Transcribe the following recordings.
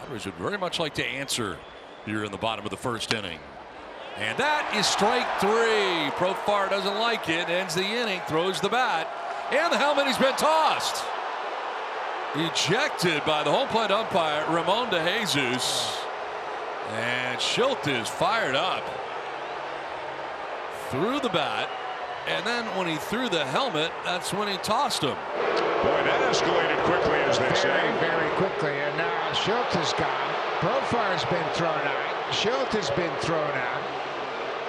Padres would very much like to answer here in the bottom of the first inning. And that is strike 3. Profar doesn't like it. Ends the inning. Throws the bat. And the helmet has been tossed. Ejected by the home plate umpire, Ramon de Jesus. And Schultz is fired up. Threw the bat. And then when he threw the helmet, that's when he tossed him. Boy, that escalated quickly, as they say. Very quickly. And now Schultz is gone. Profar has been thrown out. Schultz has been thrown out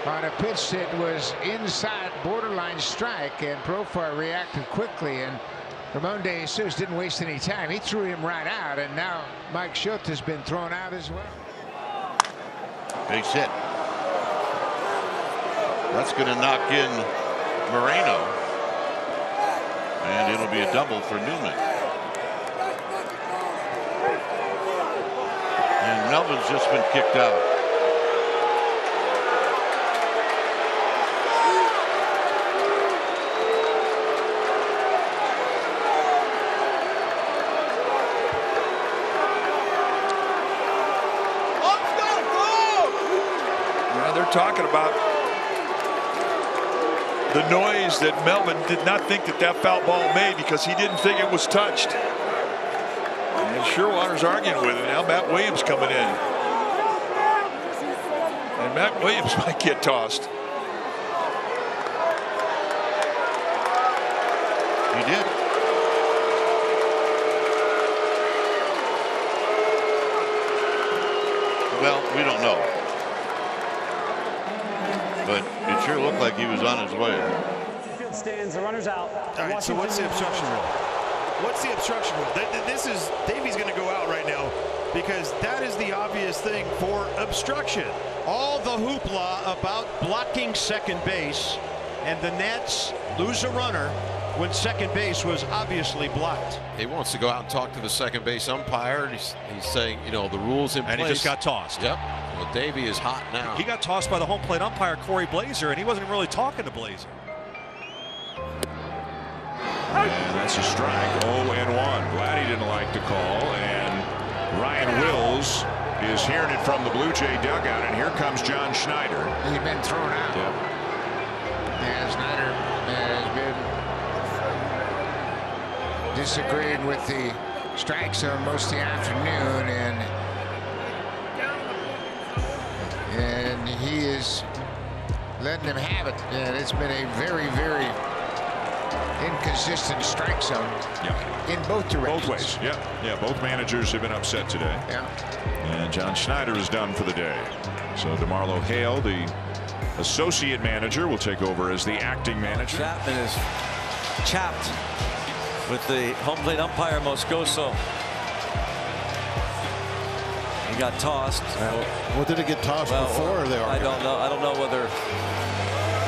on a pitch that was inside borderline strike, and Profar reacted quickly, and Ramon de Jesus didn't waste any time. He threw him right out, and now Mike Schultz has been thrown out as well. Base hit. That's going to knock in Moreno, and it'll be a double for Newman. And Melvin's just been kicked out. They're talking about the noise that Melvin did not think that foul ball made because he didn't think it was touched. And Sherwater's arguing with it. Now Matt Williams coming in. And Matt Williams might get tossed. He did. Well, we don't know. But it sure looked like he was on his way. Field stands, the runner's out. All right, so what's the obstruction rule? What's the obstruction rule? This is Davey's going to go out right now because that is the obvious thing for obstruction. All the hoopla about blocking second base, and the Nats lose a runner when second base was obviously blocked. He wants to go out and talk to the second base umpire, and he's saying, you know, the rules in place. And he just got tossed. Yep. Well, Davey is hot now. He got tossed by the home plate umpire, Corey Blazer, and he wasn't really talking to Blazer. And that's a strike. 0-1. Glad he didn't like the call. And Ryan Wills is hearing it from the Blue Jay dugout. And here comes John Schneider. He's been thrown out. Yep. And Schneider has been disagreeing with the strike zone most of the afternoon, and he is letting them have it. And it's been a very, very inconsistent strike zone in both directions. Both ways. Yeah, both managers have been upset today. Yeah. And John Schneider is done for the day. So DeMarlo Hale, the associate manager, will take over as the acting manager. Chapman is chapped with the home plate umpire Moscoso. He got tossed. Well, did it get tossed before? Or I don't know. I don't know whether.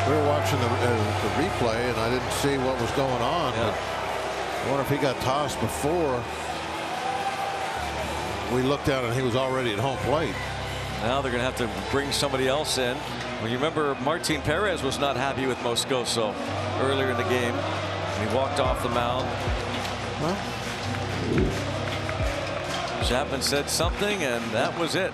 We were watching the replay, and I didn't see what was going on. Yeah. But I wonder if he got tossed before we looked at it and he was already at home plate. Now they're going to have to bring somebody else in. Well, you remember Martin Perez was not happy with Moscoso earlier in the game. He walked off the mound. Well, Chapman said something, and that was it.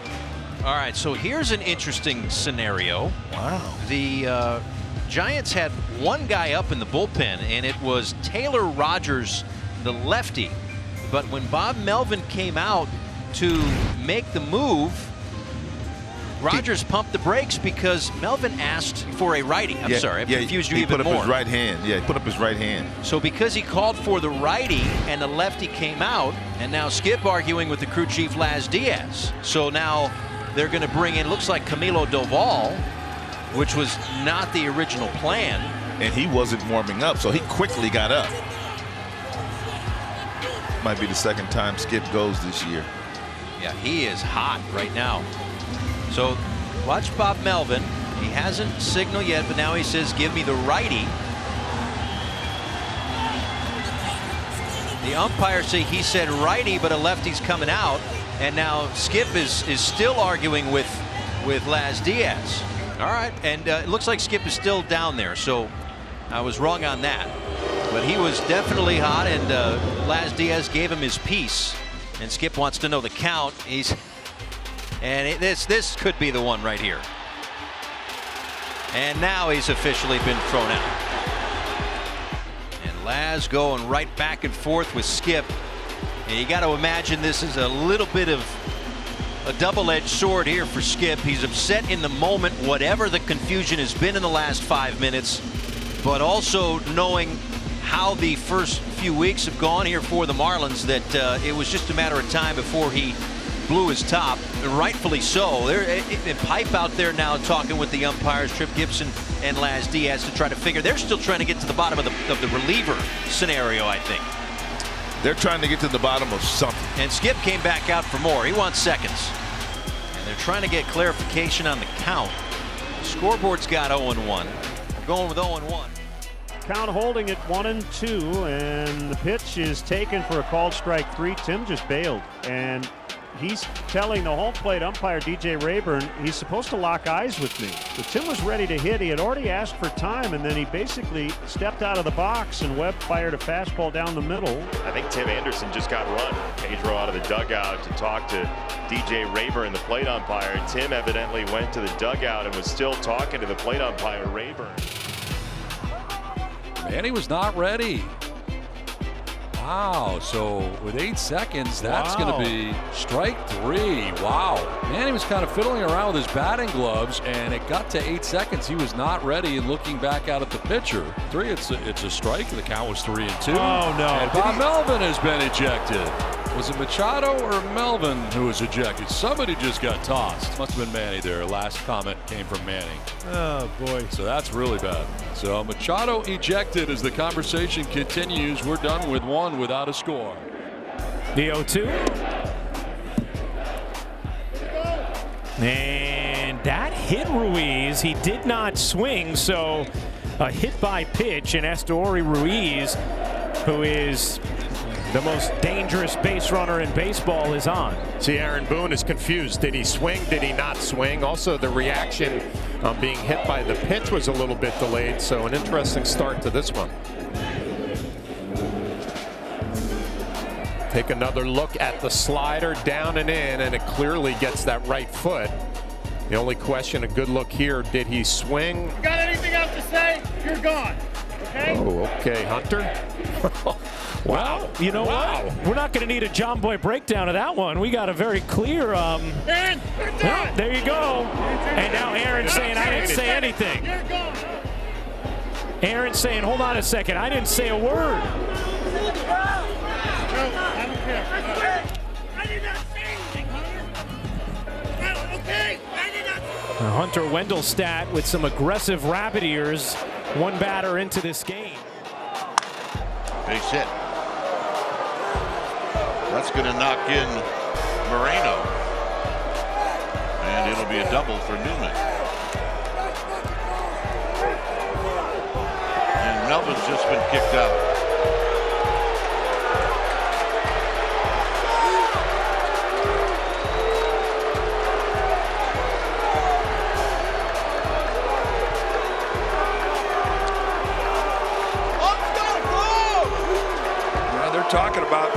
All right, so here's an interesting scenario. Wow. The Giants had one guy up in the bullpen, and it was Taylor Rogers, the lefty. But when Bob Melvin came out to make the move, Rogers pumped the brakes because Melvin asked for a righty. I'm sorry, I confused you even more. He put up his right hand. Yeah, he put up his right hand. So because he called for the righty and the lefty came out, and now Skip arguing with the crew chief Laz Diaz. So now they're going to bring in, looks like Camilo Doval, which was not the original plan. And he wasn't warming up, so he quickly got up. Might be the second time Skip goes this year. Yeah, he is hot right now. So watch Bob Melvin. He hasn't signaled yet, but now he says, give me the righty. The umpires say he said righty, but a lefty's coming out. And now Skip is still arguing with Laz Diaz. All right, and it looks like Skip is still down there, so I was wrong on that. But he was definitely hot, and Laz Diaz gave him his piece. And Skip wants to know the count. He's And this could be the one right here. And now he's officially been thrown out. And Laz going right back and forth with Skip. And you got to imagine this is a little bit of a double-edged sword here for Skip. He's upset in the moment, whatever the confusion has been in the last 5 minutes, but also knowing how the first few weeks have gone here for the Marlins, that it was just a matter of time before he blew his top, and rightfully so. They're Pipe out there now talking with the umpires, Trip Gibson and Laz Diaz, to try to figure. They're still trying to get to the bottom of the reliever scenario, I think. They're trying to get to the bottom of something. And Skip came back out for more. He wants seconds. And they're trying to get clarification on the count. The scoreboard's got 0-1. We're going with 0-1. Count holding at 1-2, and the pitch is taken for a called strike 3. Tim just bailed, and he's telling the home plate umpire, DJ Rayburn, he's supposed to lock eyes with me. But Tim was ready to hit. He had already asked for time, and then he basically stepped out of the box, and Webb fired a fastball down the middle. I think Tim Anderson just got run. Pedro out of the dugout to talk to DJ Rayburn, the plate umpire. Tim evidently went to the dugout and was still talking to the plate umpire, Rayburn. Manny was not ready. Wow, so with 8 seconds, that's going to be strike 3. Wow. Manny was kind of fiddling around with his batting gloves, and it got to 8 seconds. He was not ready, and looking back out at the pitcher. 3, it's a strike. The count was 3-2. Oh, no. And Bob Melvin has been ejected. Was it Machado or Melvin who was ejected? Somebody just got tossed. Must have been Manny there. Last comment came from Manning. Oh, boy. So that's really bad. So Machado ejected as the conversation continues. We're done with 1 without a score. The 0-2. And that hit Ruiz. He did not swing, so a hit by pitch, and Astori Ruiz, who is the most dangerous base runner in baseball, is on. See, Aaron Boone is confused. Did he swing? Did he not swing? Also, the reaction on being hit by the pitch was a little bit delayed, so an interesting start to this one. Take another look at the slider, down and in, and it clearly gets that right foot. The only question, a good look here, did he swing? You got anything else to say? You're gone. Okay? Oh, okay, Hunter. Wow. You know what? We're not going to need a John Boy breakdown of that one. We got a very clear. Aaron, you're done. There you go. And now Aaron's saying, I didn't say anything. You're gone. Aaron's saying, hold on a second. I didn't say a word. I don't care. I did not say anything, Hunter. Okay, I did not. Hunter Wendelstadt with some aggressive rabbit ears. One batter into this game. Base hit. That's going to knock in Moreno. And it'll be a double for Newman. And Melvin's just been kicked out. Talking about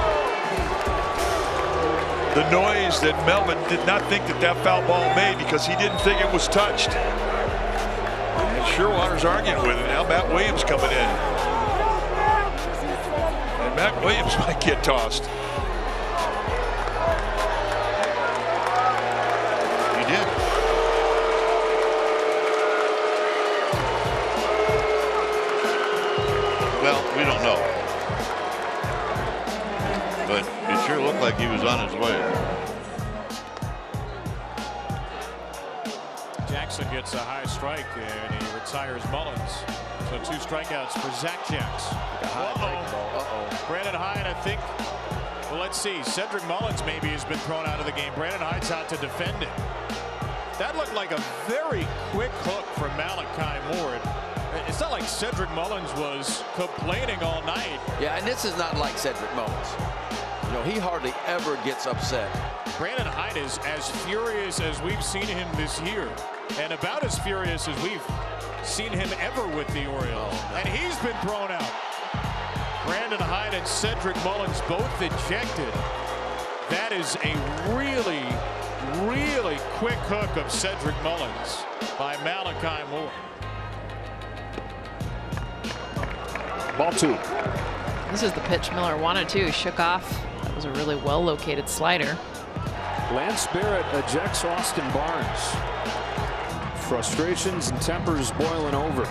the noise that Melvin did not think that foul ball made because he didn't think it was touched. And Sherwatter's arguing with it. Now Matt Williams coming in. And Matt Williams might get tossed. He did. Well, we don't know. But it sure looked like he was on his way. Jackson gets a high strike and he retires Mullins. So 2 strikeouts for Zach Jackson. Brandon Hyde, I think. Well, let's see. Cedric Mullins maybe has been thrown out of the game. Brandon Hyde's out to defend it. That looked like a very quick hook from Malachi Ward. It's not like Cedric Mullins was complaining all night. Yeah, and this is not like Cedric Mullins. You know, he hardly ever gets upset. Brandon Hyde is as furious as we've seen him this year, and about as furious as we've seen him ever with the Orioles. And he's been thrown out. Brandon Hyde and Cedric Mullins both ejected. That is a really Really quick hook of Cedric Mullins by Malachi Moore. Ball 2. This is the pitch Miller wanted to. Shook off. That was a really well-located slider. Lance Barrett ejects Austin Barnes. Frustrations and tempers boiling over.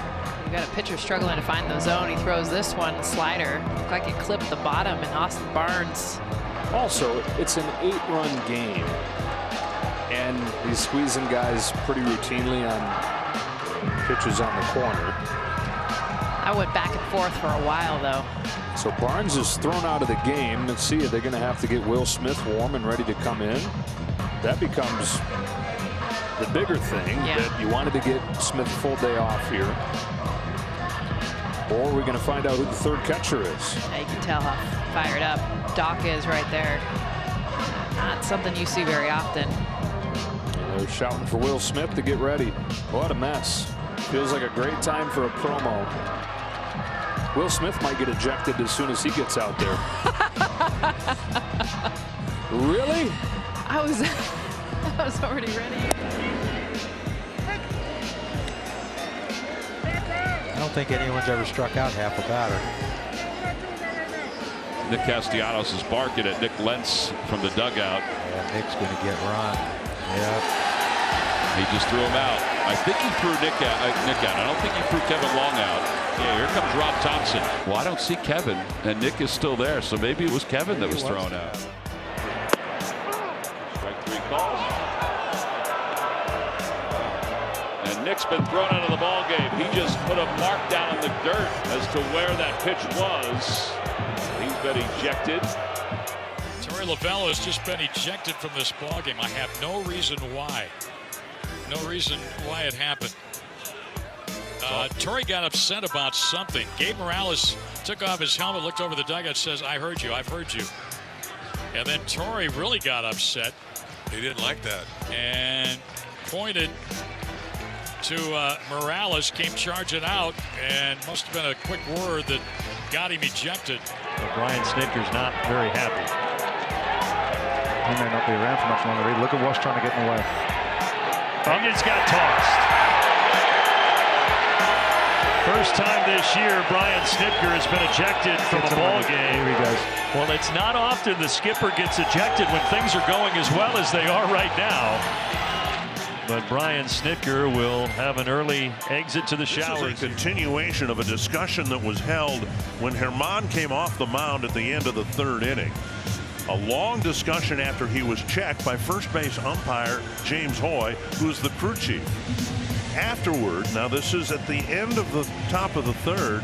You got a pitcher struggling to find the zone. He throws this one slider. Looked like it clipped the bottom, and Austin Barnes. Also, it's an 8-run game, and he's squeezing guys pretty routinely on pitches on the corner. I went back and forth for a while, though. So Barnes is thrown out of the game. Let's see, they're going to have to get Will Smith warm and ready to come in. That becomes the bigger thing, that you wanted to get Smith a full day off here. Or we're going to find out who the third catcher is. Yeah, you can tell how fired up Doc is right there. Not something you see very often. And they're shouting for Will Smith to get ready. What a mess. Feels like a great time for a promo. Will Smith might get ejected as soon as he gets out there. Really? I was already ready. I don't think anyone's ever struck out half a batter. Nick Castellanos is barking at Nick Lentz from the dugout. Yeah, Nick's going to get run. Yeah. He just threw him out. I think he threw Nick out. I don't think he threw Kevin Long out. Yeah, here comes Rob Thompson. Well, I don't see Kevin, and Nick is still there, so maybe it was Kevin that was thrown out. Strike 3 calls. And Nick's been thrown out of the ball game. He just put a mark down in the dirt as to where that pitch was. He's been ejected. Torey Lovullo has just been ejected from this ballgame. I have no reason why. No reason why it happened. Torey got upset about something. Gabe Morales took off his helmet, looked over the dugout, says, "I heard you, I've heard you." And then Torey really got upset. He didn't like that. And pointed to Morales, came charging out, and must have been a quick word that got him ejected. Well, Brian Snitker's not very happy. He may not be around for much longer. Look at Wash trying to get in the way. And it's got tossed. First time this year, Brian Snitker has been ejected from a ball game. Here he goes. Well, it's not often the skipper gets ejected when things are going as well as they are right now. But Brian Snitker will have an early exit to the showers. This is a continuation of a discussion that was held when Herman came off the mound at the end of the 3rd inning. A long discussion after he was checked by first base umpire James Hoy, who's the crew chief. Afterward, now this is at the end of the top of the 3rd,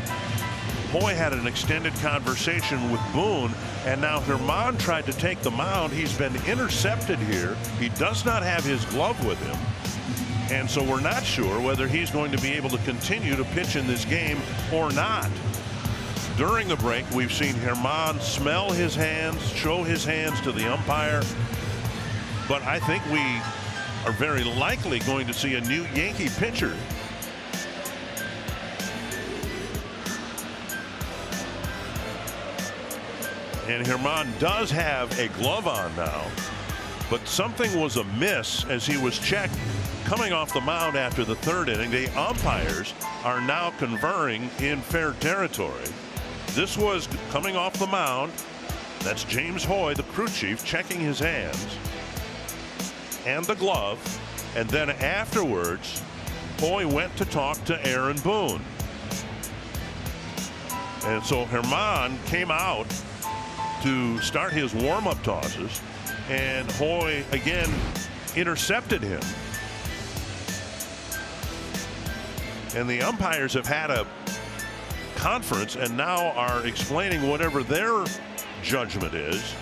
Hoy had an extended conversation with Boone, and now Herman tried to take the mound. He's been intercepted here. He does not have his glove with him, and so we're not sure whether he's going to be able to continue to pitch in this game or not. During the break, we've seen Herman smell his hands, show his hands to the umpire, but I think we are very likely going to see a new Yankee pitcher. And Herman does have a glove on now, but something was amiss as he was checked coming off the mound after the 3rd inning. The umpires are now conferring in fair territory. This was coming off the mound. That's James Hoy, the crew chief, checking his hands and the glove. And then afterwards, Hoy went to talk to Aaron Boone. And so Herman came out to start his warm-up tosses, and Hoy again intercepted him. And the umpires have had a conference and now are explaining whatever their judgment is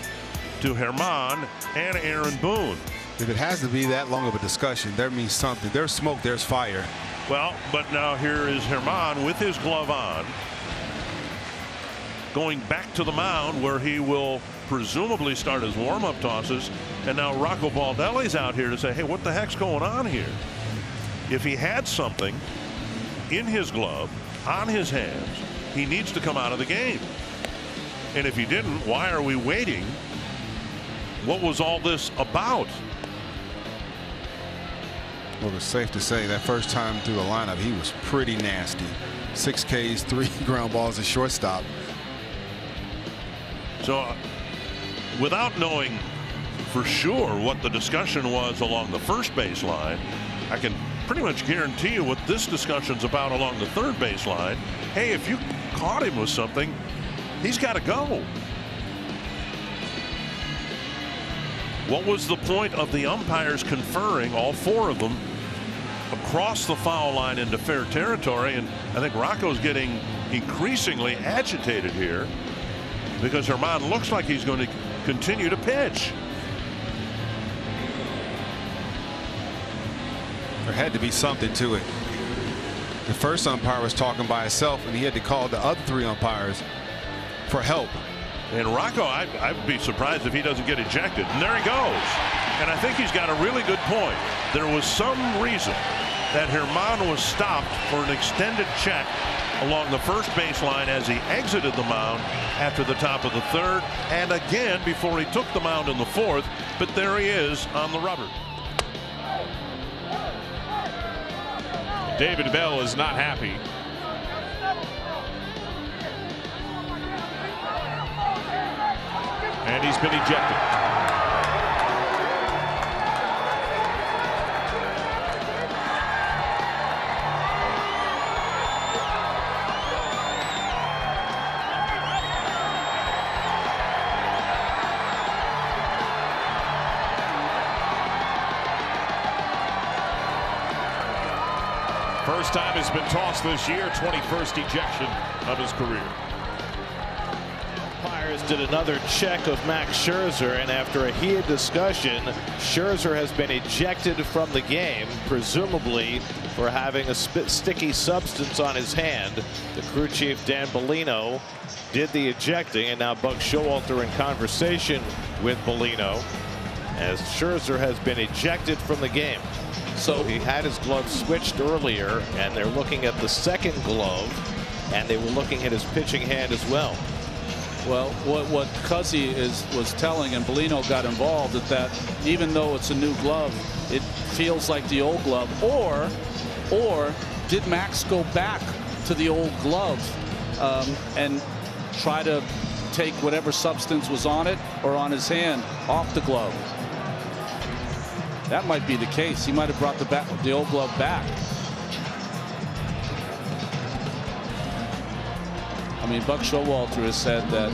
to Herman and Aaron Boone. If it has to be that long of a discussion, that means something. There's smoke, there's fire. Well, but now here is Herman with his glove on, going back to the mound where he will presumably start his warm-up tosses. And now Rocco Baldelli's out here to say, hey, what the heck's going on here? If he had something in his glove, on his hands, he needs to come out of the game. And if he didn't, why are we waiting? What was all this about? Well, it's safe to say that first time through the lineup, he was pretty nasty. 6 Ks, 3 ground balls at shortstop. So, without knowing for sure what the discussion was along the first base line, I can pretty much guarantee you what this discussion's about along the third base line. Hey, if you caught him with something, he's got to go. What was the point of the umpires conferring, all 4 of them, across the foul line into fair territory? And I think Rocco's getting increasingly agitated here because Germán looks like he's going to continue to pitch. There had to be something to it. The first umpire was talking by himself, and he had to call the other 3 umpires for help. And Rocco, I'd be surprised if he doesn't get ejected. And there he goes. And I think he's got a really good point. There was some reason that Germán was stopped for an extended check along the first baseline as he exited the mound after the top of the 3rd, and again before he took the mound in the 4th. But there he is on the rubber. David Bell is not happy. And he's been ejected. First time has been tossed this year, 21st ejection of his career. Umpires did another check of Max Scherzer, and after a heated discussion, Scherzer has been ejected from the game, presumably for having a sticky substance on his hand. The crew chief, Dan Bellino, did the ejecting, and now Buck Showalter in conversation with Bellino as Scherzer has been ejected from the game. So he had his glove switched earlier, and they're looking at the second glove, and they were looking at his pitching hand as well. Well, what Cuzzy was telling, and Bellino got involved, is that even though it's a new glove, it feels like the old glove. Or did Max go back to the old glove and try to take whatever substance was on it or on his hand off the glove? That might be the case. He might have brought the old glove back. I mean, Buck Showalter has said that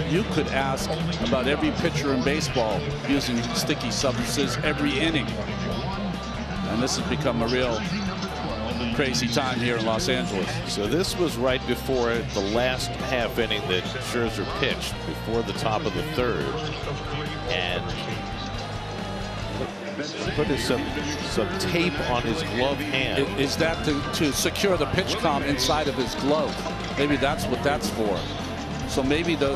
you could ask about every pitcher in baseball using sticky substances every inning. And this has become a real crazy time here in Los Angeles. So this was right before the last half inning that Scherzer pitched, before the top of the 3rd. And put some tape on his glove hand. Is that to secure the pitch comm inside of his glove? Maybe that's what that's for. So maybe the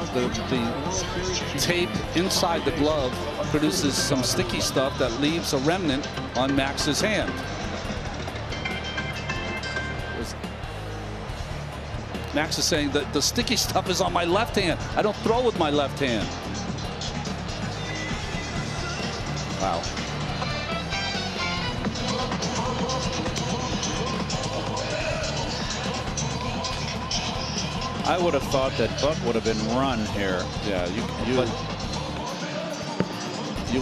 tape inside the glove produces some sticky stuff that leaves a remnant on Max's hand. Max is saying that the sticky stuff is on my left hand. I don't throw with my left hand. Wow. I would have thought that Buck would have been run here. Yeah, you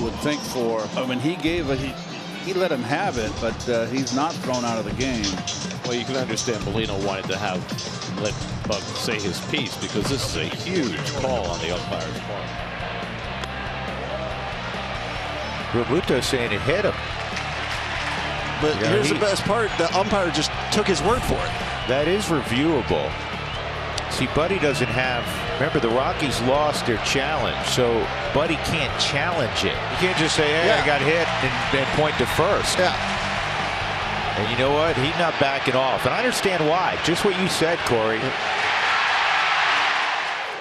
would think for. I mean, he let him have it, but he's not thrown out of the game. Well, you can understand Bellino wanted to let Buck say his piece, because this is a huge call on the umpire's part. Robuto saying it hit him. But here's the best part: the umpire just took his word for it. That is reviewable. See, Buddy doesn't have. Remember, the Rockies lost their challenge, so Buddy can't challenge it. You can't just say, "Hey, I got hit," and point to first. Yeah. And you know what? He's not backing off, and I understand why. Just what you said, Corey.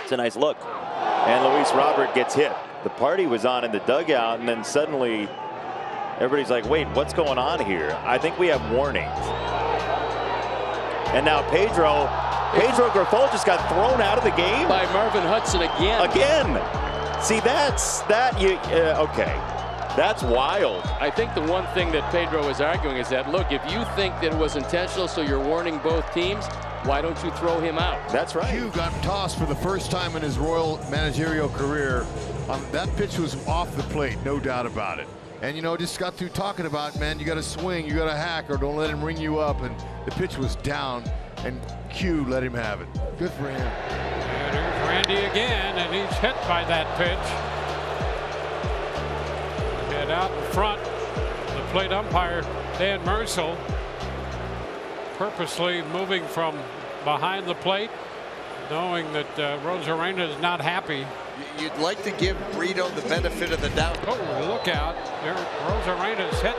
It's a nice look, and Luis Robert gets hit. The party was on in the dugout, and then suddenly everybody's like, "Wait, what's going on here?" I think we have warnings. And now Pedro Grifol just got thrown out of the game by Marvin Hudson again. See, that's okay. That's wild. I think the one thing that Pedro is arguing is that, look, if you think that it was intentional, so you're warning both teams, why don't you throw him out? That's right. Hugh got tossed for the first time in his Royal managerial career. That pitch was off the plate, no doubt about it. And, you know, just got through talking about, man, you got to swing, you got to hack, or don't let him ring you up. And the pitch was down, and Q let him have it. Good for him. And here's Randy again, and he's hit by that pitch. And out in front, the plate umpire, Dan Merzel, purposely moving from behind the plate, knowing that Rosarena is not happy. You'd like to give Brito the benefit of the doubt. Oh, look out. Rosarena's hit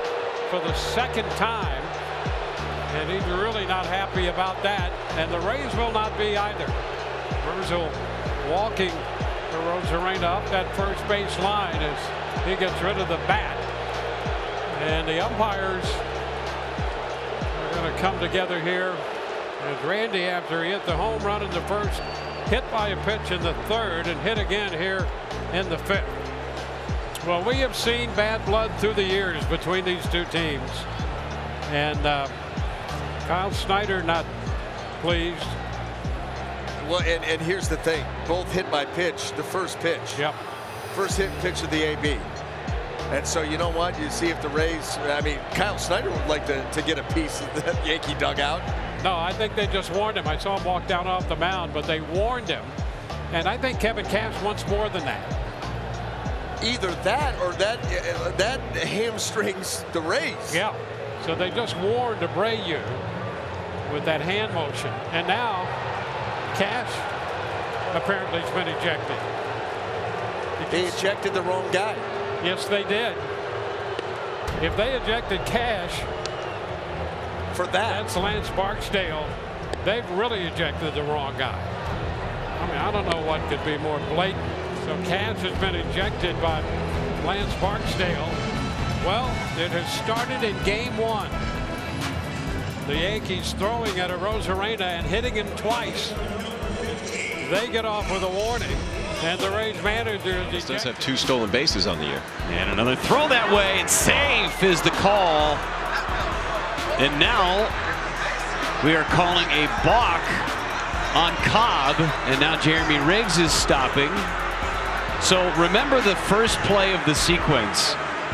for the second time, and he's really not happy about that. And the Rays will not be either. Merzel walking to Rosarena up that first base line as he gets rid of the bat. And the umpires are going to come together here as Randy, after he hit the home run in the first, hit by a pitch in the third and hit again here in the fifth. Well, we have seen bad blood through the years between these two teams. And Kyle Snyder not pleased. Well, and here's the thing. Both hit by pitch, the first pitch. Yep. First hit pitch of the AB. And so, you know what? You see if the Rays, I mean, Kyle Snyder would like to get a piece of the Yankee dugout. No, I think they just warned him. I saw him walk down off the mound, but they warned him. And I think Kevin Cash wants more than that. Either that or that hamstrings the Rays. Yeah. So they just warned Abreu with that hand motion. And now Cash apparently has been ejected. They ejected the wrong guy. Yes, they did. If they ejected Cash for that, that's Lance Barksdale. They've really ejected the wrong guy. I mean, I don't know what could be more blatant. So Cash has been ejected by Lance Barksdale. Well, it has started in game one. The Yankees throwing at Rosarena and hitting him twice. They get off with a warning. And the Rays manager does have 2 stolen bases on the year. And another throw that way, and safe is the call. And now we are calling a balk on Cobb, and now Jeremy Riggs is stopping. So remember the first play of the sequence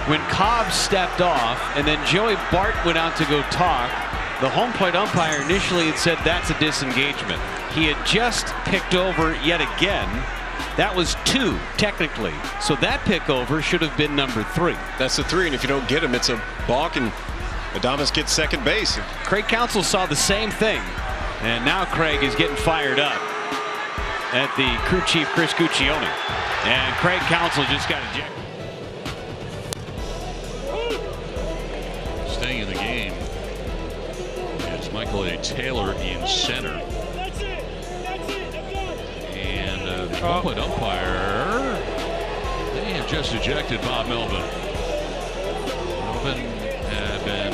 when Cobb stepped off, and then Joey Bart went out to go talk. The home plate umpire initially had said that's a disengagement. He had just picked over yet again. That was 2, technically. So that pick over should have been number 3. That's the 3, and if you don't get him, it's a balk, and Adames gets second base. Craig Counsell saw the same thing. And now Craig is getting fired up at the crew chief, Chris Guccione. And Craig Counsell just got ejected. Staying in the game is Michael A. Taylor in center. The home plate umpire, they have just ejected Bob Melvin. Melvin had been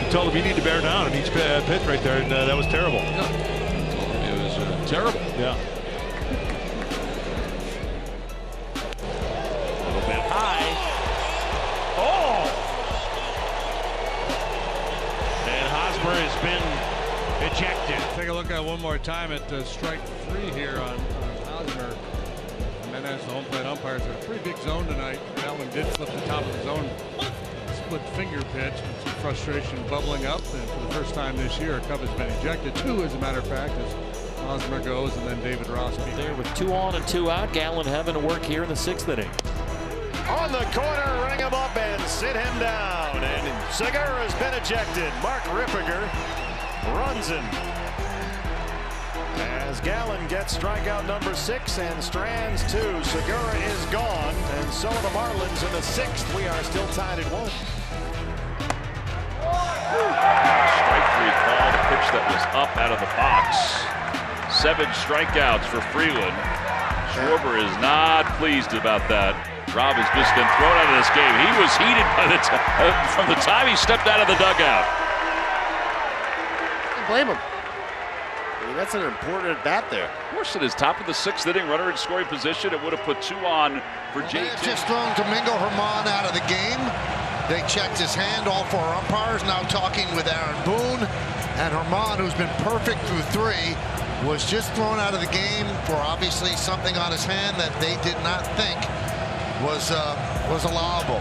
He told him you need to bear down on each pitch right there, and that was terrible. It was terrible. Yeah. Has been ejected. Take a look at one more time at strike 3 here on Hosmer. And then as the home plate umpires had a pretty big zone tonight. Allen did flip the top of the zone. Split finger pitch. Some frustration bubbling up. And for the first time this year, a Cub has been ejected. 2, as a matter of fact, as Hosmer goes, and then David Ross there with 2 on and 2 out. Gallen having to work here in the 6th inning. On the corner, ring him up and sit him down. And Segura has been ejected. Mark Rippiger runs him. As Gallen gets strikeout number 6 and strands 2. Segura is gone, and so are the Marlins in the 6th. We are still tied at 1. Strike 3 call, the pitch that was up out of the box. 7 strikeouts for Freeland. Schwarber is not pleased about that. Rob has just been thrown out of this game. He was heated by from the time he stepped out of the dugout. can't blame him. I mean, that's an important at bat there. Of course it is. Top of the 6th inning, runner in scoring position. It would have put 2 on for JT. They had just thrown Domingo Germán out of the game. They checked his hand. All 4 umpires now talking with Aaron Boone. And Germán, who's been perfect through 3, was just thrown out of the game for obviously something on his hand that they did not think was allowable.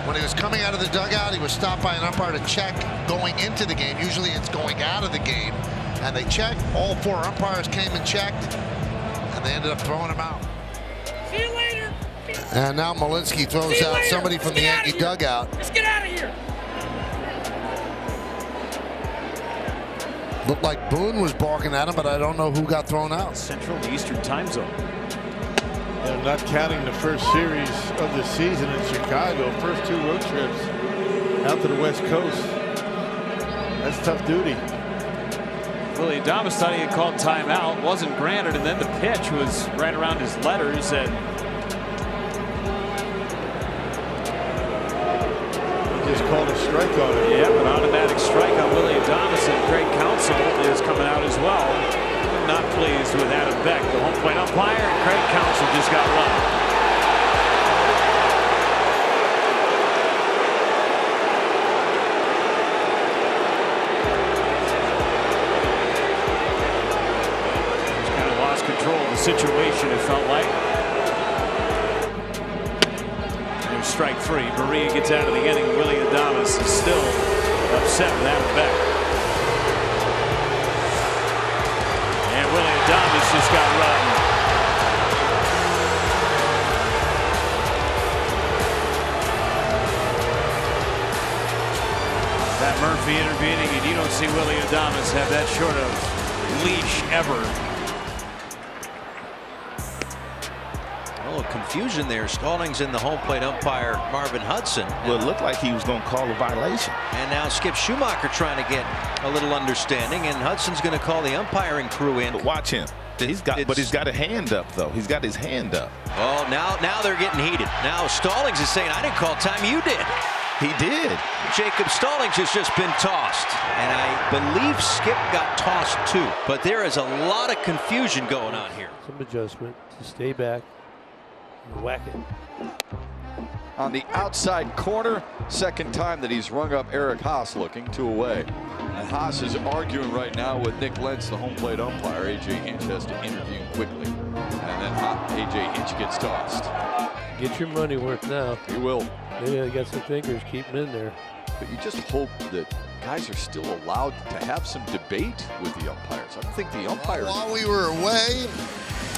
When he was coming out of the dugout, he was stopped by an umpire to check going into the game. Usually it's going out of the game. And they checked. All 4 umpires came and checked. And they ended up throwing him out. See you later. And now Malinsky throws out somebody from the Yankee dugout. Let's get out of here. Looked like Boone was barking at him, but I don't know who got thrown out. Central Eastern time zone. And not counting the first series of the season in Chicago, first 2 road trips out to the West Coast. That's tough duty. Willie Adames thought he had called timeout, wasn't granted, and then the pitch was right around his letters, and just called a strike on him. Yeah, an automatic strike on Willie Adames, and Craig Counsell is coming out as well. Not pleased with Adam Beck, the home plate umpire, and Craig Counsell just got run. Just kind of lost control of the situation, it felt like. There's strike 3. Maria gets out of the inning. Willie Adames is still upset with Adam Beck. And Willie Adames just got run. Pat Murphy intervening, and you don't see Willie Adames have that short of leash ever. A little confusion there. Stallings in the home plate umpire Marvin Hudson. Well, it looked like he was going to call a violation. And now Skip Schumacher trying to get a little understanding, and Hudson's going to call the umpiring crew in. But watch him. He's got a hand up though. He's got his hand up. Oh, now they're getting heated. Now Stallings is saying, "I didn't call time. You did." He did. Jacob Stallings has just been tossed, and I believe Skip got tossed too. But there is a lot of confusion going on here. Some adjustment to stay back and whack it. On the outside corner, second time that he's rung up Eric Haas looking 2 away. And Haas is arguing right now with Nick Lentz, the home plate umpire. A.J. Hinch has to intervene quickly. And then A.J. Hinch gets tossed. Get your money worth now. He will. Maybe they got some fingers, keep them in there. But you just hope that guys are still allowed to have some debate with the umpires. I don't think the umpires... While we were away,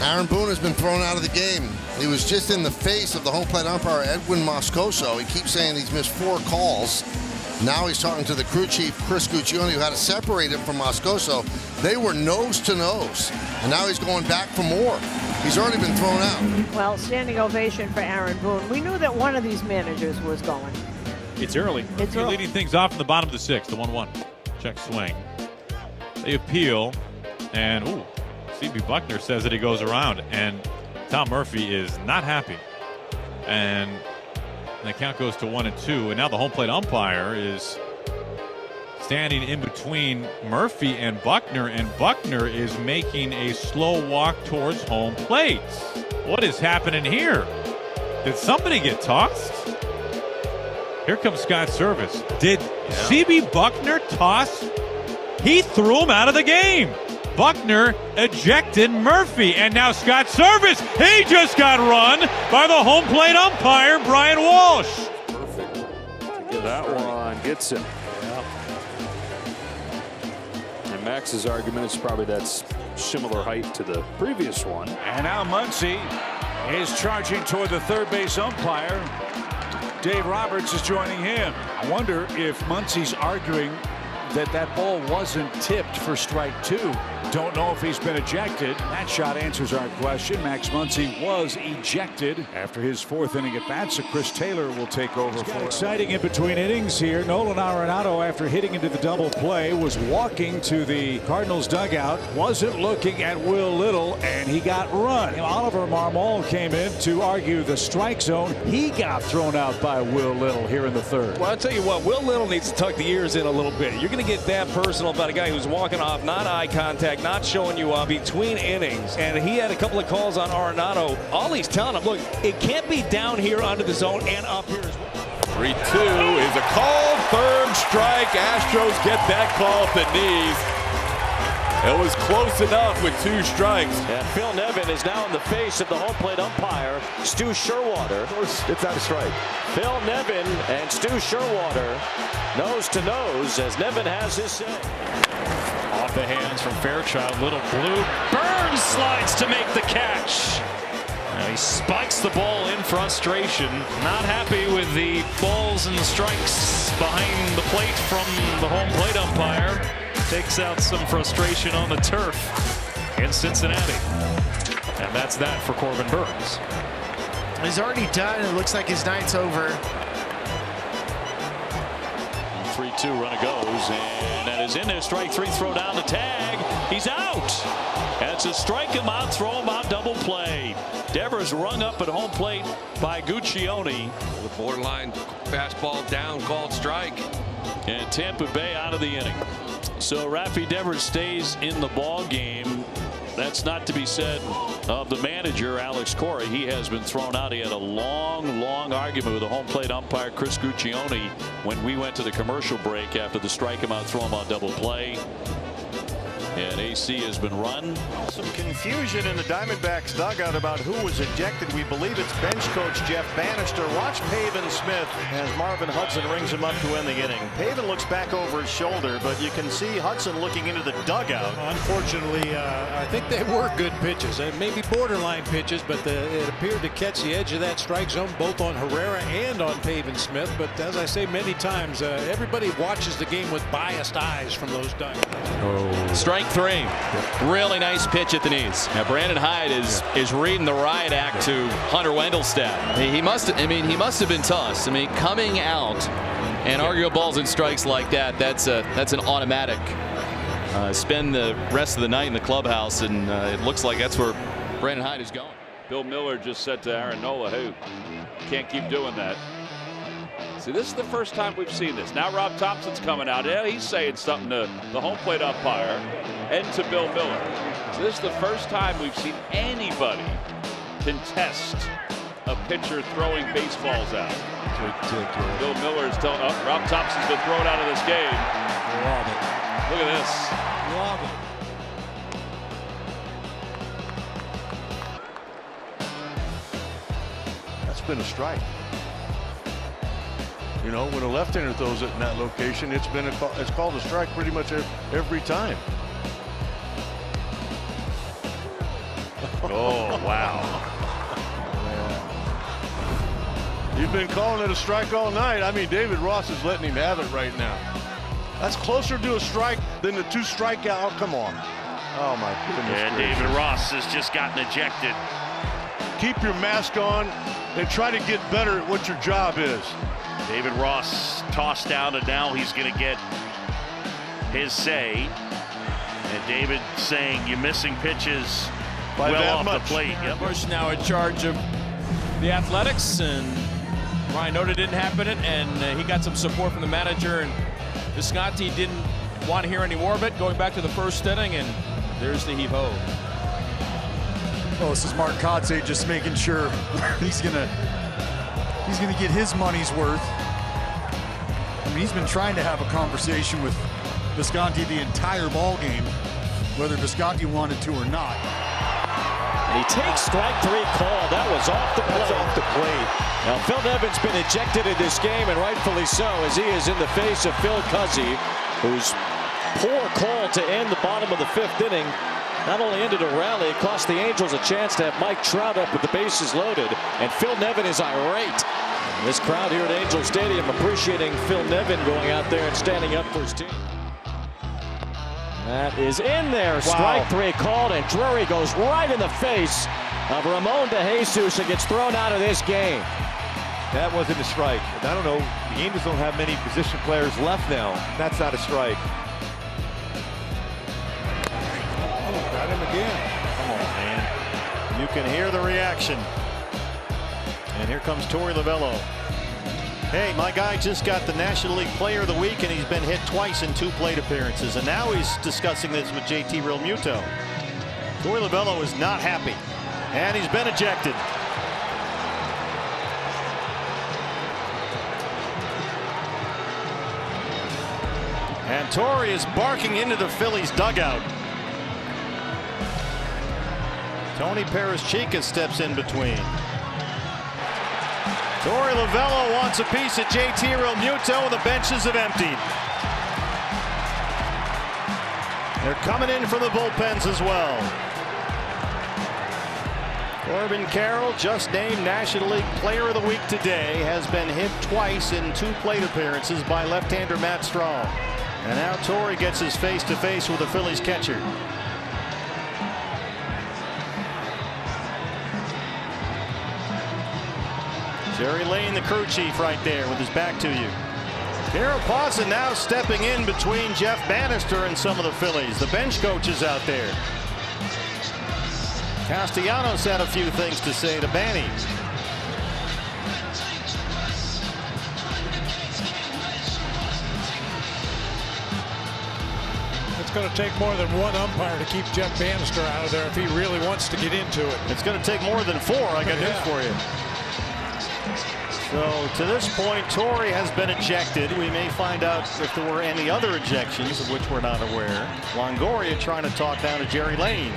Aaron Boone has been thrown out of the game. He was just in the face of the home plate umpire, Edwin Moscoso. He keeps saying he's missed 4 calls. Now he's talking to the crew chief, Chris Guccione, who had to separate him from Moscoso. They were nose to nose, and now he's going back for more. He's already been thrown out. Well, standing ovation for Aaron Boone. We knew that one of these managers was going. It's early. It's early. Leading things off in the bottom of the 6th, the 1-1. Check swing. They appeal, and C.B. Buckner says that he goes around, and Tom Murphy is not happy. And the count goes to 1-2, and now the home plate umpire is standing in between Murphy and Buckner is making a slow walk towards home plate. What is happening here? Did somebody get tossed? Here comes Scott Service. Did C.B. Buckner toss? He threw him out of the game. Buckner ejected Murphy, and now Scott Service. He just got run by the home plate umpire, Brian Walsh. Perfect. That one gets him. And Max's argument is probably that's similar height to the previous one. And now Muncy is charging toward the third base umpire. Dave Roberts is joining him. I wonder if Muncy's arguing that ball wasn't tipped for strike 2. Don't know if he's been ejected. That shot answers our question. Max Muncy was ejected after his 4th inning at bat, so Chris Taylor will take over for exciting in between innings here. Nolan Arenado, after hitting into the double play, was walking to the Cardinals dugout, wasn't looking at Will Little, and he got run. Oliver Marmol came in to argue the strike zone. He got thrown out by Will Little here in the 3rd. Well, I'll tell you what, Will Little needs to tuck the ears in a little bit. You're going to get that personal about a guy who's walking off, not eye contact, not showing you up between innings. And he had a couple of calls on Arenado. All he's telling him, look, it can't be down here under the zone and up here as well. 3-2 is a called 3rd strike. Astros get that call at the knees. It was close enough with 2 strikes. And Phil Nevin is now in the face of the home plate umpire, Stu Sherwater. It's not a strike. Phil Nevin and Stu Sherwater nose to nose as Nevin has his say. Off the hands from Fairchild. Little blue. Burns slides to make the catch. Now he spikes the ball in frustration. Not happy with the balls and the strikes behind the plate from the home plate umpire. Takes out some frustration on the turf in Cincinnati. And that's that for Corbin Burns. He's already done. It looks like his night's over. 3-2 runner goes, and that is in there. Strike 3, throw down the tag. He's out. That's a strike him out, throw him out, double play. Devers rung up at home plate by Guccione. The borderline fastball down, called strike. And Tampa Bay out of the inning. So Rafi Devers stays in the ball game. That's not to be said of the manager, Alex Cora. He has been thrown out. He had a long argument with the home plate umpire, Chris Guccione, when we went to the commercial break after the strike him out, throw him out double play. And AC has been run. Some confusion in the Diamondbacks dugout about who was ejected. We believe it's bench coach Jeff Bannister. Watch Pavin Smith as Marvin Hudson rings him up to end the inning. Pavin looks back over his shoulder, but you can see Hudson looking into the dugout. Unfortunately, I think they were good pitches, maybe borderline pitches, but it appeared to catch the edge of that strike zone, both on Herrera and on Pavin Smith. But as I say many times, everybody watches the game with biased eyes from those dugouts. Strike 3. Really nice pitch at the knees. Now Brandon Hyde is reading the riot act to Hunter Wendelstedt. He must have been tossed. I mean, coming out and arguing balls and strikes like that, that's an automatic. Spend the rest of the night in the clubhouse, and it looks like that's where Brandon Hyde is going. Bill Miller just said to Aaron Nola, hey, can't keep doing that. See, this is the first time we've seen this. Now Rob Thompson's coming out. Yeah, he's saying something to the home plate umpire and to Bill Miller. So this is the first time we've seen anybody contest a pitcher throwing baseballs out. Bill Miller is telling, Rob Thompson's been thrown out of this game. Love it. Look at this. Love it. That's been a strike. You know, when a left-hander throws it in that location, it's called a strike pretty much every time. Oh, wow. You've been calling it a strike all night. I mean, David Ross is letting him have it right now. That's closer to a strike than the 2 strikeout. Oh, come on. Oh, my goodness. And gracious. David Ross has just gotten ejected. Keep your mask on and try to get better at what your job is. David Ross tossed down, and now he's going to get his say. And David saying you're missing pitches By well that off the plate. Yep. Bush now in charge of the Athletics, and Ryan Noda didn't happen it, and he got some support from the manager, and Visconti didn't want to hear any more of it, going back to the first inning, and there's the heave-ho. Well, this is Mark Kotze just making sure he's gonna get his money's worth. I mean, he's been trying to have a conversation with Visconti the entire ball game, whether Visconti wanted to or not. And he takes strike 3 call. That was off the plate. That's off the plate. Now, Phil Nevin's been ejected in this game, and rightfully so, as he is in the face of Phil Cuzzi, whose poor call to end the bottom of the 5th inning not only ended a rally, it cost the Angels a chance to have Mike Trout up with the bases loaded, and Phil Nevin is irate. This crowd here at Angel Stadium appreciating Phil Nevin going out there and standing up for his team. That is in there. Strike three called, and Drury goes right in the face of Ramon DeJesus and gets thrown out of this game. That wasn't a strike. I don't know. The Angels don't have many position players left now. That's not a strike. Oh, got him again. Come on, man. You can hear the reaction. And here comes Torey Lovullo. Hey, my guy just got the National League Player of the Week, and he's been hit twice in 2 plate appearances. And now he's discussing this with JT Realmuto. Torey Lovullo is not happy, and he's been ejected. And Torey is barking into the Phillies dugout. Tony Perez-Chica steps in between. Torey Lovullo wants a piece of JT Realmuto, and the benches have emptied. They're coming in from the bullpens as well. Corbin Carroll, just named National League Player of the Week today, has been hit twice in 2 plate appearances by left-hander Matt Strahm. And now Torey gets his face-to-face with the Phillies catcher. Jerry Lane, the crew chief, right there with his back to you. Carapazza now stepping in between Jeff Bannister and some of the Phillies. The bench coach is out there. Castellanos had a few things to say to Banny. It's going to take more than one umpire to keep Jeff Bannister out of there if he really wants to get into it. It's going to take more than 4. I got news for you. So to this point, Torey has been ejected. We may find out if there were any other ejections of which we're not aware. Longoria trying to talk down to Jerry Lane.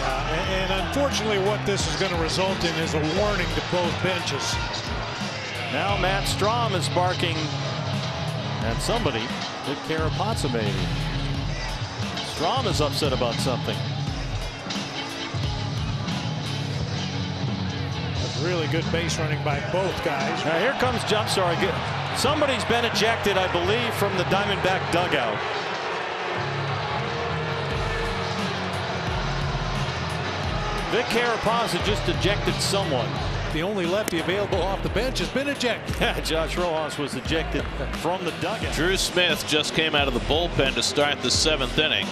And unfortunately, what this is going to result in is a warning to both benches. Now Matt Strahm is barking at somebody. Hit Carapazza maybe. Strahm is upset about something. Really good base running by both guys. Now here comes somebody's been ejected, I believe, from the Diamondback dugout. Vic Carapazza just ejected someone. The only lefty available off the bench has been ejected. Josh Rojas was ejected from the dugout. Drew Smith just came out of the bullpen to start the 7th inning.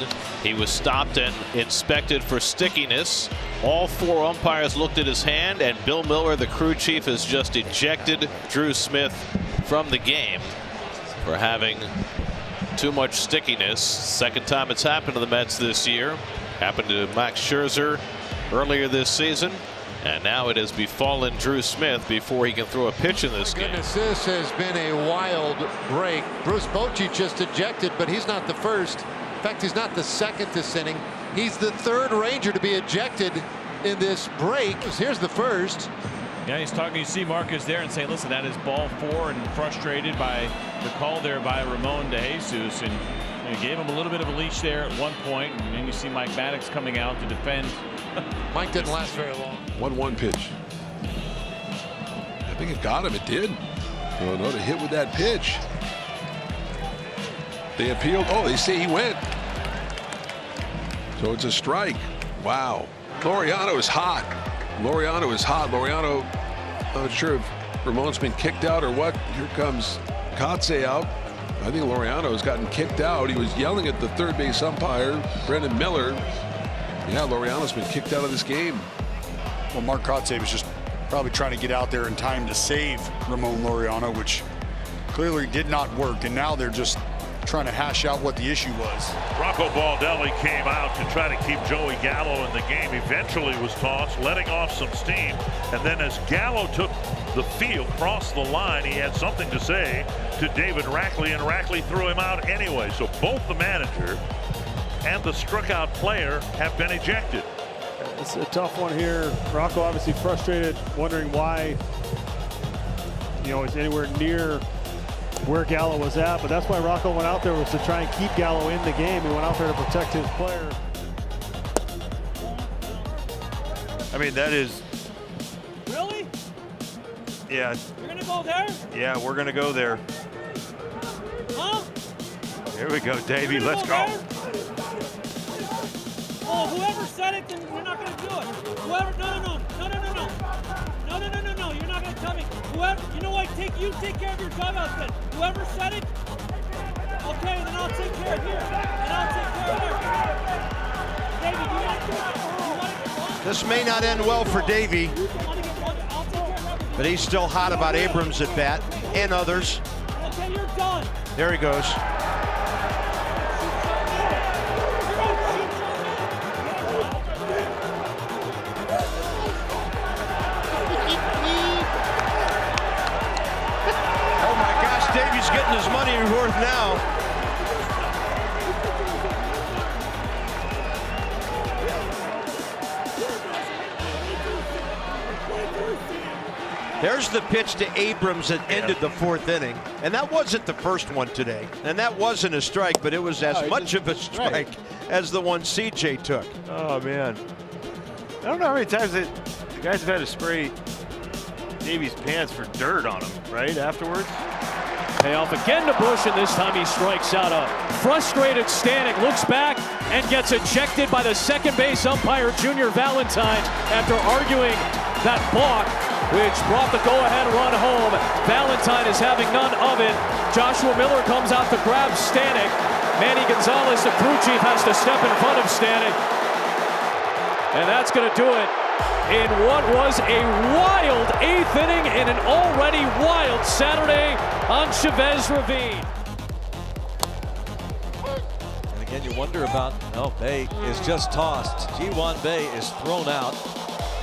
He was stopped and inspected for stickiness. All 4 umpires looked at his hand, and Bill Miller, the crew chief, has just ejected Drew Smith from the game for having too much stickiness. Second time it's happened to the Mets this year. Happened to Max Scherzer earlier this season. And now it has befallen Drew Smith before he can throw a pitch in this game. Goodness, this has been a wild break. Bruce Bochy just ejected, but he's not the first. In fact, he's not the second this inning. He's the 3rd Ranger to be ejected in this break. Here's the first. Yeah, he's talking. You see Marcus there and saying, listen, that is ball 4, and frustrated by the call there by Ramon DeJesus. And he gave him a little bit of a leash there at one point, and then you see Mike Maddox coming out to defend. Mike didn't last very long. 1-1 pitch. I think it got him. It did. Oh no, to hit with that pitch. They appealed. Oh, they say he went. So it's a strike. Wow. Laureano is hot. Laureano is hot. Laureano, I'm not sure if Ramon's been kicked out or what. Here comes Kotze out. I think Laureano has gotten kicked out. He was yelling at the 3rd base umpire, Brendan Miller. Yeah, Laureano's been kicked out of this game. Well, Mark Kotze was just probably trying to get out there in time to save Ramon Laureano, which clearly did not work. And now they're just trying to hash out what the issue was. Rocco Baldelli came out to try to keep Joey Gallo in the game. Eventually was tossed, letting off some steam. And then as Gallo took the field, crossed the line, he had something to say to David Rackley, and Rackley threw him out anyway. So both the manager and the struck out player have been ejected. It's a tough one here. Rocco obviously frustrated, wondering why, it's anywhere near where Gallo was at, but that's why Rocco went out there, was to try and keep Gallo in the game. He went out there to protect his player. I mean, that is... Really? Yeah. You're going to go there? Yeah, we're going to go there. Huh? Here we go, Davey. Let's go. Oh, whoever said it, then you're not going to do it. Whoever, no, you're not going to tell me. Whoever, you know what? You take care of your dugouts then. Whoever said it, okay, then I'll take care of here. And I'll take care of there. Davey, do you want to get This may not end well for Davey, but he's still hot about Abrams at bat and others. Okay, you're done. There he goes. Oh my gosh, Davey's getting his money worth now. There's the pitch to Abrams that ended the fourth inning. And that wasn't the first one today. And that wasn't a strike, but it was as much of a strike as the one CJ took. Oh, man. I don't know how many times the guys have had to spray Davey's pants for dirt on him, right, afterwards? Payoff again to Bush, and this time he strikes out. A frustrated Stanek looks back and gets ejected by the second base umpire, Junior Valentine, after arguing that balk, which brought the go-ahead run home. Valentine is having none of it. Joshua Miller comes out to grab Stanek. Manny Gonzalez, the crew chief, has to step in front of Stanek. And that's going to do it in what was a wild eighth inning in an already wild Saturday on Chavez Ravine. And again, you wonder about, Bay is just tossed. G1 Bay is thrown out.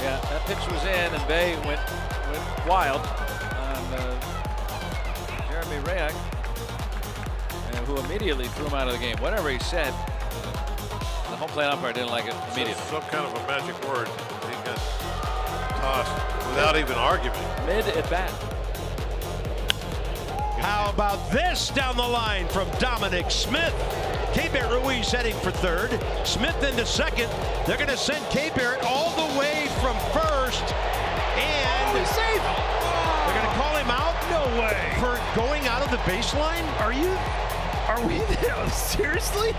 Yeah, that pitch was in, and Bay went wild on Jeremy Rayak, who immediately threw him out of the game. Whatever he said, the home plate umpire didn't like it immediately. Some kind of a magic word. He got tossed without even arguing. Mid at bat. How about this down the line from Dominic Smith? K-Barrett Ruiz heading for third. Smith into second. They're going to send K-Barrett all the way from first. And he's safe. They're going to call him out. No way. For going out of the baseline? Are we seriously?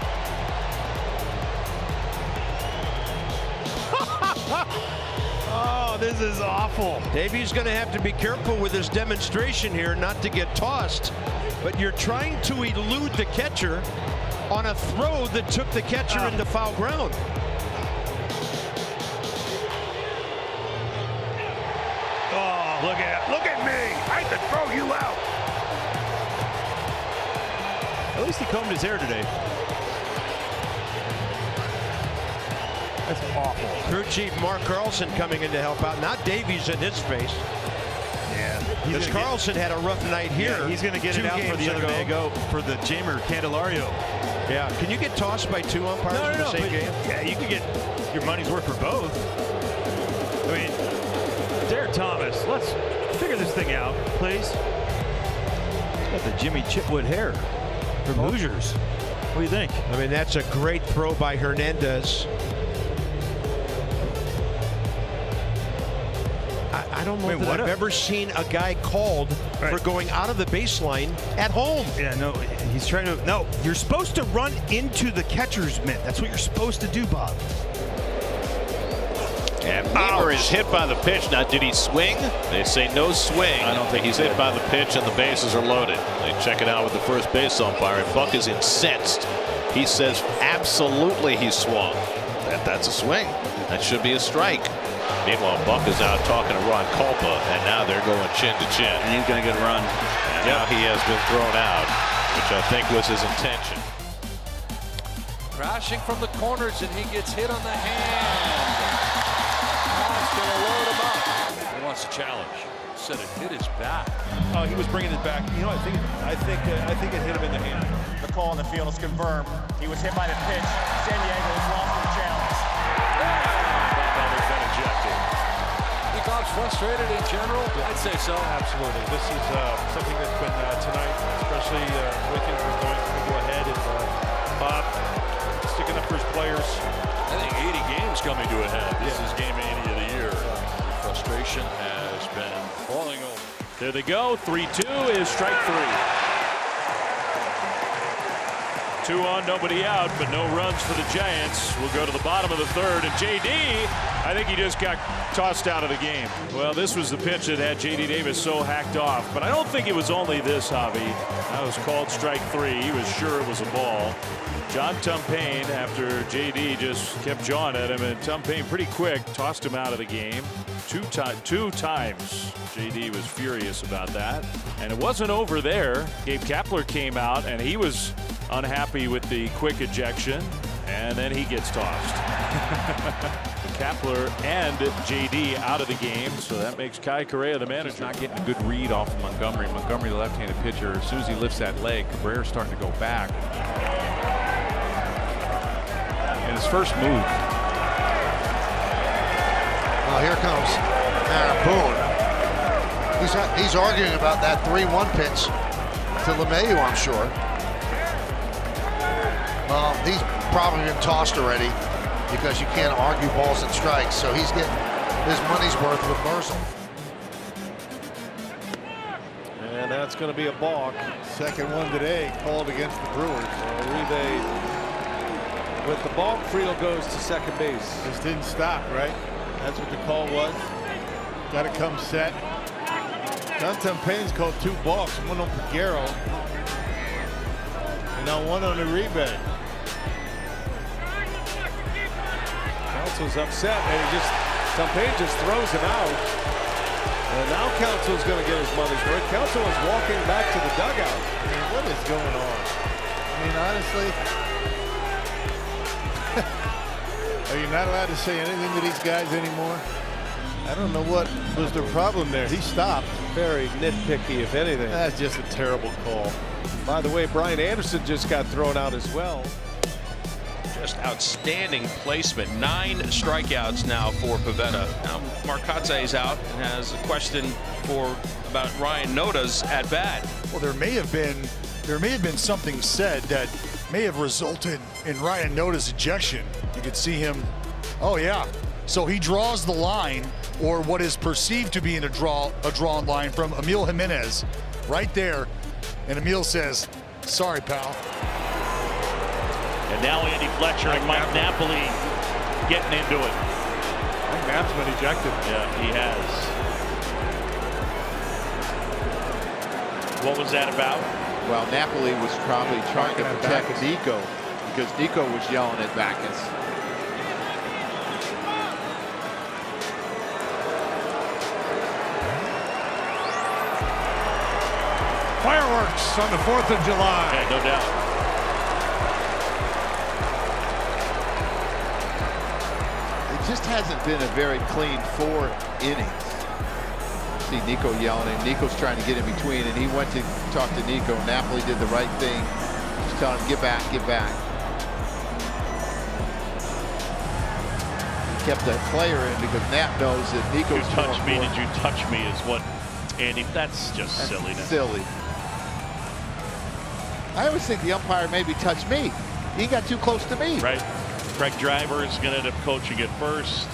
Oh, this is awful. Davey's going to have to be careful with his demonstration here not to get tossed. But you're trying to elude the catcher on a throw that took the catcher into foul ground. Oh, look at me. I could throw you out. At least he combed his hair today. That's awful. Crew chief Mark Carlson coming in to help out. Not Davies in his face. Yeah. Because Carlson had a rough night here. Yeah, he's going to get it out for the other day ago for the Jamer Candelario. Yeah. Can you get tossed by two umpires in the same game? Yeah, you can get your money's worth for both. I mean, Derek Thomas, let's figure this thing out, please. He's got the Jimmy Chitwood hair from Hoosiers. What do you think? I mean, that's a great throw by Hernandez. I don't know that I've ever seen a guy called for going out of the baseline at home. Yeah, no, he's trying to. No, you're supposed to run into the catcher's mitt. That's what you're supposed to do, Bob. And Bieber is hit by the pitch. Now, did he swing? They say no swing. I don't think he's hit by the pitch, and the bases are loaded. They check it out with the first base umpire, and Buck is incensed. He says absolutely he swung. That's a swing. That should be a strike. Meanwhile, Buck is out talking to Ron Culpa, and now they're going chin to chin. And he's going to get a run. And now he has been thrown out, which I think was his intention. Crashing from the corners, and he gets hit on the hand. He's going to load him up. He wants to challenge. Said it hit his back. Oh, he was bringing it back. You know, I think it hit him in the hand. The call on the field is confirmed. He was hit by the pitch. San Diego has lost the challenge. Bob's frustrated in general? I'd say so. Absolutely. This is something that's been tonight, especially with things going to go ahead. And Bob sticking up for his players. I think 80 games coming to a head. This is game 80 of the year. The frustration has been falling over. There they go. 3-2 is strike three. 2 on, nobody out, but no runs for the Giants. We'll go to the bottom of the third, and JD, I think he just got tossed out of the game. Well, this was the pitch that had JD Davis so hacked off, but I don't think it was only this, Javi. That was called strike 3. He was sure it was a ball. John Tumpain, after JD just kept jawing at him, and Tumpain pretty quick tossed him out of the game. Two times. JD was furious about that. And it wasn't over there. Gabe Kapler came out, and he was unhappy with the quick ejection, and then he gets tossed. Kapler and JD out of the game, so that makes Kai Correa the manager. Just not getting a good read off of Montgomery. Montgomery, the left-handed pitcher, as soon as he lifts that leg, Cabrera's starting to go back. And his first move. Well, here comes Aaron Boone. He's arguing about that 3-1 pitch to LeMahieu, I'm sure. Well, he's probably been tossed already because you can't argue balls and strikes, so he's getting his money's worth with Merzel. And that's going to be a balk. Second one today called against the Brewers. With the balk, Friedel goes to second base. Just didn't stop, right? That's what the call was. Got to come set. John Tumpain's called 2 balks, one on Peguero, and now one on Uribe. Council's upset, and Tumpain just throws him out. And now Council's going to get his money's worth. Council is walking back to the dugout. I mean, what is going on? I mean, honestly, are you not allowed to say anything to these guys anymore? I don't know what was the problem there. He stopped. Very nitpicky, if anything. That's just a terrible call. By the way, Brian Anderson just got thrown out as well. Just outstanding placement. 9 strikeouts now for Pivetta. Now Marcotte is out and has a question about Ryan Noda's at bat. Well, there may have been something said that may have resulted in Ryan Noda's ejection. You could see him. Oh yeah. So he draws the line, or what is perceived to be a drawn line from Emil Jimenez right there. And Emil says, sorry, pal. And now Andy Fletcher and Mike Napoli getting into it. I think Nap's been ejected. Yeah, he has. What was that about? Well, Napoli was probably trying to protect Nico because Nico was yelling at Backus. Fireworks on the 4th of July. Yeah, no doubt. It just hasn't been a very clean 4 innings. See Nico yelling, and Nico's trying to get in between, and he went to talk to Nico. Napoli did the right thing. Just tell him, get back, get back. He kept that player in because Nap knows that Nico's You touch me, did you touch me is what, Andy, that's silliness. Silly. I always think the umpire maybe touched me. He got too close to me. Right. Craig Driver is going to end up coaching it first.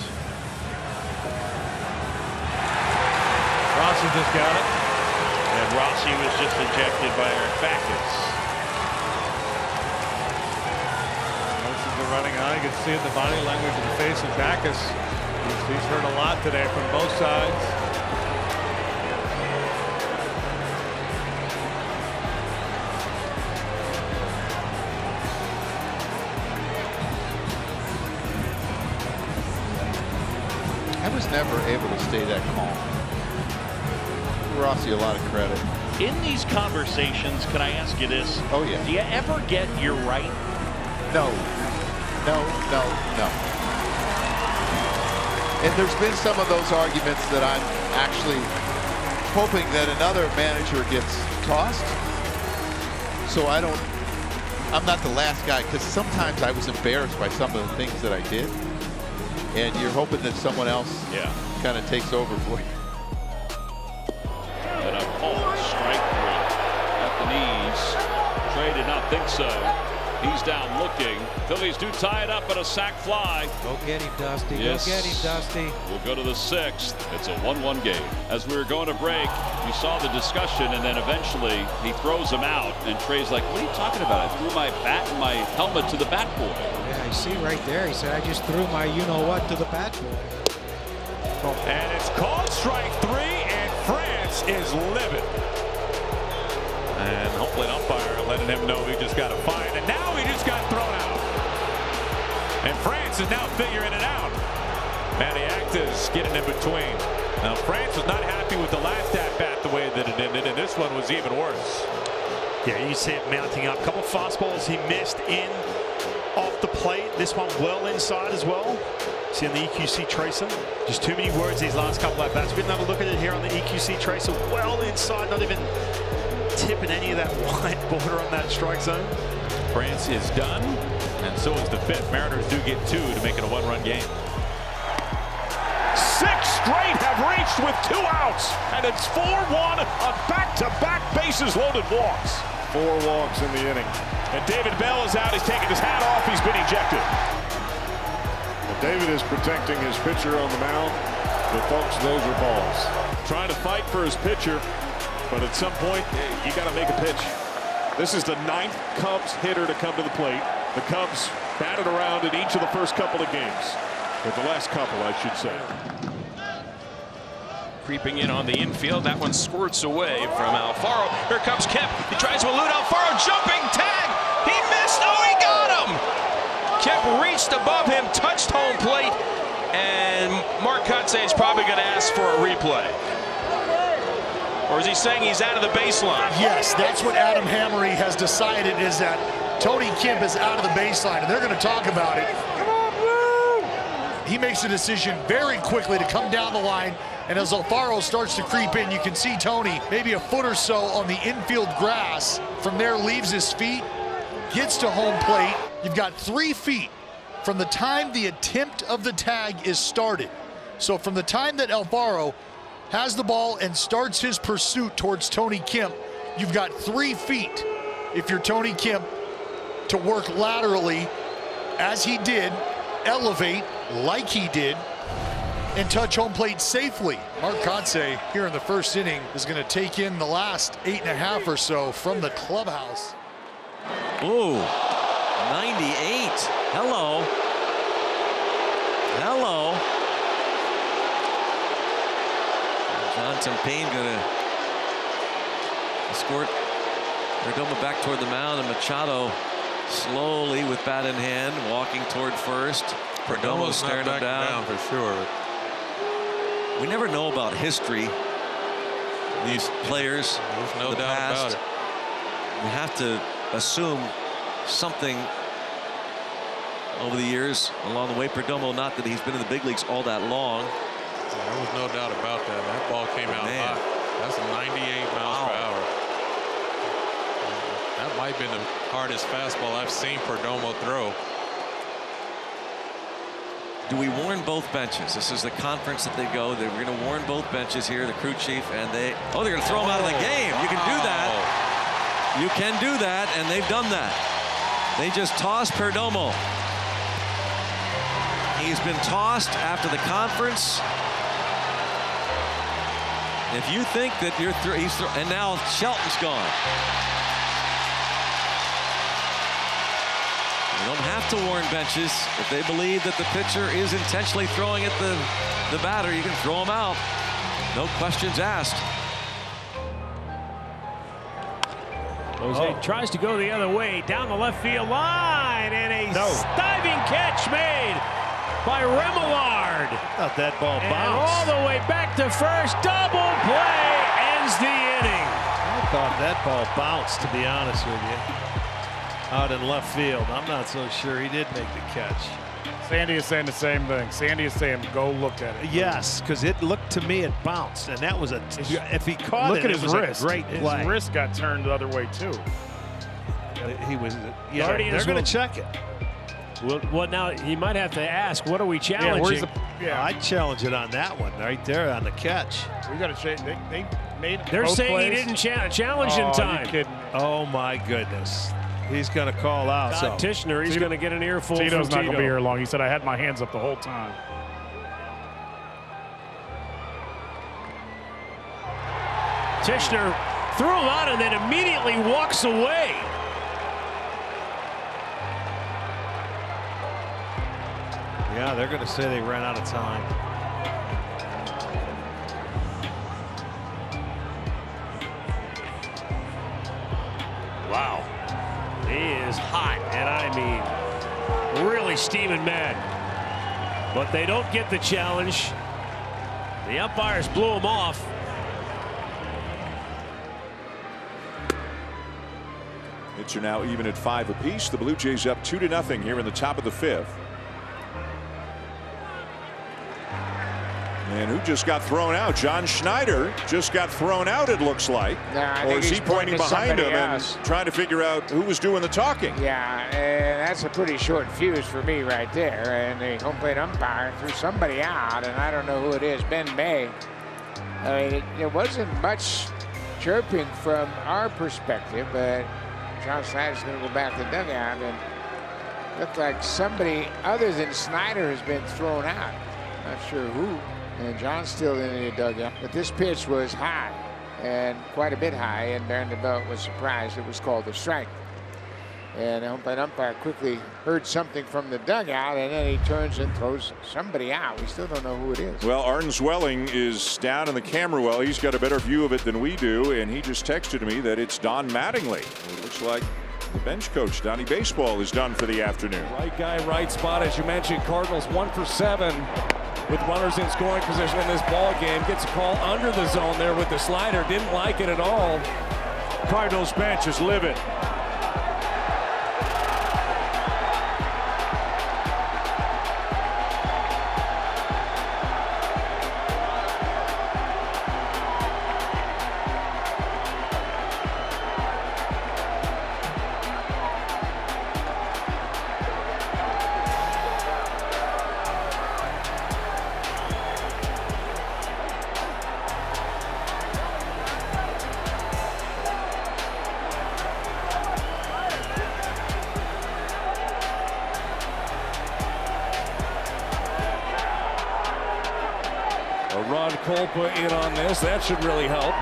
Rossi just got it. And Rossi was just ejected by Eric Backus. This is the running eye. You can see it in the body language of the face of Backus. He's heard a lot today from both sides. I was never able to stay that calm. Rossi a lot of credit. In these conversations, can I ask you this? Oh, yeah. Do you ever get you're right? No. No, no, no. And there's been some of those arguments that I'm actually hoping that another manager gets tossed. So I'm not the last guy, because sometimes I was embarrassed by some of the things that I did. And you're hoping that someone else kind of takes over for you. And a call, strike 3 at the knees. Trey did not think so. He's down looking. Phillies do tie it up, but a sac fly. Go get him, Dusty. Yes. Go get him, Dusty. We'll go to the 6th. It's a 1-1 game. As we were going to break, you saw the discussion, and then eventually he throws him out, and Trey's like, what are you talking about? I threw my bat and my helmet to the bat boy. Yeah, I see right there. He said, I just threw my you-know-what to the bat boy. And it's called strike 3, and France is livid. And hopefully an umpire letting him know he just got a fine, and now he just got thrown out. And France is now figuring it out. And the act is getting in between. Now France was not happy with the last at-bat the way that it ended, and this one was even worse. Yeah, you see it mounting up. A couple fastballs he missed in off the plate. This one well inside as well. See on the EQC tracer. Just too many words these last couple at bats. We can have a look at it here on the EQC tracer. Well inside, not even tipping any of that white border on that strike zone. France is done, and so is the 5th. Mariners do get 2 to make it a 1-run game. 6 straight have reached with 2 outs, and it's 4-1 on back-to-back bases-loaded walks. 4 walks in the inning. And David Bell is out. He's taking his hat off. He's been ejected. But David is protecting his pitcher on the mound, but folks, those are balls. Trying to fight for his pitcher, but at some point, you got to make a pitch. This is the 9th Cubs hitter to come to the plate. The Cubs batted around in each of the first couple of games. Or the last couple, I should say. Creeping in on the infield. That one squirts away from Alfaro. Here comes Kemp. He tries to elude Alfaro. Jumping tag. He missed. Oh, he got him. Kemp reached above him, touched home plate, and Mark Kotsay is probably going to ask for a replay. Or is he saying he's out of the baseline? Yes, that's what Adam Hammery has decided, is that Tony Kemp is out of the baseline, and they're going to talk about it. He makes a decision very quickly to come down the line, and as Alfaro starts to creep in, you can see Tony maybe a foot or so on the infield grass. From there, leaves his feet, gets to home plate. You've got 3 feet from the time the attempt of the tag is started. So from the time that Alfaro has the ball and starts his pursuit towards Tony Kemp, you've got 3 feet, if you're Tony Kemp, to work laterally, as he did, elevate like he did, and touch home plate safely. Mark Kotsay here in the first inning is going to take in the last 8.5 or so from the clubhouse. Ooh, 98. Hello. Hello. Johnson Payne going to escort Perdomo back toward the mound, and Machado slowly with bat in hand walking toward first. Perdomo staring him down for sure. We never know about history. These players, there's no the doubt past. about it. We have to assume something over the years along the way. Perdomo, not that he's been in the big leagues all that long. There was no doubt about that. That ball came out hot. That's 98 miles per hour. That might have been the hardest fastball I've seen Perdomo throw. Do we warn both benches? This is the conference that they go. They're going to warn both benches here, the crew chief, and they're going to throw him out of the game. You can do that. You can do that, and they've done that. They just tossed Perdomo. He's been tossed after the conference. If you think that and now Shelton's gone. You don't have to warn benches. If they believe that the pitcher is intentionally throwing at the batter, you can throw him out. No questions asked. Jose tries to go the other way down the left field line, and a diving catch made by Remillard. Thought that ball and bounced. all the way back to first. Double play ends the inning. I thought that ball bounced, to be honest with you. Out in left field. I'm not so sure he did make the catch. Sandy is saying the same thing. Sandy is saying, go look at it. Yes, because it looked to me it bounced, and that was if he caught look it, at his it was wrist. a great play. His wrist got turned the other way too. He was. Yeah, they're going to check it. Well, now he might have to ask, what are we challenging? I'd challenge it on that one right there on the catch. We got to change. They made. They're saying plays. he didn't challenge in time. You kidding me? Oh my goodness. He's going to call out. Todd Tishner, he's going to get an earful from Tito's not going to be Tito. here long. He said, I had my hands up the whole time. Tishner threw him out and then immediately walks away. Yeah, they're going to say they ran out of time. Wow. He is hot, and I mean really steaming mad. But they don't get the challenge. The umpires blew him off. Hits are now even at 5 apiece. The Blue Jays up 2-0 here in the top of the 5th. And who just got thrown out? John Schneider just got thrown out, it looks like. Or is he pointing behind him and trying to figure out who was doing the talking? Yeah, and that's a pretty short fuse for me right there. And the home plate umpire threw somebody out, and I don't know who it is, Ben May. I mean, it wasn't much chirping from our perspective, but John Snyder's going to go back to the dugout, and looked like somebody other than Snyder has been thrown out. Not sure who. And John's still in the dugout. But this pitch was high, and quite a bit high, and Baron DeBelt was surprised it was called a strike. And the home plate umpire quickly heard something from the dugout, and then he turns and throws somebody out. We still don't know who it is. Well, Arden Zwelling is down in the camera well. He's got a better view of it than we do, and he just texted me that it's Don Mattingly. It looks like the bench coach, Donnie Beisbol, is done for the afternoon. Right guy, right spot. As you mentioned, Cardinals 1 for 7 with runners in scoring position in this ball game. Gets a call under the zone there with the slider. Didn't like it at all. Cardinals bench is livid. Ron Kolpa in on this. That should really help.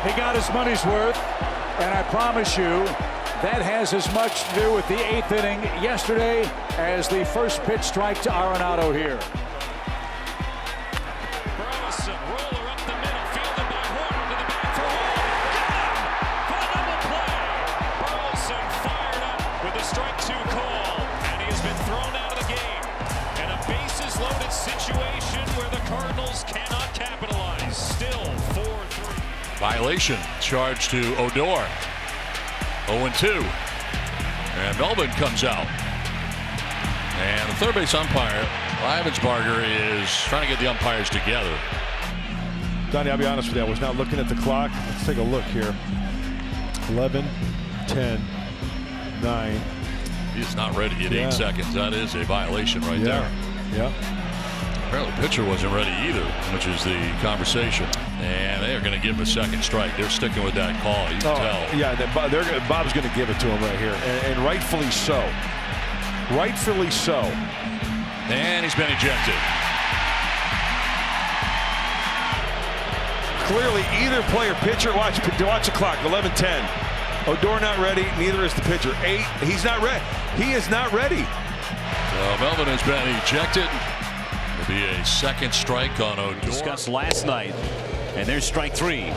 He got his money's worth, and I promise you that has as much to do with the 8th inning yesterday as the first pitch strike to Arenado here. Violation charged to Odor. 0-2. And Melvin comes out. And the third base umpire, Ivensbarger, is trying to get the umpires together. Donnie, I'll be honest with you, I was not looking at the clock. Let's take a look here. 11, 10, 9. He's not ready to get 8 seconds. That is a violation right there. Yeah. Apparently the pitcher wasn't ready either, which is the conversation. And they are going to give him a second strike. They're sticking with that call. You can tell. Yeah, Bob's going to give it to him right here, and rightfully so. Rightfully so. And he's been ejected. Clearly, either player, pitcher, watch the clock. 11:10. Odor not ready. Neither is the pitcher. 8. He's not ready. He is not ready. So Melvin has been ejected. It'll be a second strike on Odor. Discussed last night. And there's strike 3.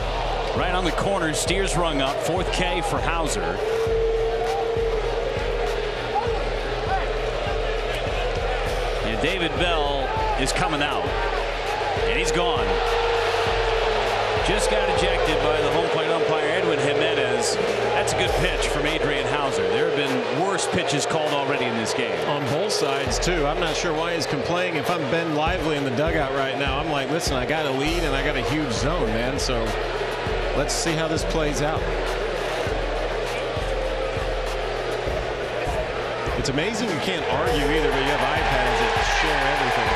Right on the corner, Steers rung up. 4th K for Hauser. And David Bell is coming out. And he's gone. Just got ejected by the home plate umpire, Edwin Jimenez. That's a good pitch from Adrian Hauser. There have been worse pitches called already in this game. On both sides, too. I'm not sure why he's complaining. If I'm Ben Lively in the dugout right now, I'm like, listen, I got a lead and I got a huge zone, man. So let's see how this plays out. It's amazing you can't argue either, but you have iPads that share everything.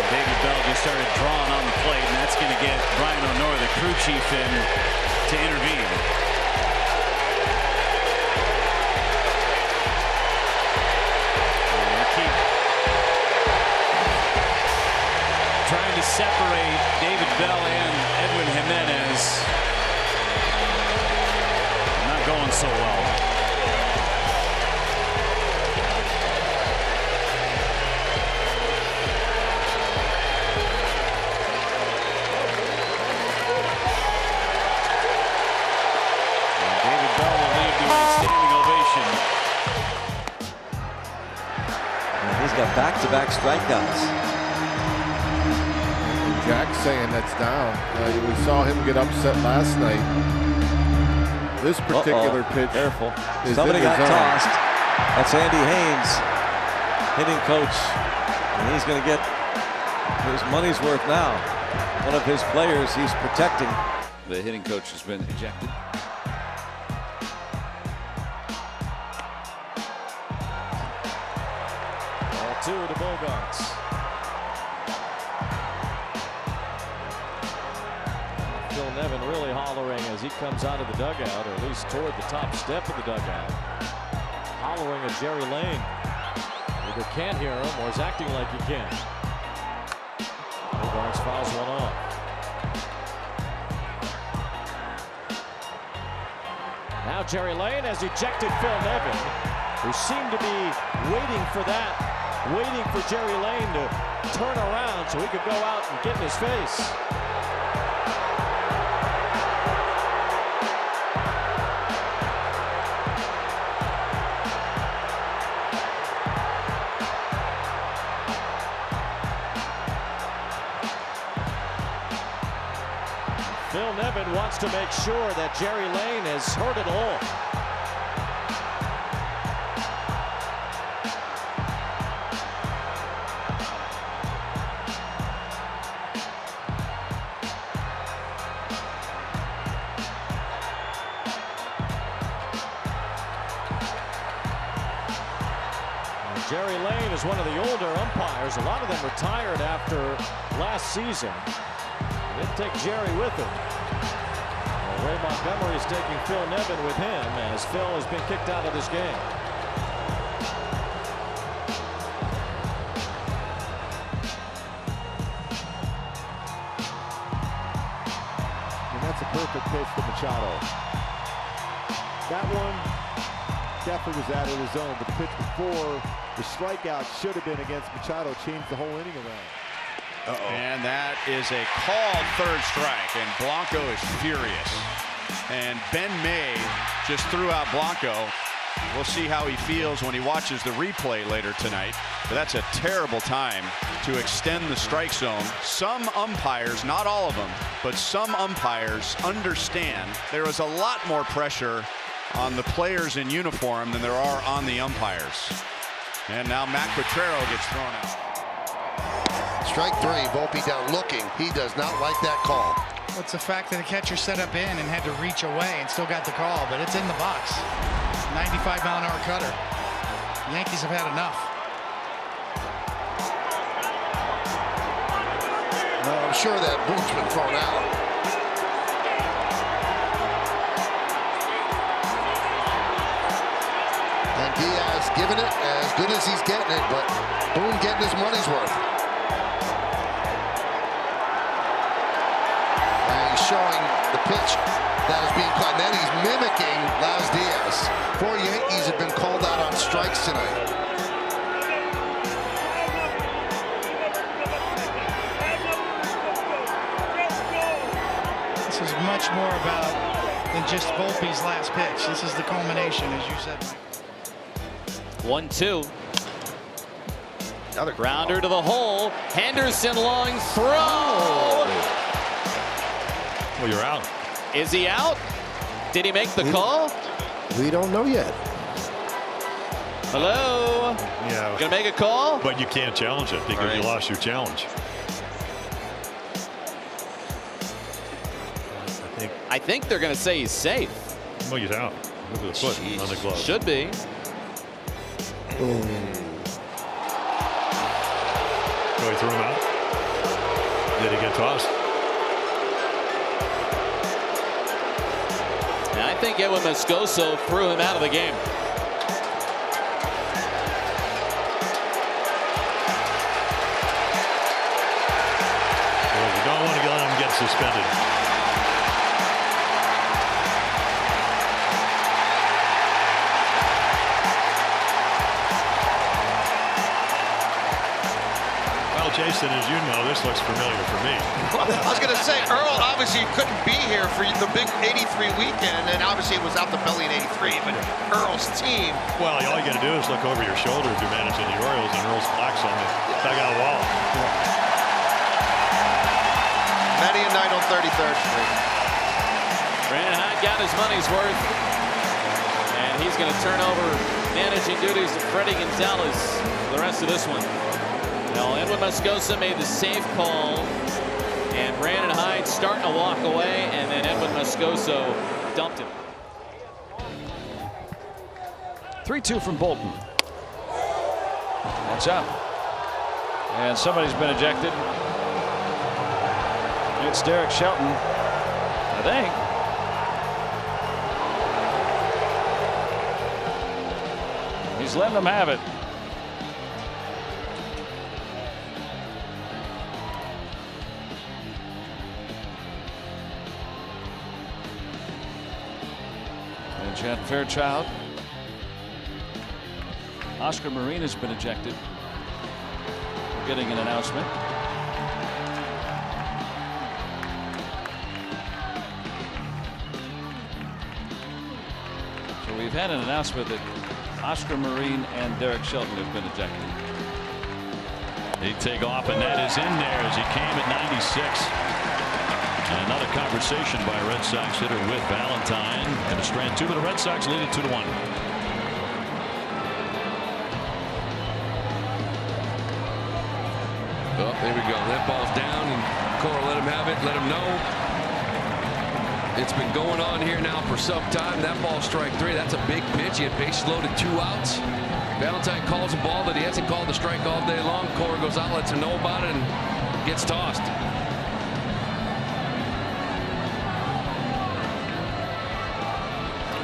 David Bell just started drawing on the plate, and that's going to get Brian O'Nora, the crew chief, in to intervene. Keep trying to separate David Bell and Edwin Jimenez. Not going so well. He's got back-to-back strikeouts. Jack's saying that's down. We saw him get upset last night. This particular pitch. Careful. Is Somebody in the got zone. tossed. That's Andy Haynes, hitting coach. And he's going to get his money's worth now. One of his players he's protecting. The hitting coach has been ejected. Two to Bogarts. Phil Nevin really hollering as he comes out of the dugout, or at least toward the top step of the dugout. Hollering at Jerry Lane. Either can't hear him or is acting like he can. Bogarts fouls one off. Now Jerry Lane has ejected Phil Nevin, who seemed to be waiting for that. Waiting for Jerry Lane to turn around so he could go out and get in his face. Phil Nevin wants to make sure that Jerry Lane has heard it all. Jerry Lane is one of the older umpires. A lot of them retired after last season. They didn't take Jerry with him. Well, Ray Montgomery is taking Phil Nevin with him as Phil has been kicked out of this game. And that's a perfect pitch to Machado. That one definitely was out of the zone, but the pitch before, the strikeout should have been against Machado, changed the whole inning around. And that is a called third strike, and Blanco is furious. And Ben May just threw out Blanco. We'll see how he feels when he watches the replay later tonight. But that's a terrible time to extend the strike zone. Some umpires, not all of them, but some umpires understand there is a lot more pressure on the players in uniform than there are on the umpires. And now Matt Quatrero gets thrown out. Strike three, Volpe down looking. He does not like that call. What's the fact that the catcher set up in and had to reach away and still got the call, but it's in the box. 95-mile-an-hour cutter. The Yankees have had enough. No, I'm sure that Boone's been thrown out. And Diaz giving it as good as he's getting it, but Boone getting his money's worth. And he's showing the pitch that is being caught. And then he's mimicking Laz Diaz. 4 Yankees have been called out on strikes tonight. This is much more about than just Volpe's last pitch. This is the culmination, as you said, Mike. 1-2. Another grounder to the hole. Henderson long throw. Well, you're out. Is he out? Did he make the call? We don't know yet. Hello? Yeah. Gonna make a call? But you can't challenge it because you lost your challenge. I think they're gonna say he's safe. Well, he's out. Look at the foot on the glove. Should be. So he threw him out. Did he get tossed? And I think Edwin Moscoso threw him out of the game. Well, you don't want to let him get suspended. Jason, as you know, this looks familiar for me. Well, I was going to say, Earl obviously couldn't be here for the big 83 weekend, and obviously it was out the belly in 83, but Earl's team. Well, all you got to do is look over your shoulder if you're managing the Orioles, and Earl's plaques on the dugout wall. Many a night on 33rd Street. Brandon Hyde got his money's worth, and he's going to turn over managing duties to Freddie Gonzalez for the rest of this one. Now, Edwin Moscoso made the safe call, and Brandon Hyde starting to walk away, and then Edwin Moscoso dumped him. 3-2 from Bolton. That's up. And somebody's been ejected. It's Derek Shelton, I think. He's letting them have it. And Chad Fairchild. Oscar Marin has been ejected. We're getting an announcement. So we've had an announcement that Oscar Marin and Derek Shelton have been ejected. They take off, and that is in there as he came at 96. And another conversation by Red Sox hitter with Valentine. And a strand two, but the Red Sox lead it 2-1. Oh, there we go. That ball's down, and Cora let him have it, let him know. It's been going on here now for some time. That ball strike three. That's a big pitch. He had bases loaded, 2 outs. Valentine calls a ball that he hasn't called a strike all day long. Cora goes out, lets him know about it, and gets tossed.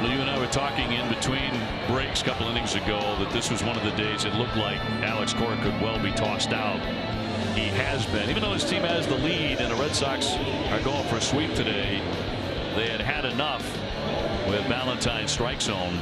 Well, you and I were talking in between breaks a couple innings ago that this was one of the days it looked like Alex Cora could well be tossed out. He has been. Even though his team has the lead and the Red Sox are going for a sweep today, they had had enough with Valentine's strike zone.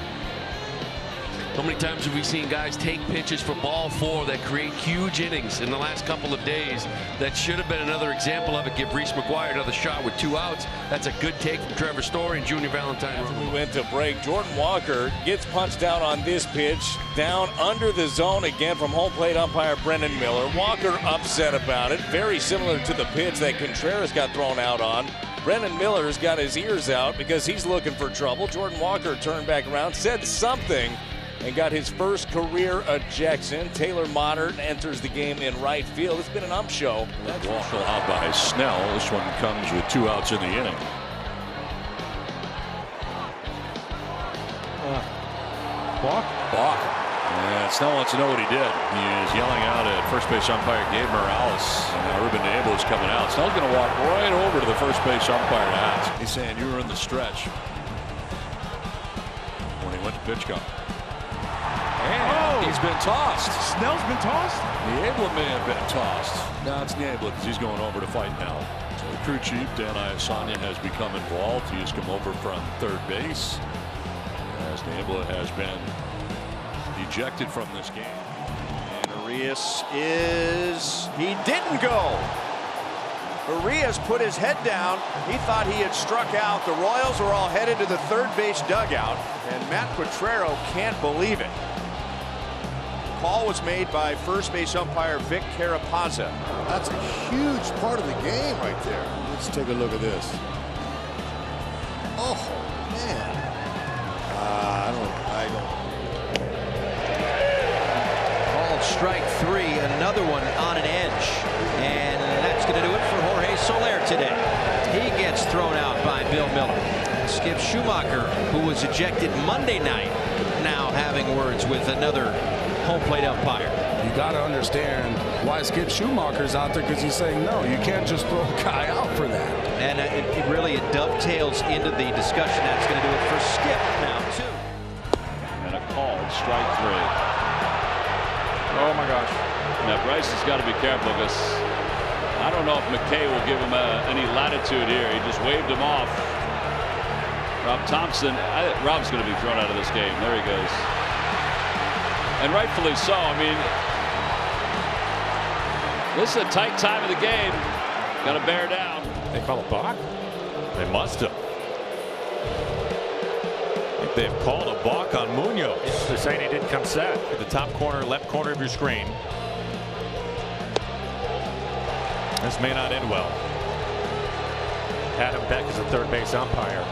How many times have we seen guys take pitches for ball 4 that create huge innings in the last couple of days? That should have been another example of it. Give Reese McGuire another shot with 2 outs. That's a good take from Trevor Story and Junior Valentine. After we went to break, Jordan Walker gets punched out on this pitch, down under the zone again from home plate umpire Brendan Miller. Walker upset about it, very similar to the pitch that Contreras got thrown out on. Brendan Miller's got his ears out because he's looking for trouble. Jordan Walker turned back around, said something, and got his first career ejection. Taylor Modern enters the game in right field. It's been an ump show. That walk out by Snell. This one comes with 2 outs in the inning. Balk. And Snell wants to know what he did. He is yelling out at first base umpire Gabe Morales. And Ruben Abel is coming out. Snell's going to walk right over to the first base umpire to ask. He's saying you were in the stretch when he went to pitch count. And he's been tossed. Snell's been tossed? Niebla may have been tossed. No, it's Niebla because he's going over to fight now. So the crew chief, Dan Iasanya, has become involved. He has come over from third base as Niebla has been ejected from this game. And Arias he didn't go. Arias put his head down. He thought he had struck out. The Royals are all headed to the third base dugout, and Matt Quatrero can't believe it. Call was made by first base umpire Vic Carapazza. That's a huge part of the game right there. Let's take a look at this. Oh, man. I don't. Called strike 3, another one on an edge. And that's going to do it for Jorge Soler today. He gets thrown out by Bill Miller. Skip Schumacher, who was ejected Monday night, now having words with another home plate umpire. You got to understand why Skip Schumacher's out there, because he's saying, no, you can't just throw a guy out for that. And it really dovetails into the discussion that's going to do it for Skip now, too. And a call, strike 3. Oh, my gosh. Now, Bryce has got to be careful because I don't know if McKay will give him any latitude here. He just waved him off. Rob Thompson, Rob's going to be thrown out of this game. There he goes. And rightfully so. I mean, this is a tight time of the game. Got to bear down. They call a balk? They must have. I think they've called a balk on Munoz. They're saying he didn't come set. At the top corner, left corner of your screen. This may not end well. Adam Beck is the third base umpire.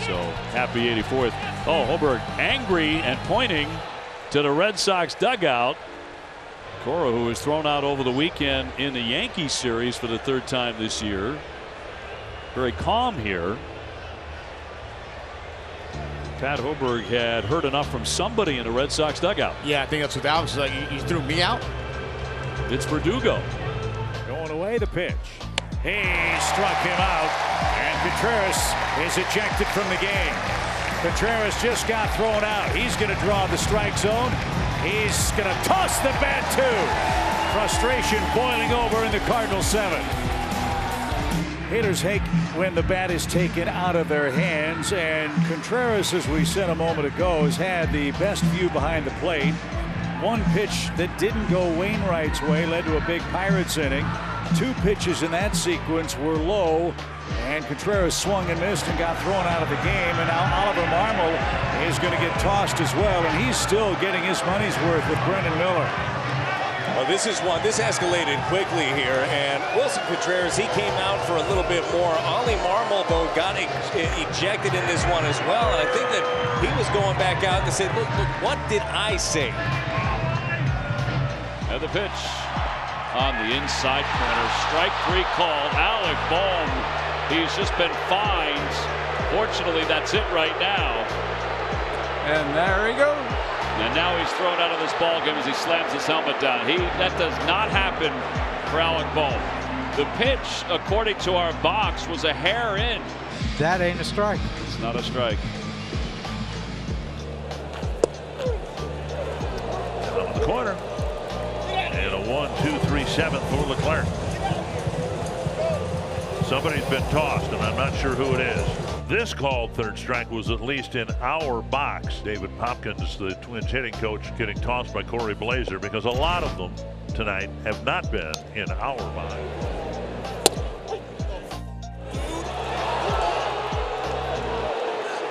So happy 84th. Oh, Hoberg angry and pointing to the Red Sox dugout. Cora, who was thrown out over the weekend in the Yankees series for the 3rd time this year. Very calm here. Pat Hoberg had heard enough from somebody in the Red Sox dugout. Yeah, I think that's what Alex was like. You threw me out. It's Verdugo. Going away, the pitch. He struck him out, and Contreras is ejected from the game. Contreras just got thrown out. He's going to draw the strike zone. He's going to toss the bat too. Frustration boiling over in the Cardinals 7th. Hitters hate when the bat is taken out of their hands, and Contreras, as we said a moment ago, has had the best view behind the plate. One pitch that didn't go Wainwright's way led to a big Pirates inning. 2 pitches in that sequence were low, and Contreras swung and missed and got thrown out of the game. And now Oliver Marmol is going to get tossed as well, and he's still getting his money's worth with Brendan Miller. Well, this escalated quickly here, and Wilson Contreras, he came out for a little bit more. Ollie Marmol, though, got ejected in this one as well, and I think that he was going back out and said, look, what did I say? And the pitch on the inside corner. Strike 3 called. Alec Bohm. He's just been fined. Fortunately, that's it right now. And there he goes. And now he's thrown out of this ball game as he slams his helmet down. That does not happen for Alec Bohm. The pitch, according to our box, was a hair in. That ain't a strike. It's not a strike. Down in the corner. And a 1-2-3-7 for Leclerc. Somebody's been tossed, and I'm not sure who it is. This called 3rd strike was at least in our box. David Popkins, the Twins hitting coach, getting tossed by Corey Blazer, because a lot of them tonight have not been in our box.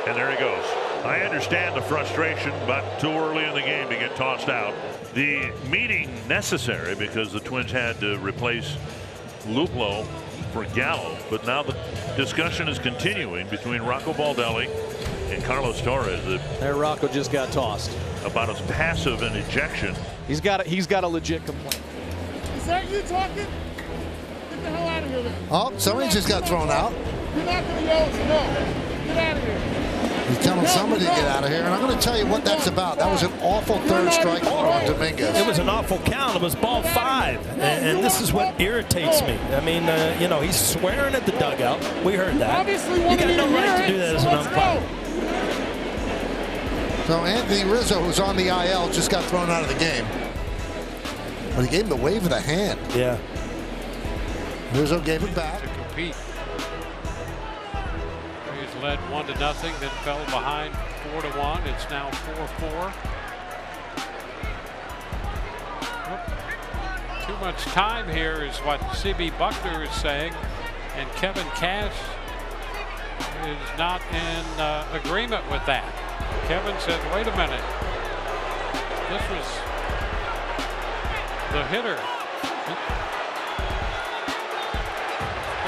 And there he goes. I understand the frustration, but too early in the game to get tossed out. The meeting necessary because the Twins had to replace Luplow for Gallo, but now the discussion is continuing between Rocco Baldelli and Carlos Torres. There, Rocco just got tossed. About as passive an ejection. He's got a legit complaint. Is that you talking? Get the hell out of here then. Oh, somebody just got thrown out. You're not going to yell us no. Get out of here. He's telling somebody to get out of here, and I'm going to tell you what that's about. That was an awful 3rd strike from Dominguez. It was an awful count. It was ball 5, and this is what irritates me. I mean, you know, he's swearing at the dugout. We heard that. You got no right to do that as an umpire. So Anthony Rizzo, who's on the IL, just got thrown out of the game. But he gave him the wave of the hand. Yeah. Rizzo gave it back. To compete. He's led 1-0, then fell behind 4-1. It's now 4-4. Too much time here is what C.B. Buckner is saying, and Kevin Cash is not in agreement with that. Kevin said, wait a minute. This was the hitter.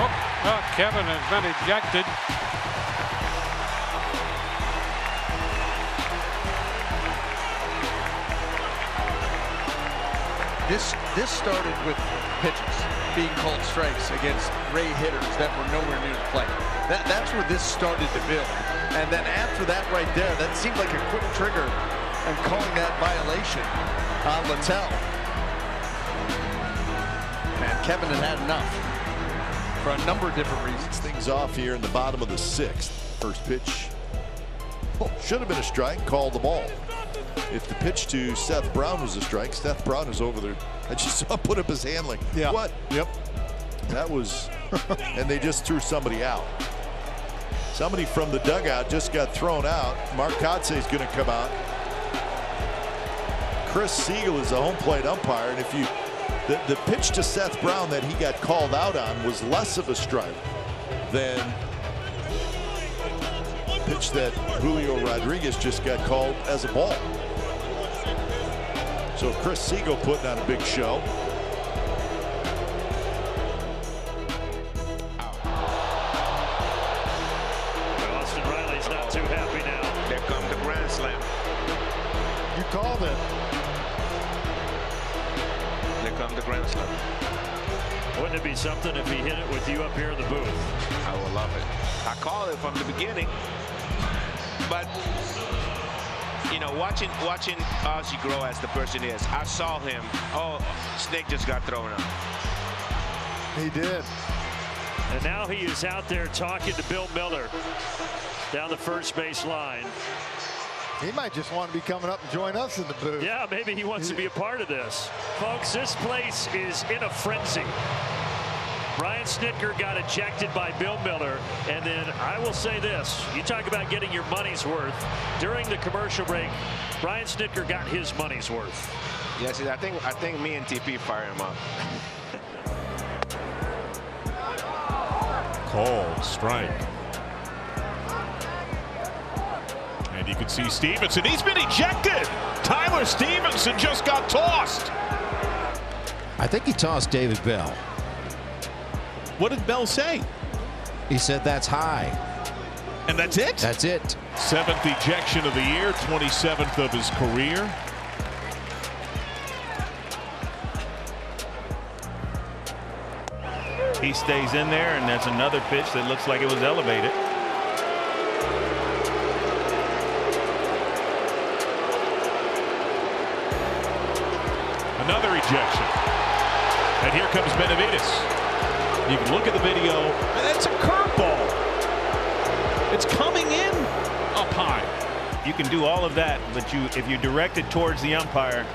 Oh, Kevin has been ejected. This started with pitches being called strikes against Ray hitters that were nowhere near the plate. That's where this started to build. And then after that right there, that seemed like a quick trigger and calling that violation on Littell. And Kevin had enough for a number of different reasons. Things off here in the bottom of the 6th. First pitch. Oh, should have been a strike. Called the ball. If the pitch to Seth Brown was a strike, Seth Brown is over there. I just saw him put up his hand like, yeah. What? Yep. That was, and they just threw somebody out. Somebody from the dugout just got thrown out. Mark Kotze is going to come out. Chris Siegel is the home plate umpire, and if you, the pitch to Seth Brown that he got called out on was less of a strike than the pitch that Julio Rodriguez just got called as a ball. So Chris Siegel putting on a big show. Austin Riley's not too happy now. There comes the grand slam. You called it. There comes the grand slam. Wouldn't it be something if he hit it with you up here in the booth? I would love it. I called it from the beginning, but you know, watching Ozzie grow as the person is, I saw him. Oh, Snake just got thrown out. He did. And now he is out there talking to Bill Miller down the first base line. He might just want to be coming up and join us in the booth. Yeah, maybe he wants to be a part of this. Folks, this place is in a frenzy. Brian Snitker got ejected by Bill Miller, and then I will say this, you talk about getting your money's worth. During the commercial break, Brian Snitker got his money's worth. Yes, I think me and TP fire him up. Called strike. And you can see Stevenson. He's been ejected. Tyler Stevenson just got tossed. I think he tossed David Bell. What did Bell say? He said that's high. And that's it? That's it. 7th ejection of the year, 27th of his career. He stays in there, and that's another pitch that looks like it was elevated. Another ejection. And here comes Benavides. You can look at the video, and it's a curveball. It's coming in up high. You can do all of that, but if you direct it towards the umpire,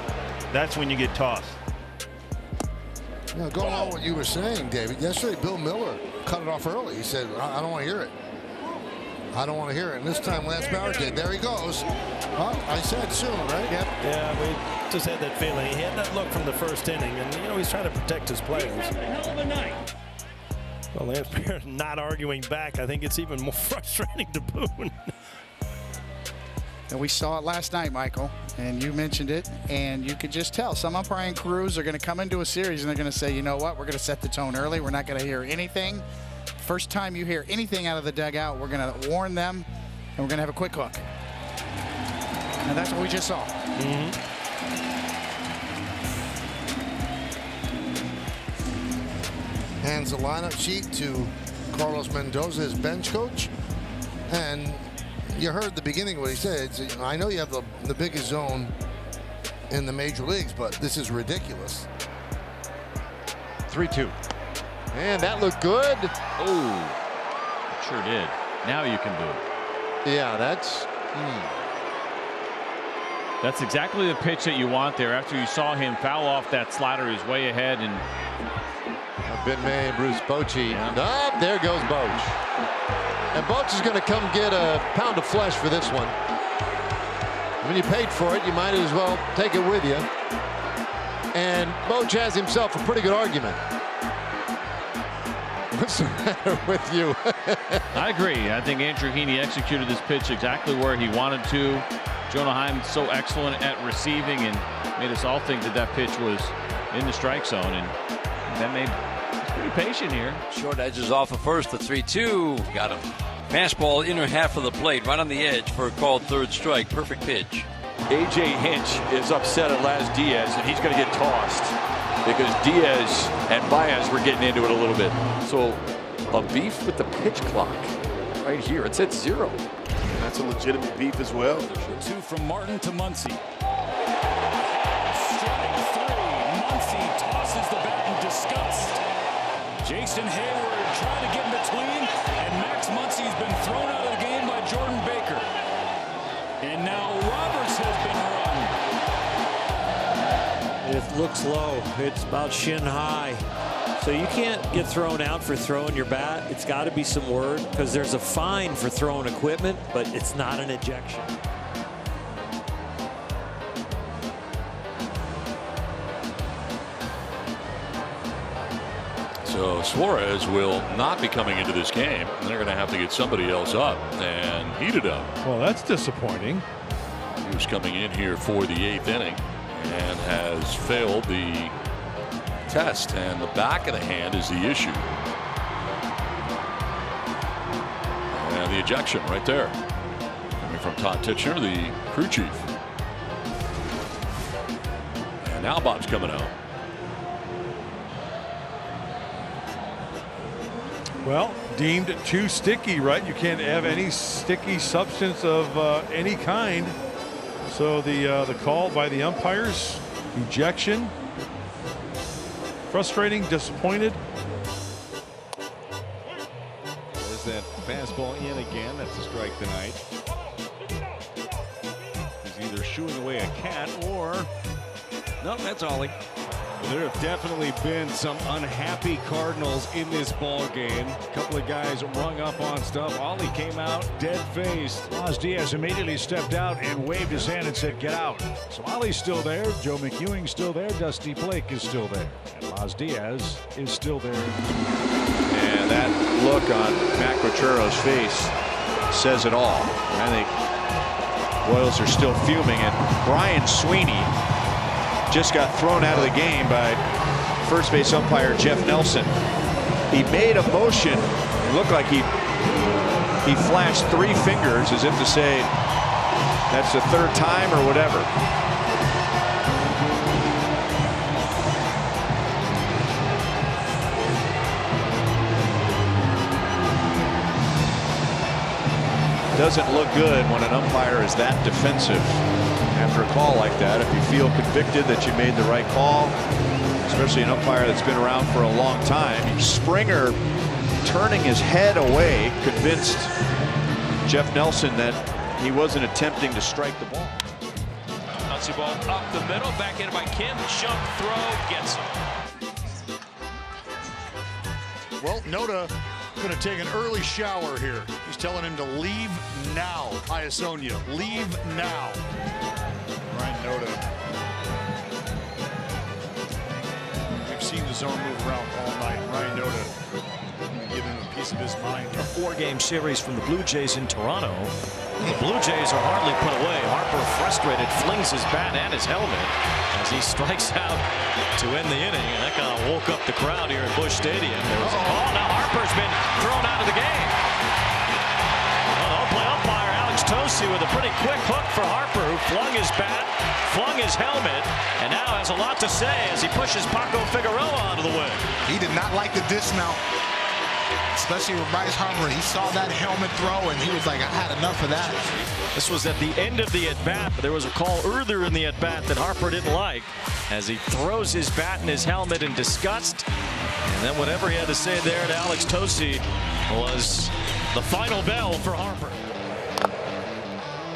that's when you get tossed. Yeah, going on what you were saying, David. Yesterday, Bill Miller cut it off early. He said, I don't want to hear it. I don't want to hear it. And this time, Lance Barricade, there he goes. Well, I said soon, right? Yep. Yeah, we just had that feeling. He had that look from the first inning, and, you know, he's trying to protect his players. Hell of a night. Well, Lance Pierce not arguing back. I think it's even more frustrating to Boone. And we saw it last night, Michael, and you mentioned it, and you could just tell some umpiring crews are going to come into a series and they're going to say, you know what, we're going to set the tone early. We're not going to hear anything. First time you hear anything out of the dugout, we're going to warn them, and we're going to have a quick hook. And that's what we just saw. Hands the lineup sheet to Carlos Mendoza, his bench coach. And you heard the beginning what he said. I know you have the biggest zone in the major leagues, but this is ridiculous. 3-2. And that looked good. Oh, it sure did. Now you can boo. Yeah, that's... That's exactly the pitch that you want there. After you saw him foul off that slider, he's way ahead. And Ben May and Bruce Bochy. Yeah. There goes Boch. And Boch is going to come get a pound of flesh for this one. When you paid for it, you might as well take it with you. And Boch has himself a pretty good argument. What's the matter with you? I agree. I think Andrew Heaney executed this pitch exactly where he wanted to. Jonah Heim's so excellent at receiving and made us all think that pitch was in the strike zone. And that made us pretty patient here. Short edges off of first, the 3-2. Got him. Fastball inner half of the plate, right on the edge for a called third strike. Perfect pitch. A.J. Hinch is upset at Laz Diaz, and he's going to get tossed. because Diaz and Baez were getting into it a little bit. So a beef with the pitch clock right here. It's at 0. That's a legitimate beef as well. 2 from Martin to Muncy. Strike 3. Muncy tosses the bat in disgust. Jason Hayward trying to get in between, and Max Muncy's been thrown out of the game by Jordan Baker. And now Roberts has been run. It looks low. It's about shin high. So you can't get thrown out for throwing your bat. It's got to be some word, because there's a fine for throwing equipment, but it's not an ejection. So Suarez will not be coming into this game. They're going to have to get somebody else up and heat it up. Well, that's disappointing. He was coming in here for the 8th inning and has failed the test, and the back of the hand is the issue. And the ejection right there. Coming from Todd Titchener, the crew chief. And now Bob's coming out. Well, deemed too sticky, right? You can't have any sticky substance of any kind. So the call by the umpires, ejection. Frustrating, disappointed. There's that fastball in again. That's a strike tonight. He's either shooing away a cat or... No, that's Ollie. There have definitely been some unhappy Cardinals in this ball game. A couple of guys rung up on stuff. Ollie came out dead-faced. Laz Diaz immediately stepped out and waved his hand and said, "Get out." So Ollie's still there. Joe McEwing's still there. Dusty Blake is still there. And Laz Diaz is still there. And that look on Matt Quattro's face says it all. I think Royals are still fuming. And Brian Sweeney just got thrown out of the game by first base umpire Jeff Nelson. He made a motion. It looked like he flashed 3 fingers as if to say that's the 3rd time or whatever. Doesn't look good when an umpire is that defensive after a call like that. If you feel convicted that you made the right call, especially an umpire that's been around for a long time. Springer turning his head away convinced Jeff Nelson that he wasn't attempting to strike the ball. Bouncy ball up the middle, back in by Kim. Jump throw, gets him. Well, Noda going to take an early shower here. He's telling him to leave now. Iasonia, leave now. Ryan Noda. We've seen the zone move around all night. Ryan Noda give him a piece of his mind. A 4-game series from the Blue Jays in Toronto. The Blue Jays are hardly put away. Harper, frustrated, flings his bat and his helmet as he strikes out to end the inning. And that kind of woke up the crowd here at Busch Stadium. There was a call. Now Harper's been thrown out of the game. Home plate umpire Alex Tosi with a pretty quick hook for Harper, who flung his bat, flung his helmet, and now has a lot to say as he pushes Paco Figueroa out of the way. He did not like the dismount, especially with Bryce Harper. He saw that helmet throw and he was like, I had enough of that. This was at the end of the at-bat, but there was a call earlier in the at-bat that Harper didn't like as he throws his bat and his helmet in disgust. And then whatever he had to say there to Alex Tosi was the final bell for Harper.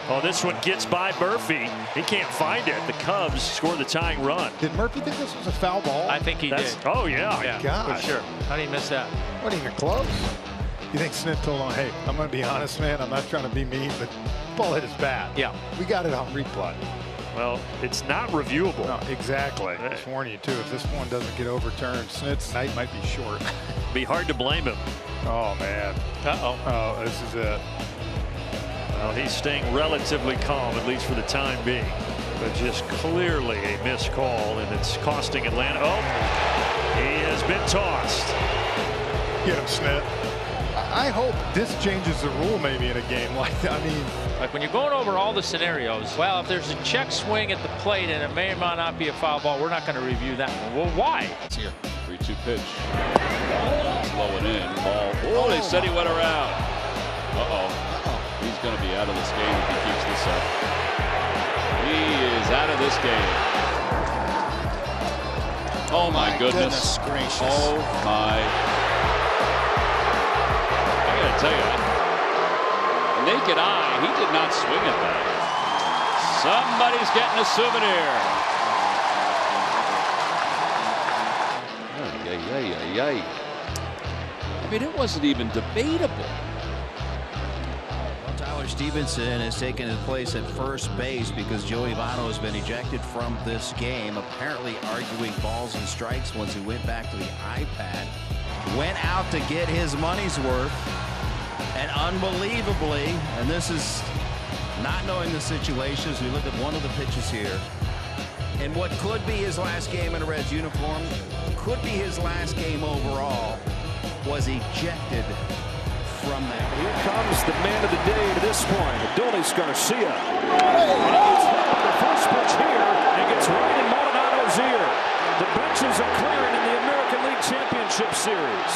Oh, this one gets by Murphy. He can't find it. The Cubs score the tying run. Did Murphy think this was a foul ball? I think he did. Oh, yeah. My gosh. For sure. How do you miss that? What, even close? You think Smith told him, hey, I'm going to be honest, man. I'm not trying to be mean, but ball hit his bat. Yeah. We got it on replay. Well, it's not reviewable. No, exactly. I just warn you, too. If this one doesn't get overturned, Smith's night might be short. Be hard to blame him. Oh, man. Uh-oh. Oh, this is it. Well, he's staying relatively calm, at least for the time being. But just clearly a missed call, and it's costing Atlanta. Oh, he has been tossed. Get him, Smith. I hope this changes the rule maybe in a game. Like when you're going over all the scenarios, well, if there's a check swing at the plate and it may or may not be a foul ball, we're not going to review that one. Well, why? It's here. 3-2 pitch. Slow it in. Ball. Oh, they said he went around. He's going to be out of this game if he keeps this up. He is out of this game. Oh my goodness gracious. Oh my. I gotta tell you, naked eye, he did not swing at that. Somebody's getting a souvenir. I mean, it wasn't even debatable. Stevenson has taken his place at first base because Joey Votto has been ejected from this game, apparently arguing balls and strikes once he went back to the iPad. Went out to get his money's worth, and unbelievably, and this is not knowing the situation as we look at one of the pitches here, in what could be his last game in a Reds uniform, could be his last game overall, was ejected from that. Here comes the man of the day to this point, Adolis Garcia. And he gets hit by the first pitch here and gets right in Maldonado's ear. The benches are clearing in the American League Championship Series.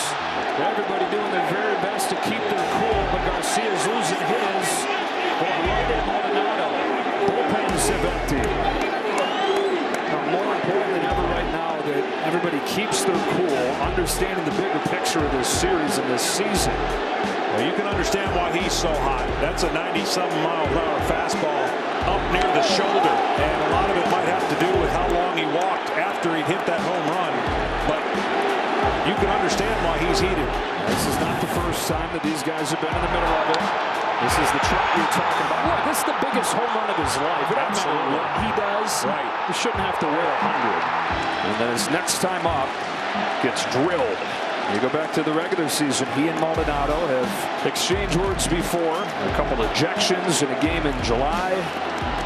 Everybody doing their very best to keep their cool, but Garcia's losing his. Right in Maldonado. Bullpens have emptied. More important than ever right now that everybody keeps their cool, understanding the bigger picture of this series and this season. Well, you can understand why he's so hot. That's a 90-something-mile-per-hour fastball up near the shoulder, and a lot of it might have to do with how long he walked after he hit that home run. But you can understand why he's heated. This is not the first time that these guys have been in the middle of it. This is the truck you're talking about. Look, this is the biggest home run of his life. It doesn't matter what he does. Right. He shouldn't have to wear 100. And then his next time up gets drilled. You go back to the regular season, he and Maldonado have exchanged words before. A couple of ejections in a game in July.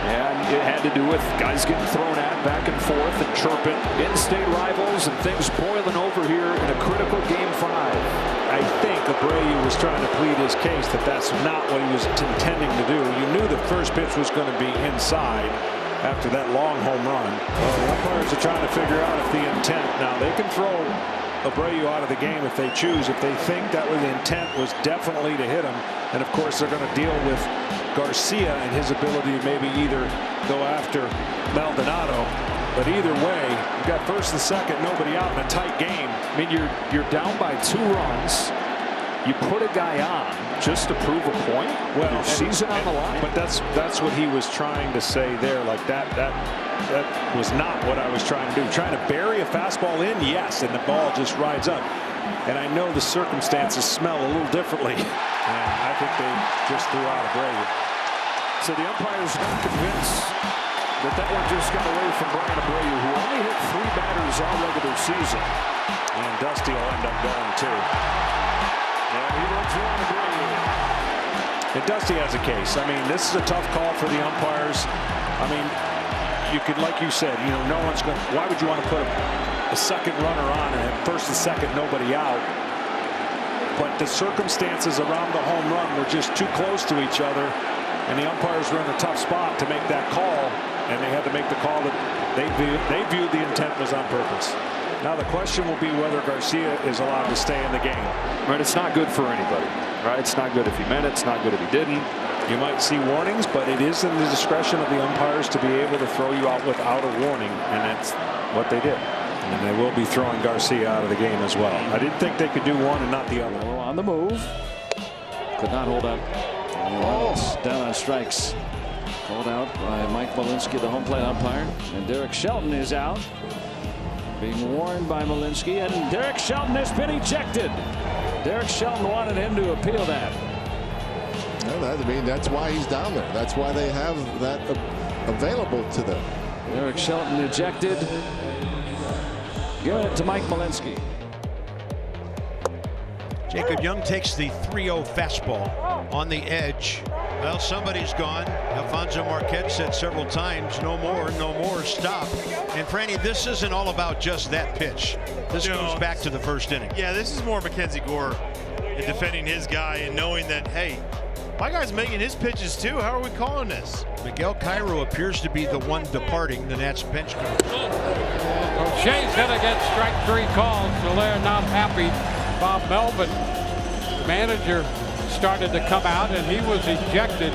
And it had to do with guys getting thrown at back and forth and chirping. In-state rivals and things boiling over here in a critical Game 5. I think Abreu was trying to plead his case that that's not what he was intending to do. You knew the first pitch was going to be inside after that long home run. Well, the umpires are trying to figure out if the intent. Now, they can throw Abreu out of the game if they choose, if they think that the intent was definitely to hit him. And of course, they're going to deal with Garcia and his ability to maybe either go after Maldonado. But either way, you got first and second, nobody out in a tight game. I mean, you're down by 2 runs. You put a guy on just to prove a point. Well, your season on the line. But that's what he was trying to say there. Like that was not what I was trying to do. Trying to bury a fastball in, yes, and the ball just rides up. And I know the circumstances smell a little differently. And I think they just threw out Abreu. So the umpires not convinced that one just got away from Brian Abreu, who only hit 3 batters all regular season. And Dusty will end up going too. And he runs on Abreu. And Dusty has a case. I mean, this is a tough call for the umpires. I mean, you could, like you said, you know, no one's going. Why would you want to put a second runner on and at first and second nobody out? But the circumstances around the home run were just too close to each other, and the umpires were in a tough spot to make that call, and they had to make the call that they viewed the intent was on purpose. Now the question will be whether Garcia is allowed to stay in the game. Right, it's not good for anybody. Right, it's not good if he meant it. It's not good if he didn't. You might see warnings, but it is in the discretion of the umpires to be able to throw you out without a warning, and that's what they did. And they will be throwing Garcia out of the game as well. I didn't think they could do one and not the other. On the move. Could not hold up. Down on strikes. Called out by Mike Malinsky, the home plate umpire. And Derek Shelton is out. Being warned by Malinsky, and Derek Shelton has been ejected. Derek Shelton wanted him to appeal that. Well, I mean, that's why he's down there. That's why they have that available to them. Derek Shelton ejected. Giving it to Mike Malinsky. Jacob Young takes the 3-0 fastball on the edge. Well, somebody's gone. Alfonso Marquette said several times, no more, stop. And Franny, this isn't all about just that pitch. This goes back to the first inning. Yeah, this is more Mackenzie Gore and defending his guy and knowing that, hey, my guy's making his pitches too. How are we calling this? Miguel Cairo appears to be the one departing the Nats bench coach. O'Shea's going to get strike 3 called, so they're not happy. Bob Melvin, manager, started to come out, and he was ejected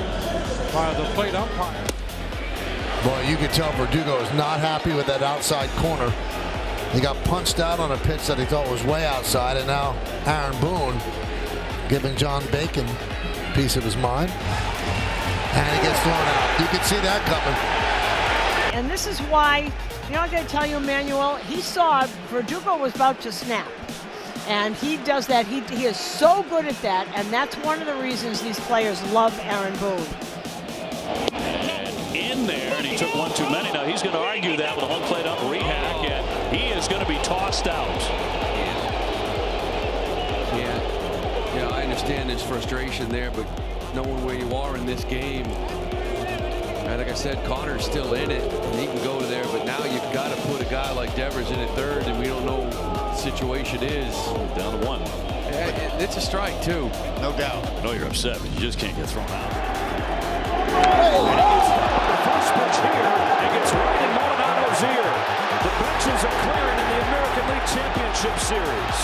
by the plate umpire. Boy, you could tell Verdugo is not happy with that outside corner. He got punched out on a pitch that he thought was way outside, and now Aaron Boone giving John Bacon a piece of his mind. And he gets thrown out. You can see that coming. And this is why, you know, I got to tell you, Emmanuel, he saw Verdugo was about to snap. And he does that. He is so good at that, and that's one of the reasons these players love Aaron Boone. And in there, and he took one too many. Now he's going to argue that with a home plate up rehack, and he is going to be tossed out. Yeah, you know, I understand his frustration there, but knowing where you are in this game, like I said, Connor's still in it, and he can go there, but now you've got to put a guy like Devers in at third, and we don't know what the situation is. Down to 1. It's a strike, too. No doubt. I know you're upset, but you just can't get thrown out. And he gets the first pitch here and gets right in Maldonado's ear. The benches are clearing in the American League Championship Series.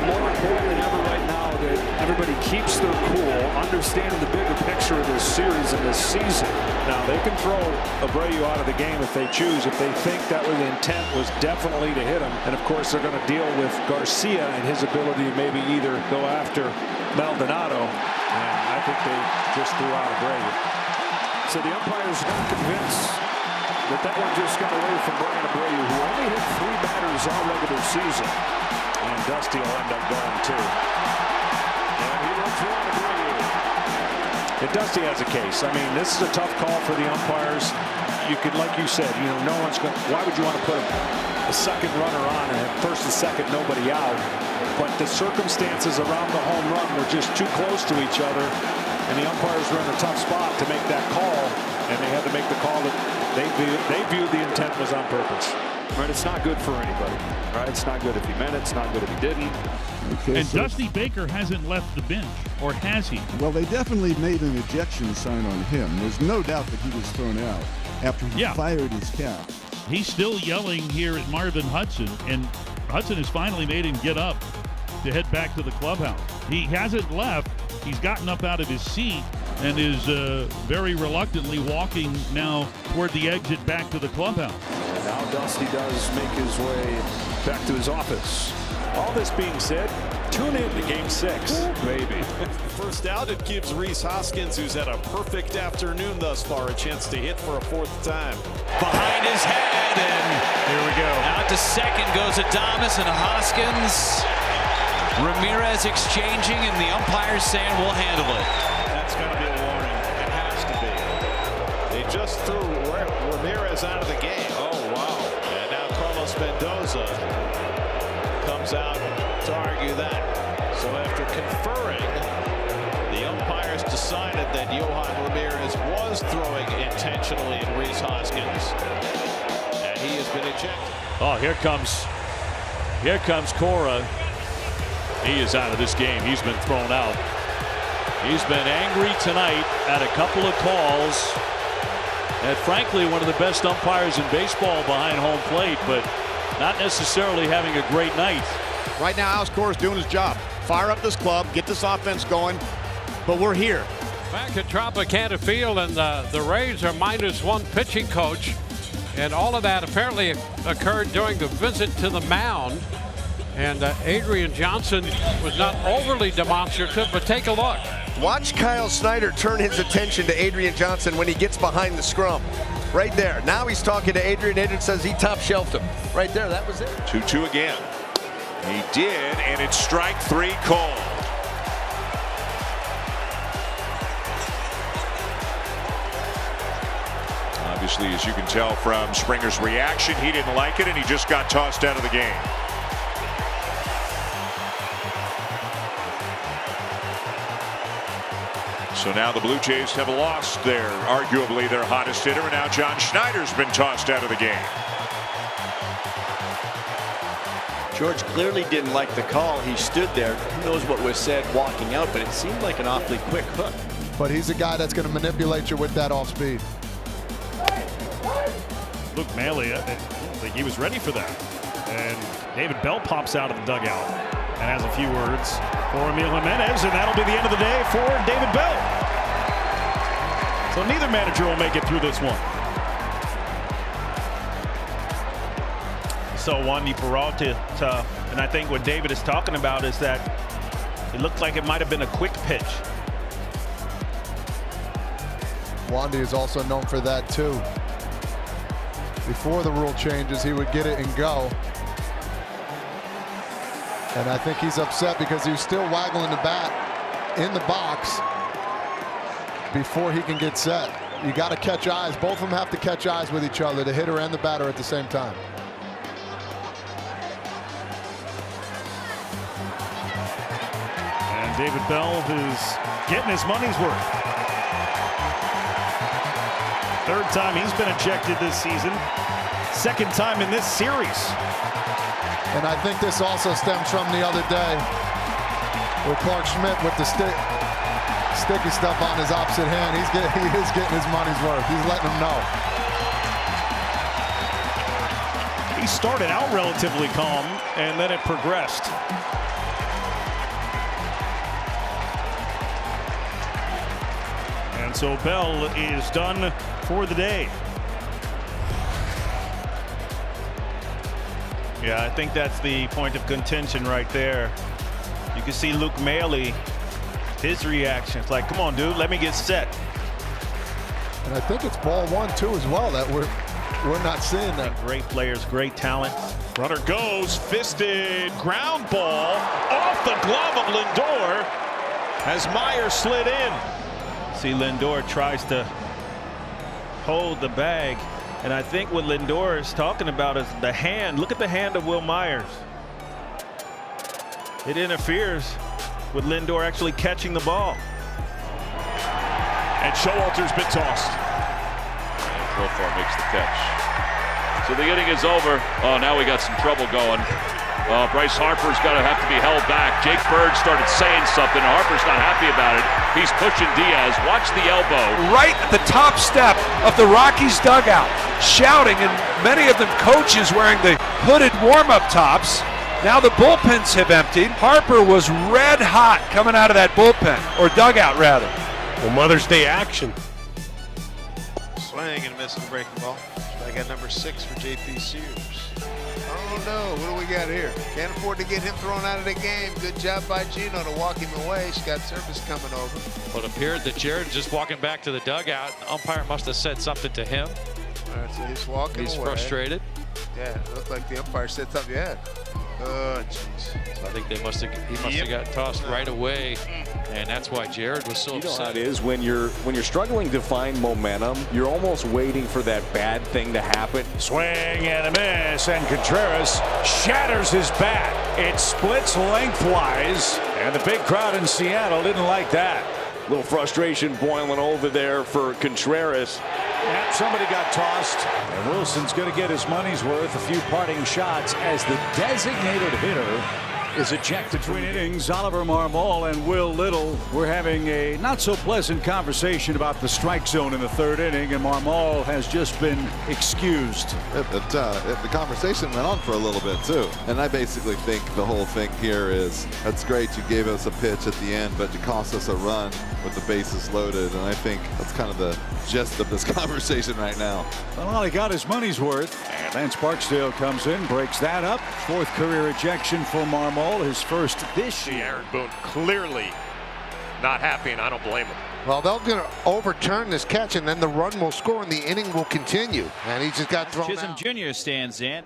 More important than ever right now that everybody keeps their cool, understanding the bigger picture of this series and this season. Now, they can throw Abreu out of the game if they choose, if they think that the intent was definitely to hit him. And, of course, they're going to deal with Garcia and his ability to maybe either go after Maldonado. And I think they just threw out Abreu. So the umpire's not convinced that one just got away from Brian Abreu, who only hit 3 batters all regular season. And Dusty will end up going too. And he looks for Abreu. And Dusty has a case. I mean, this is a tough call for the umpires. You could, like you said, you know, no one's going. Why would you want to put a second runner on and at first and second nobody out? But the circumstances around the home run were just too close to each other, and the umpires were in a tough spot to make that call, and they had to make the call that they viewed the intent was on purpose. Right, it's not good for anybody. Right, it's not good if he meant it. It's not good if he didn't. Okay, and Dusty Baker hasn't left the bench, or has he? Well, they definitely made an ejection sign on him. There's no doubt that he was thrown out after he fired his cap. He's still yelling here at Marvin Hudson, and Hudson has finally made him get up to head back to the clubhouse. He hasn't left. He's gotten up out of his seat and is very reluctantly walking now toward the exit back to the clubhouse. And now Dusty does make his way back to his office. All this being said, tune in to Game 6. Ooh, baby. First out, it gives Rhys Hoskins, who's had a perfect afternoon thus far, a chance to hit for a 4th time. Behind his head, and here we go. Out to second goes Adames and Hoskins. Ramirez exchanging, and the umpire's saying we'll handle it. That's going to be a warning. It has to be. They just threw Ramirez out of the game. Oh, wow. And now Carlos Mendoza comes out to argue that. So after conferring, the umpires decided that Yohan Ramirez was throwing intentionally at Rhys Hoskins. And he has been ejected. Oh, here comes Cora. He is out of this game. He's been thrown out. He's been angry tonight at a couple of calls. And frankly, one of the best umpires in baseball behind home plate, but not necessarily having a great night. Right now, Alex Cora's doing his job. Fire up this club, get this offense going, but we're here. Back at Tropicana Field, and the Rays are -1 pitching coach. And all of that apparently occurred during the visit to the mound. And Adrian Johnson was not overly demonstrative, but take a look. Watch Kyle Snyder turn his attention to Adrian Johnson when he gets behind the scrum. Right there. Now he's talking to Adrian. Adrian says he top shelved him. Right there, that was it. 2-2 again. He did, and it's strike 3 called. Obviously, as you can tell from Springer's reaction, he didn't like it, and he just got tossed out of the game. So now the Blue Jays have lost arguably their hottest hitter, and now John Schneider's been tossed out of the game. George clearly didn't like the call. He stood there. Who knows what was said walking out, but it seemed like an awfully quick hook. But he's a guy that's going to manipulate you with that off speed. Luke Maley, I don't think he was ready for that. And David Bell pops out of the dugout and has a few words for Emil Jimenez, and that'll be the end of the day for David Bell. So neither manager will make it through this one. So Wandy Peralta, and I think what David is talking about is that it looked like it might have been a quick pitch. Wandy is also known for that too. Before the rule changes, he would get it and go. And I think he's upset because he's still waggling the bat in the box before he can get set. You got to catch eyes. Both of them have to catch eyes with each other, the hitter and the batter at the same time. And David Bell is getting his money's worth. Third time he's been ejected this season. Second time in this series. And I think this also stems from the other day with Clark Schmidt with the sticky stuff on his opposite hand. He is getting his money's worth. He's letting them know. He started out relatively calm, and then it progressed. And so Bell is done for the day. Yeah, I think that's the point of contention right there. You can see Luke Maley, his reaction. It's like, come on, dude, let me get set. And I think it's ball one, too, as well, that we're not seeing that. Great players, great talent. Runner goes, fisted, ground ball off the glove of Lindor as Meyer slid in. See, Lindor tries to hold the bag. And I think what Lindor is talking about is the hand. Look at the hand of Will Myers. It interferes with Lindor actually catching the ball. And Showalter's been tossed. And Profar makes the catch. So the inning is over. Oh, now we got some trouble going. Bryce Harper's got to have to be held back. Jake Bird started saying something. Harper's not happy about it. He's pushing Diaz. Watch the elbow. Right at the top step of the Rockies dugout, shouting, and many of them coaches wearing the hooded warm-up tops. Now the bullpens have emptied. Harper was red hot coming out of that bullpen, or dugout rather. Well, Mother's Day action. Swing and miss the breaking ball. I got number 6 for J.P. Sears. Oh no, what do we got here? Can't afford to get him thrown out of the game. Good job by Gino to walk him away. Scott Service coming over. Well, it appeared that Jared just walking back to the dugout. The umpire must have said something to him. All right, so he's walking He's away. frustrated. Yeah, it looked like the umpire said something. Yeah. Oh, jeez. So I think he must have got tossed right away, and that's why Jared was so You know upset. how it is when you're struggling to find momentum. You're almost waiting for that bad thing to happen. Swing and a miss, and Contreras shatters his bat. It splits lengthwise, and the big crowd in Seattle didn't like that. Little frustration boiling over there for Contreras. And somebody got tossed, and Wilson's going to get his money's worth. A few parting shots as the designated hitter is ejected. Between innings, Oliver Marmol and Will Little were having a not so pleasant conversation about the strike zone in the third inning, and Marmol has just been excused. The conversation went on for a little bit too, and I basically think the whole thing here is, that's great, you gave us a pitch at the end, but you cost us a run with the bases loaded, and I think that's kind of the gist of this conversation right now. Well, he got his money's worth, and Lance Barksdale comes in, breaks that up. Fourth career ejection for Marmol, his first this year. Aaron Boone clearly not happy, and I don't blame him. Well, they're going to overturn this catch, and then the run will score, and the inning will continue. And he just got thrown Chisholm out. Jr. stands in.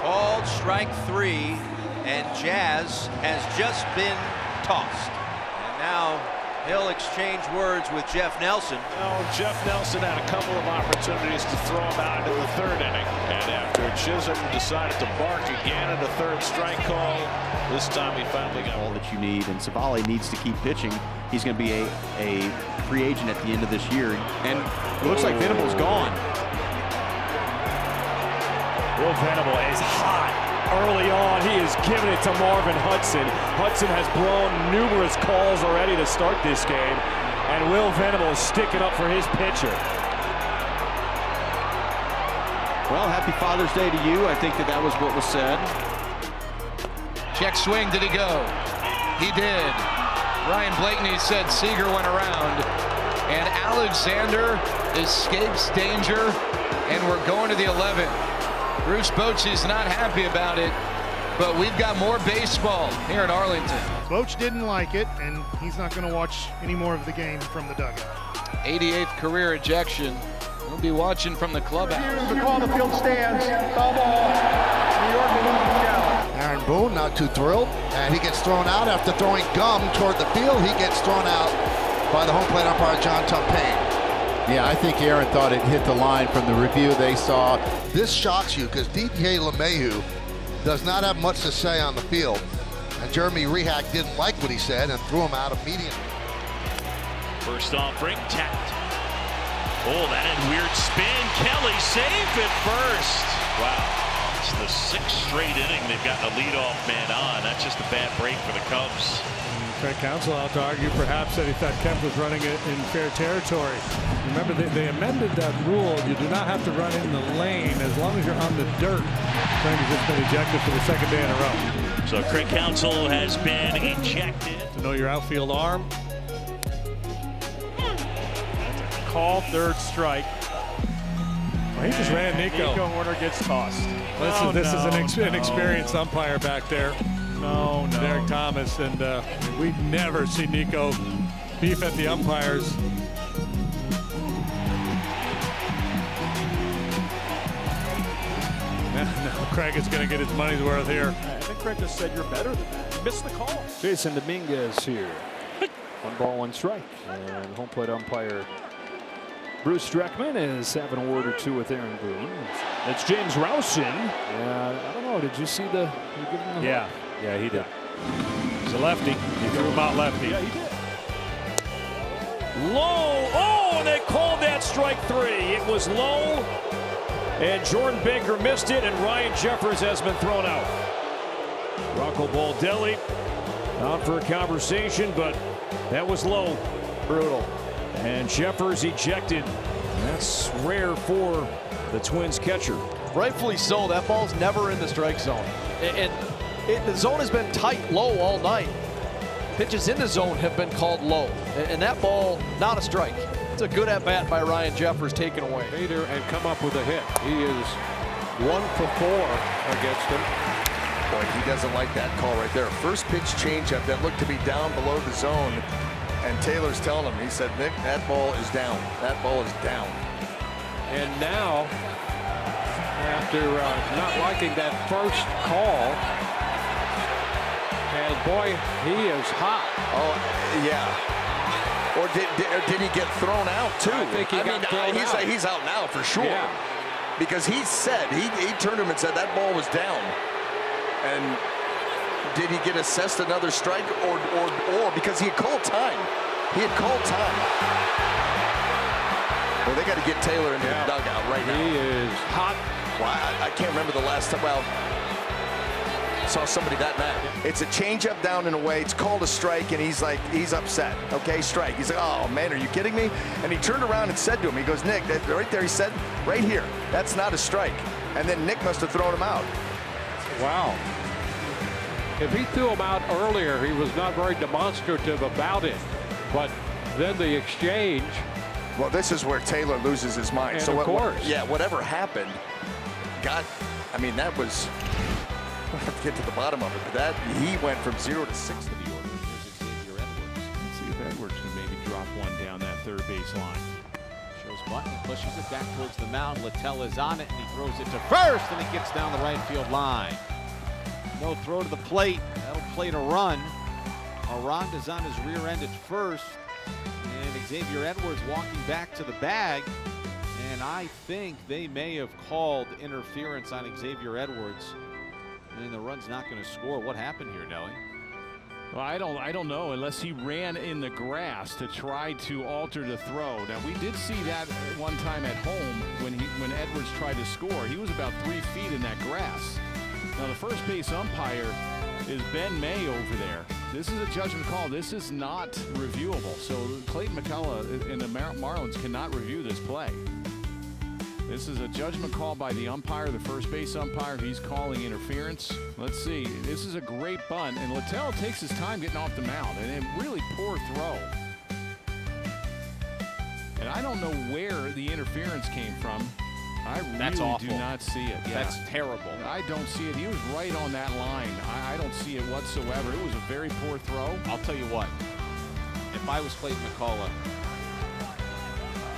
Called strike 3, and Jazz has just been tossed. And now he'll exchange words with Jeff Nelson. Oh, Jeff Nelson had a couple of opportunities to throw him out in the third inning. And after Chisholm decided to bark again at a third strike call, this time he finally got all that you need. And Savali needs to keep pitching. He's going to be a free agent at the end of this year. And it looks like Venable's gone. Will Venable is hot early on. He is giving it to Marvin Hudson. Hudson has blown numerous calls already to start this game, and Will Venable is sticking up for his pitcher. Well, happy Father's Day to you. I think that was what was said. Check swing, did he go? He did. Ryan Blakeney said Seager went around, and Alexander escapes danger, and we're going to the 11th. Bruce Bochy's not happy about it, but we've got more baseball here in Arlington. Boch didn't like it, and he's not going to watch any more of the game from the dugout. 88th career ejection. We'll be watching from the clubhouse. The call, the field stands. Foul ball. New York will lose the challenge. Aaron Boone not too thrilled, and he gets thrown out after throwing gum toward the field. He gets thrown out by the home plate umpire, John Tumpane. Yeah, I think Aaron thought it hit the line from the review they saw. This shocks you because DJ LeMahieu does not have much to say on the field, and Jeremy Rehak didn't like what he said and threw him out immediately. First offering, tapped. Oh, that had weird spin. Kelly safe at first. Wow. It's the 6th straight inning they've gotten a leadoff man on. That's just a bad break for the Cubs. Craig Counsell out to argue perhaps that he thought Kemp was running it in fair territory. Remember, they amended that rule. You do not have to run in the lane as long as you're on the dirt. Craig has just been ejected for the 2nd day in a row. So Craig Counsell has been ejected. To know your outfield arm. Call, 3rd strike. Well, he just ran Nico. Nico Warner gets tossed. This is an inexperienced umpire back there. No. Derek Thomas, and we've never seen Nico beef at the umpires. No, Craig is going to get his money's worth here. I think Craig just said you're better than that. You missed the call. Jason Dominguez here. 1 ball, 1 strike. And home plate umpire Bruce Streckman is having a word or two with Aaron Boone. It's James Rowson. I don't know. Did you see the? You give him the Yeah, he did. He's a lefty. He threw him out lefty. Yeah, he did. Low. Oh, and they called that strike 3. It was low, and Jordan Baker missed it, and Ryan Jeffers has been thrown out. Rocco Baldelli out for a conversation, but that was low. Brutal. And Jeffers ejected. That's rare for the Twins catcher. Rightfully so. That ball's never in the strike zone. And the zone has been tight low all night. Pitches in the zone have been called low. And that ball, not a strike. It's a good at-bat by Ryan Jeffers, taken away. Peter and come up with a hit. He is 1 for 4 against him. Boy, he doesn't like that call right there. First pitch changeup that looked to be down below the zone. And Taylor's telling him, he said, Nick, that ball is down. That ball is down. And now, after not liking that first call, and boy, he is hot. Oh, yeah. Or did he get thrown out, too? I think he got thrown out. He's out now for sure. Yeah. Because he said, he turned to him and said that ball was down. And did he get assessed another strike or because he had called time? He had called time. Well, they got to get Taylor into the dugout right now. He is hot. Well, I can't remember the last time. Well, saw somebody that mad. It's a changeup down and away. It's called a strike, and he's upset. Okay, strike. He's like, oh man, are you kidding me? And he turned around and said to him, he goes, Nick, that right there, he said, right here, that's not a strike. And then Nick must have thrown him out. Wow. If he threw him out earlier, he was not very demonstrative about it. But then the exchange. Well, this is where Taylor loses his mind. And so of course. Whatever happened, that was, we'll have to get to the bottom of it, but he went from 0 to 6 to the order. Xavier Edwards. Let's see if Edwards can maybe drop one down that 3rd base line. Shows Button, pushes it back towards the mound. Littell is on it, and he throws it to first, and it gets down the right field line. No throw to the plate. That'll plate a run. Aranda's on his rear end at first, and Xavier Edwards walking back to the bag. And I think they may have called interference on Xavier Edwards. And the run's not going to score. What happened here, Nelly? Well, I don't know unless he ran in the grass to try to alter the throw. Now we did see that one time at home when Edwards tried to score. He was about 3 feet in that grass. Now the first base umpire is Ben May over there. This is a judgment call. This is not reviewable. So Clayton McCullough and the Marlins cannot review this play. This is a judgment call by the umpire, the first base umpire. He's calling interference. Let's see. This is a great bunt, and Littell takes his time getting off the mound, and a really poor throw. And I don't know where the interference came from. I really do not see it. Yeah. That's terrible. I don't see it. He was right on that line. I don't see it whatsoever. It was a very poor throw. I'll tell you what. If I was Clayton McCullough,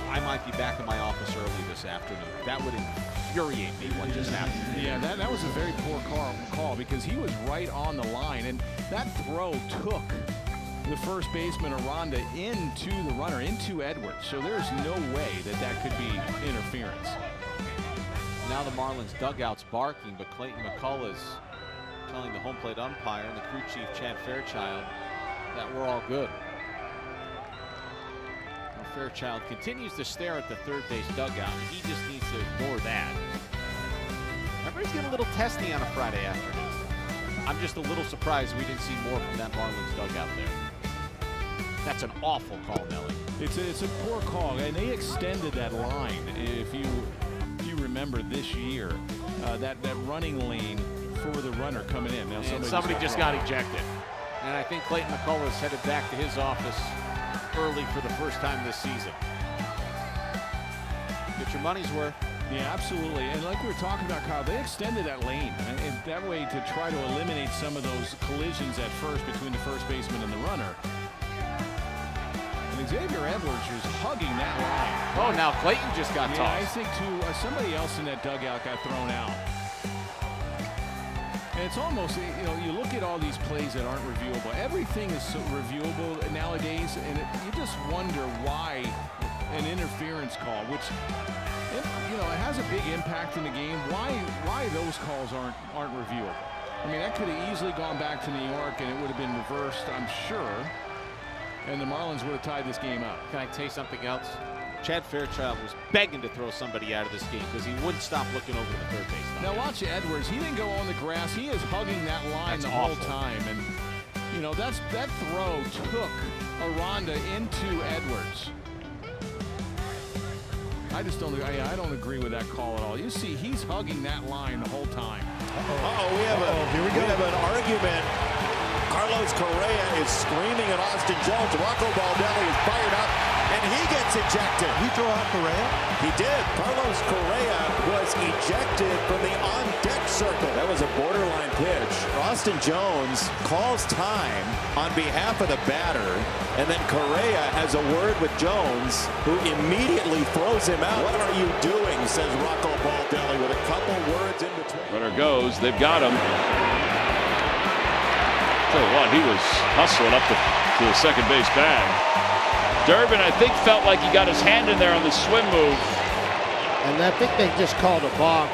I might be back in my office early this afternoon. That would infuriate me what just happened. Yeah, that was a very poor call because he was right on the line. And that throw took the first baseman Aranda into the runner, into Edwards. So there's no way that could be interference. Now the Marlins dugout's barking, but Clayton McCullough is telling the home plate umpire and the crew chief, Chad Fairchild, that we're all good. Now Fairchild continues to stare at the third base dugout. He just needs to ignore that. Everybody's getting a little testy on a Friday afternoon. I'm just a little surprised we didn't see more from that Marlins dugout there. That's an awful call, Nelly. It's a poor call, and they extended that line. If you remember this year, that running lane for the runner coming in. Now somebody just got ejected. And I think Clayton McCullough is headed back to his office early for the first time this season. Get your money's worth. Yeah, absolutely. And like we were talking about, Kyle, they extended that lane and that way to try to eliminate some of those collisions at first between the first baseman and the runner. And Xavier Edwards was hugging that line. Oh, now Clayton just got tossed. I think too, somebody else in that dugout got thrown out. And it's almost, you look at all these plays that aren't reviewable. Everything is so reviewable nowadays, and you just wonder why an interference call, which it has a big impact in the game. Why those calls aren't reviewable? I mean, that could have easily gone back to New York, and it would have been reversed, I'm sure. And the Marlins would have tied this game up. Can I tell you something else? Chad Fairchild was begging to throw somebody out of this game because he wouldn't stop looking over to the third base line. Now watch Edwards. He didn't go on the grass. He is hugging that line the whole time. And, that throw took Aranda into Edwards. I don't agree with that call at all. You see, he's hugging that line the whole time. We have an argument. Carlos Correa is screaming at Austin Jones. Rocco Baldelli is fired up, and he gets ejected. He threw out Correa? He did. Carlos Correa was ejected from the on-deck circle. That was a borderline pitch. Austin Jones calls time on behalf of the batter, and then Correa has a word with Jones, who immediately throws him out. What are you doing, says Rocco Baldelli, with a couple words in between. Runner goes. They've got him. Tell you what, he was hustling up to the second base bag. Durbin, I think, felt like he got his hand in there on the swim move. And I think they just called a balk.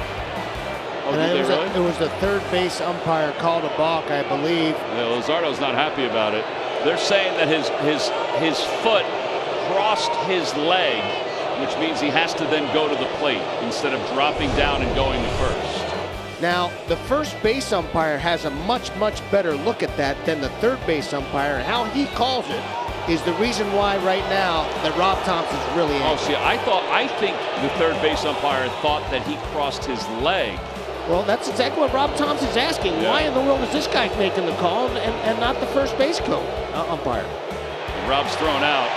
Oh, did they really? It was the third base umpire called a balk, I believe. Yeah, Luzardo's not happy about it. They're saying that his foot crossed his leg, which means he has to then go to the plate instead of dropping down and going to first. Now, the first base umpire has a much better look at that than the third base umpire. And how he calls it is the reason why right now that Rob Thompson's really angry. Oh, see, I think the third base umpire thought that he crossed his leg. Well, that's exactly what Rob Thompson's asking. Yeah. Why in the world is this guy making the call and not the first base umpire? And Rob's thrown out.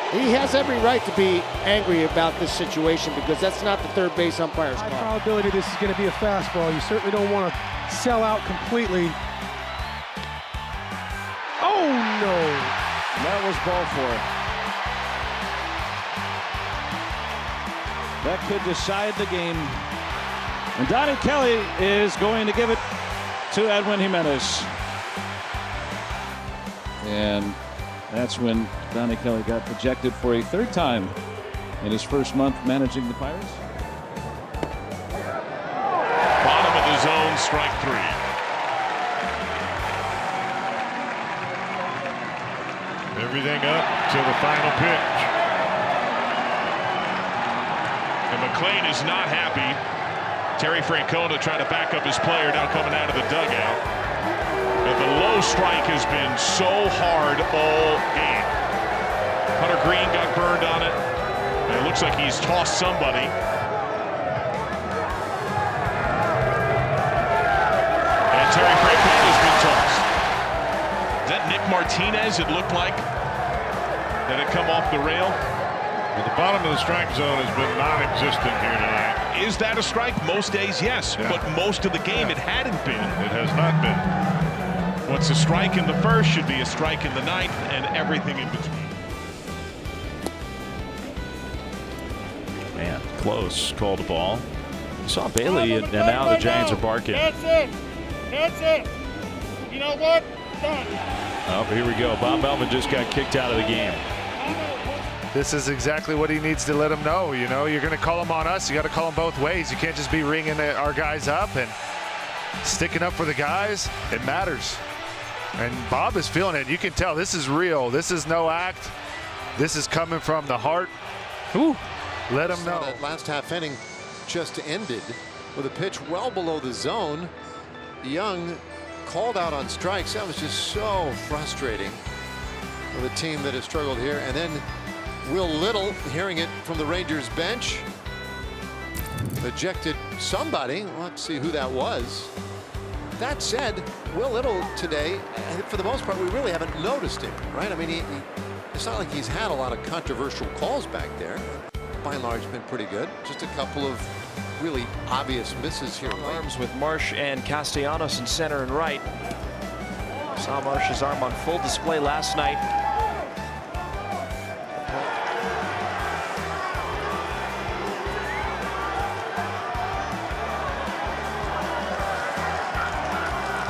He has every right to be angry about this situation because that's not the third base umpire's call. High probability this is going to be a fastball. You certainly don't want to sell out completely. Oh, no. That was ball four. That could decide the game. And Donnie Kelly is going to give it to Edwin Jimenez. And that's when Donnie Kelly got ejected for a third time in his first month managing the Pirates. Bottom of the zone, strike three. Everything up to the final pitch. And McLean is not happy. Terry Francona trying to back up his player, now coming out of the dugout. But the low strike has been so hard all game. Hunter Green got burned on it. And it looks like he's tossed somebody. And Terry Francona has been tossed. Is that Nick Martinez? It looked like that had come off the rail. Well, the bottom of the strike zone has been non-existent here tonight. Is that a strike? Most days, yes. Yeah. But most of the game, it hadn't been. It has not been. What's a strike in the first should be a strike in the ninth, and everything in between. Man, close. Called a ball. You saw Bailey, and now the Giants are barking. That's it. That's it. You know what? Done. Oh, here we go. Bob Melvin just got kicked out of the game. This is exactly what he needs to let him know. You know, you're going to call him on us. You got to call him both ways. You can't just be ringing our guys up and sticking up for the guys. It matters. And Bob is feeling it. You can tell this is real. This is no act. This is coming from the heart. Ooh, let him know. That last half inning just ended with a pitch well below the zone. Young called out on strikes. That was just so frustrating for the team that has struggled here. And then Will Little, hearing it from the Rangers bench, ejected somebody. Let's see who that was. That said, Will Little today, for the most part, we really haven't noticed him, right? I mean, it's not like he's had a lot of controversial calls back there. By and large, been pretty good. Just a couple of really obvious misses here. Arms with Marsh and Castellanos in center and right. Saw Marsh's arm on full display last night.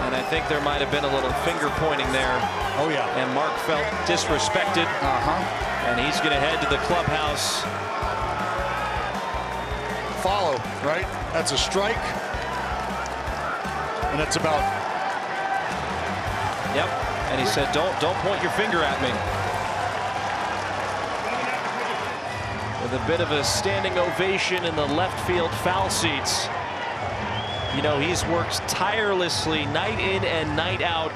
And I think there might have been a little finger pointing there. Oh, yeah. And Mark felt disrespected. And he's going to head to the clubhouse. Follow, right? That's a strike. And that's about. Yep. And he said, don't point your finger at me. With a bit of a standing ovation in the left field foul seats. You know, he's worked tirelessly night in and night out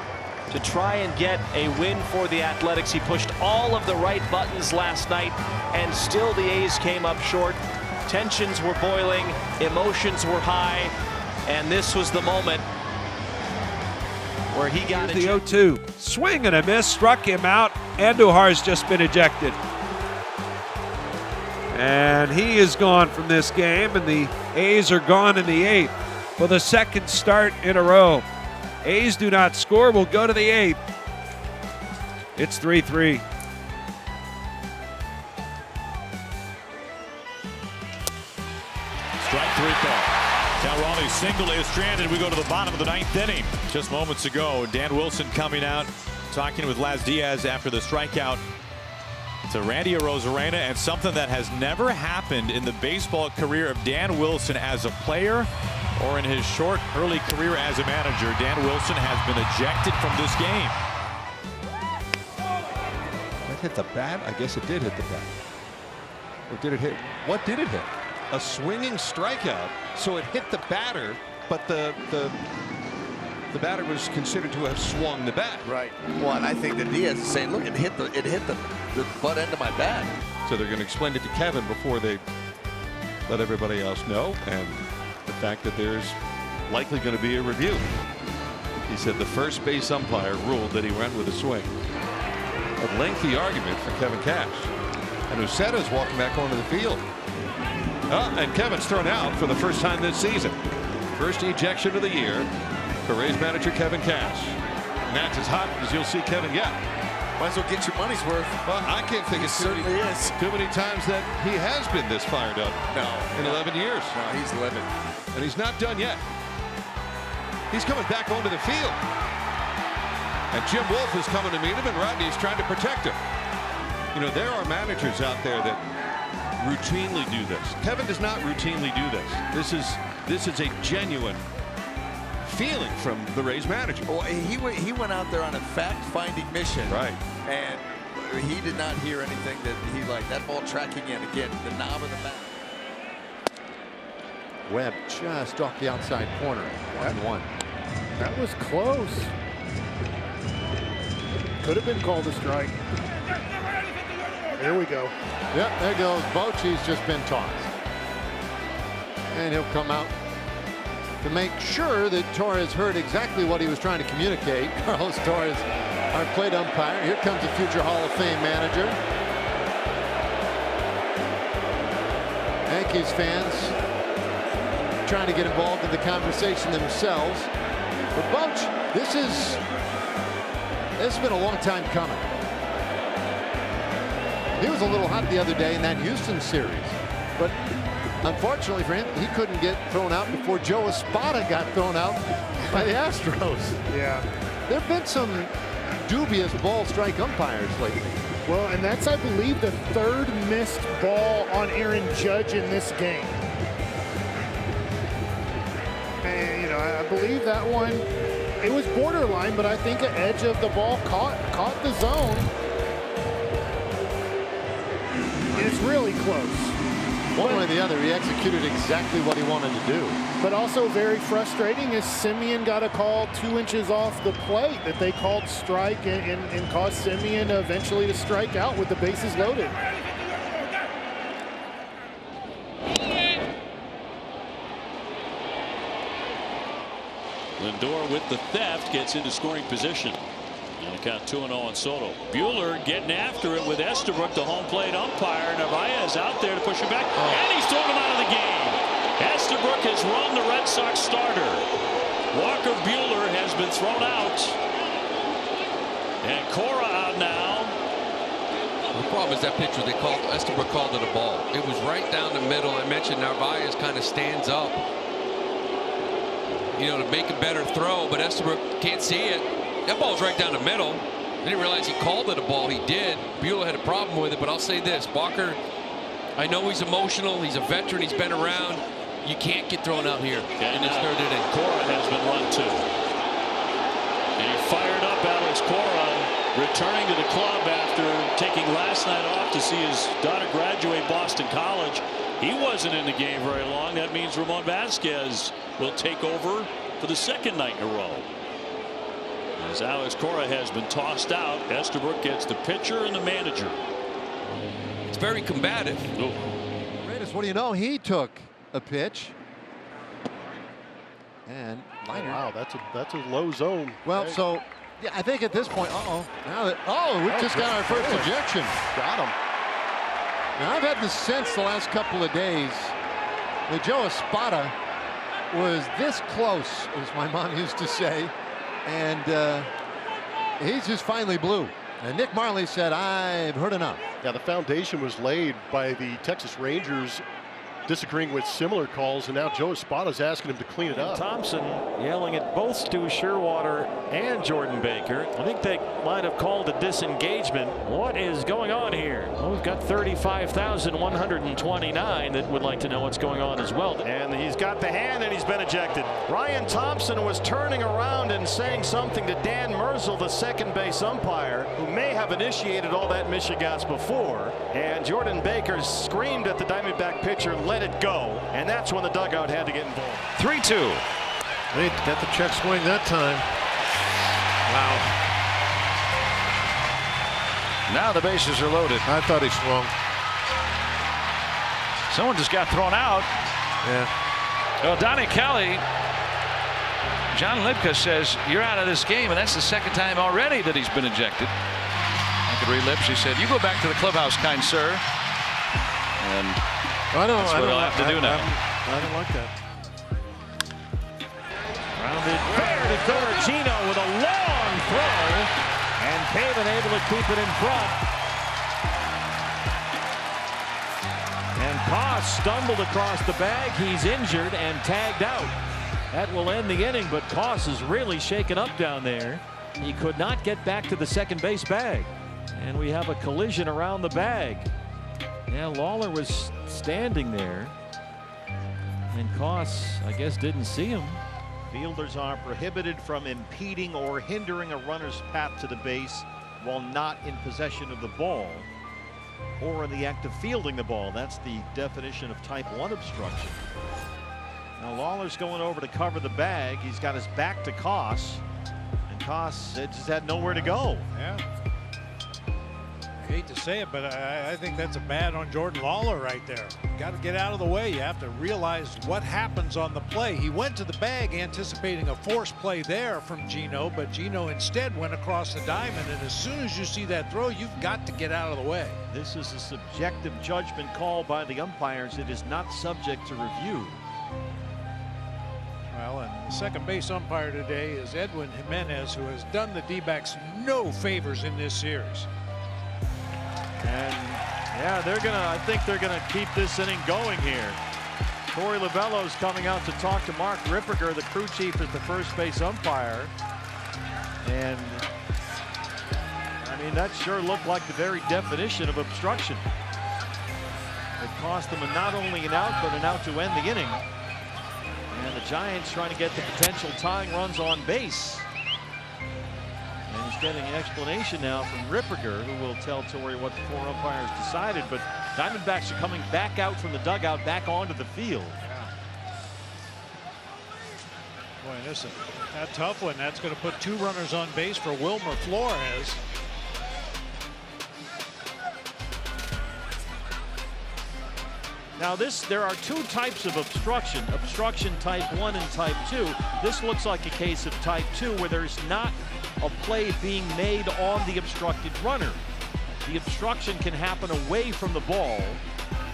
to try and get a win for the Athletics. He pushed all of the right buttons last night, and still the A's came up short. Tensions were boiling, emotions were high, and this was the moment where he got the 0-2. Swing and a miss, struck him out. Andujar's just been ejected. And he is gone from this game, and the A's are gone in the 8th for the second start in a row. A's do not score. We'll go to the 8th. It's 3-3. Strike three call. Calrani's single is stranded. We go to the bottom of the 9th inning. Just moments ago, Dan Wilson coming out, talking with Laz Diaz after the strikeout to Randy Arozarena, and something that has never happened in the baseball career of Dan Wilson as a player or in his short early career as a manager. Dan Wilson has been ejected from this game. That hit the bat? I guess it did hit the bat. Or did it hit? What did it hit? A swinging strikeout. So it hit the batter, but the batter was considered to have swung the bat. Right. Well, and I think that Diaz is saying, look, it hit the butt end of my bat. So they're going to explain it to Kevin before they let everybody else know, and the fact that there's likely going to be a review. He said the first base umpire ruled that he went with a swing. A lengthy argument for Kevin Cash. And Ucetta's walking back onto the field. And Kevin's thrown out for the first time this season. First ejection of the year for Rays manager Kevin Cash. And that's as hot as you'll see Kevin get. Might as well get your money's worth. Well, I can't think it's too many times that he has been this fired up. No. In 11 years. No, he's living. And he's not done yet. He's coming back onto the field. And Jim Wolf is coming to meet him, and Rodney's trying to protect him. You know, there are managers out there that routinely do this. Kevin does not routinely do this. This is a genuine feeling from the Rays manager. Well, he went out there on a fact-finding mission. Right. And he did not hear anything that he liked. That ball tracking in again, the knob of the bat. Webb just off the outside corner. 1-1. That was close. Could have been called a strike. There we go. Yep, there goes Bochy's just been tossed. And he'll come out to make sure that Torres heard exactly what he was trying to communicate. Carlos Torres, our plate umpire. Here comes the future Hall of Fame manager. Yankees fans trying to get involved in the conversation themselves. But Boch, this has been a long time coming. He was a little hot the other day in that Houston series, but unfortunately for him, he couldn't get thrown out before Joe Espada got thrown out by the Astros. Yeah. There have been some dubious ball strike umpires lately. Well, and that's, I believe, the third missed ball on Aaron Judge in this game. And, you know, I believe that one, it was borderline, but I think an edge of the ball caught the zone. It's really close. One way or the other, he executed exactly what he wanted to do. But also very frustrating is Simeon got a call 2 inches off the plate that they called strike and caused Simeon eventually to strike out with the bases loaded. Lindor with the theft gets into scoring position. And a count 2-0 on Soto. Buehler getting after it with Estabrook, the home plate umpire. Narvaez out there to push him back. And he's thrown him out of the game. Estabrook has run the Red Sox starter. Walker Buehler has been thrown out. And Cora out now. The problem is that pitch was Estabrook called it a ball. It was right down the middle. I mentioned Narvaez kind of stands up, you know, to make a better throw, but Estabrook can't see it. That ball's right down the middle. I didn't realize he called it a ball. He did. Buehler had a problem with it, but I'll say this. Walker, I know he's emotional. He's a veteran. He's been around. You can't get thrown out here in this third inning. Cora has been run too. And he fired up Alex Cora, returning to the club after taking last night off to see his daughter graduate Boston College. He wasn't in the game very long. That means Ramon Vasquez will take over for the second night in a row. As Alex Cora has been tossed out, Estabrook gets the pitcher and the manager. It's very combative. What do you know? He took a pitch. And wow, that's a low zone. Well, so yeah, I think at this point, now that we just got our first ejection. Got him. Now I've had the sense the last couple of days that Joe Espada was this close, as my mom used to say, and he's just finally blue. And Nick Marley said, "I've heard enough." Yeah, the foundation was laid by the Texas Rangers disagreeing with similar calls, and now Joe Espada's asking him to clean it up. Thompson yelling at both Stu Sherwater and Jordan Baker. I think they might have called a disengagement. What is going on here? Well, we've got 35,129 that would like to know what's going on as well. And he's got the hand and he's been ejected. Ryan Thompson was turning around and saying something to Dan Merzel, the second base umpire, who may have initiated all that mishegas before. And Jordan Baker screamed at the Diamondback pitcher, "Let it go," and that's when the dugout had to get involved. 3-2. They got the check swing that time. Wow. Now the bases are loaded. I thought he swung. Someone just got thrown out. Yeah. Well, Donnie Kelly, John Lipka says, "You're out of this game," and that's the second time already that he's been ejected. I could read lips. He said, "You go back to the clubhouse, kind sir." And that's what I'll have to do now. I don't like that. Rounded fair to third. Gino with a long throw, and Caven able to keep it in front. And Koss stumbled across the bag. He's injured and tagged out. That will end the inning, but Koss is really shaken up down there. He could not get back to the second base bag. And we have a collision around the bag. Yeah, Lawler was standing there, and Koss, I guess, didn't see him. Fielders are prohibited from impeding or hindering a runner's path to the base while not in possession of the ball or in the act of fielding the ball. That's the definition of type 1 obstruction. Now Lawler's going over to cover the bag. He's got his back to Koss, and Koss just had nowhere to go. Yeah. I hate to say it, but I think that's a bad on Jordan Lawler right there. Got to get out of the way. You have to realize what happens on the play. He went to the bag anticipating a force play there from Gino, but Gino instead went across the diamond, and as soon as you see that throw, you've got to get out of the way. This is a subjective judgment call by the umpires. It is not subject to review. Well, and the second base umpire today is Edwin Jimenez, who has done the D-backs no favors in this series. And yeah, I think they're gonna keep this inning going here. Torey Lovullo's coming out to talk to Mark Ripperger, the crew chief at the first base umpire. And I mean, that sure looked like the very definition of obstruction. It cost them not only an out, but an out to end the inning. And the Giants trying to get the potential tying runs on base. And he's getting an explanation now from Ripperger, who will tell Torey what the 4 umpires decided. But Diamondbacks are coming back out from the dugout, back onto the field. Boy, this is a tough one. That's going to put 2 runners on base for Wilmer Flores. Now there are 2 types of obstruction type 1 and type 2. This looks like a case of type 2 where there's not a play being made on the obstructed runner. The obstruction can happen away from the ball,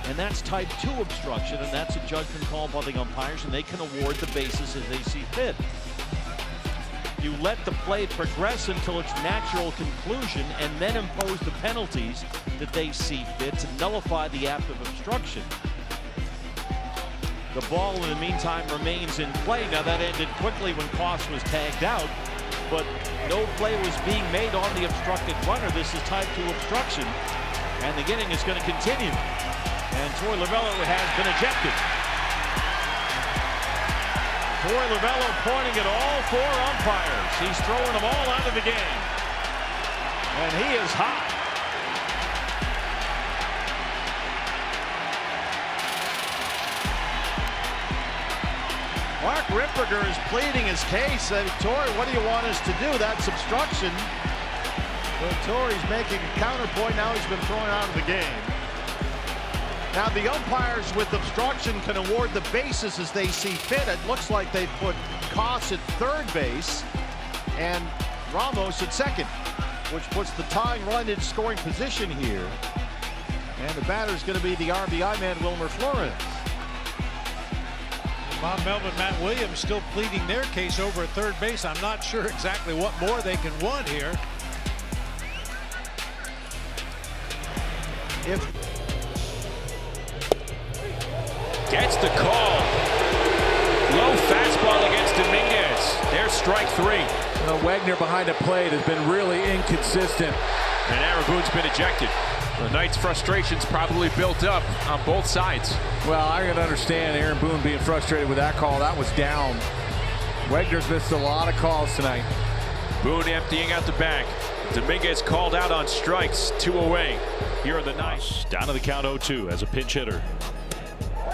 and that's type 2 obstruction, and that's a judgment call by the umpires, and they can award the bases as they see fit. You let the play progress until its natural conclusion and then impose the penalties that they see fit to nullify the act of obstruction. The ball, in the meantime, remains in play. Now, that ended quickly when Koss was tagged out, but no play was being made on the obstructed runner. This is type 2 obstruction, and the inning is going to continue. And Torey Lovullo has been ejected. Torey Lovullo pointing at all 4 umpires. He's throwing them all out of the game. And he is hot. Mark Ripperger is pleading his case. Torey, what do you want us to do? That's obstruction. But Torey's making a counterpoint. Now he's been thrown out of the game. Now the umpires with obstruction can award the bases as they see fit. It looks like they put Koss at third base and Ramos at second, which puts the tying run in scoring position here. And the batter is going to be the RBI man, Wilmer Flores. Bob Melvin, Matt Williams still pleading their case over at third base. I'm not sure exactly what more they can want here. Gets the call. Low fastball against Dominguez. There's strike 3. Wagner behind the plate has been really inconsistent. And Aaron Boone's been ejected. The Knights' frustration's probably built up on both sides. Well, I can understand Aaron Boone being frustrated with that call. That was down. Wagner's missed a lot of calls tonight. Boone emptying out the bag. Dominguez called out on strikes, 2 away here in the ninth. Down to the count 0-2 as a pinch hitter.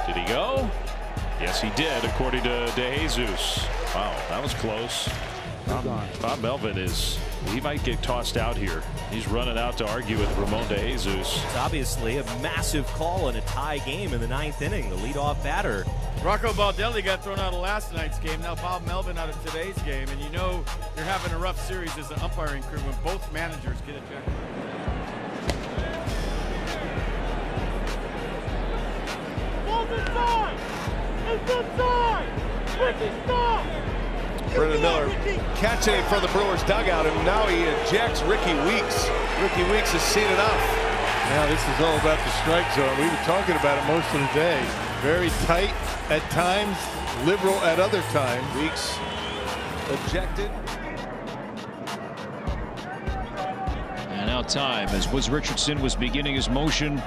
Did he go? Yes, he did, according to De Jesus. Wow, that was close. Bob Melvin he might get tossed out here. He's running out to argue with Ramon De Jesus. It's obviously a massive call in a tie game in the 9th inning. The leadoff batter. Rocco Baldelli got thrown out of last night's game. Now Bob Melvin out of today's game. And you know you're having a rough series as an umpiring crew when both managers get ejected. Ball's inside! It's inside! Ricky, stop! Brendan Miller catching it from the Brewers dugout, and now he ejects Ricky Weeks. Ricky Weeks has seen enough. Now this is all about the strike zone. We were talking about it most of the day. Very tight at times, liberal at other times. Weeks ejected. And now time as Woods Richardson was beginning his motion.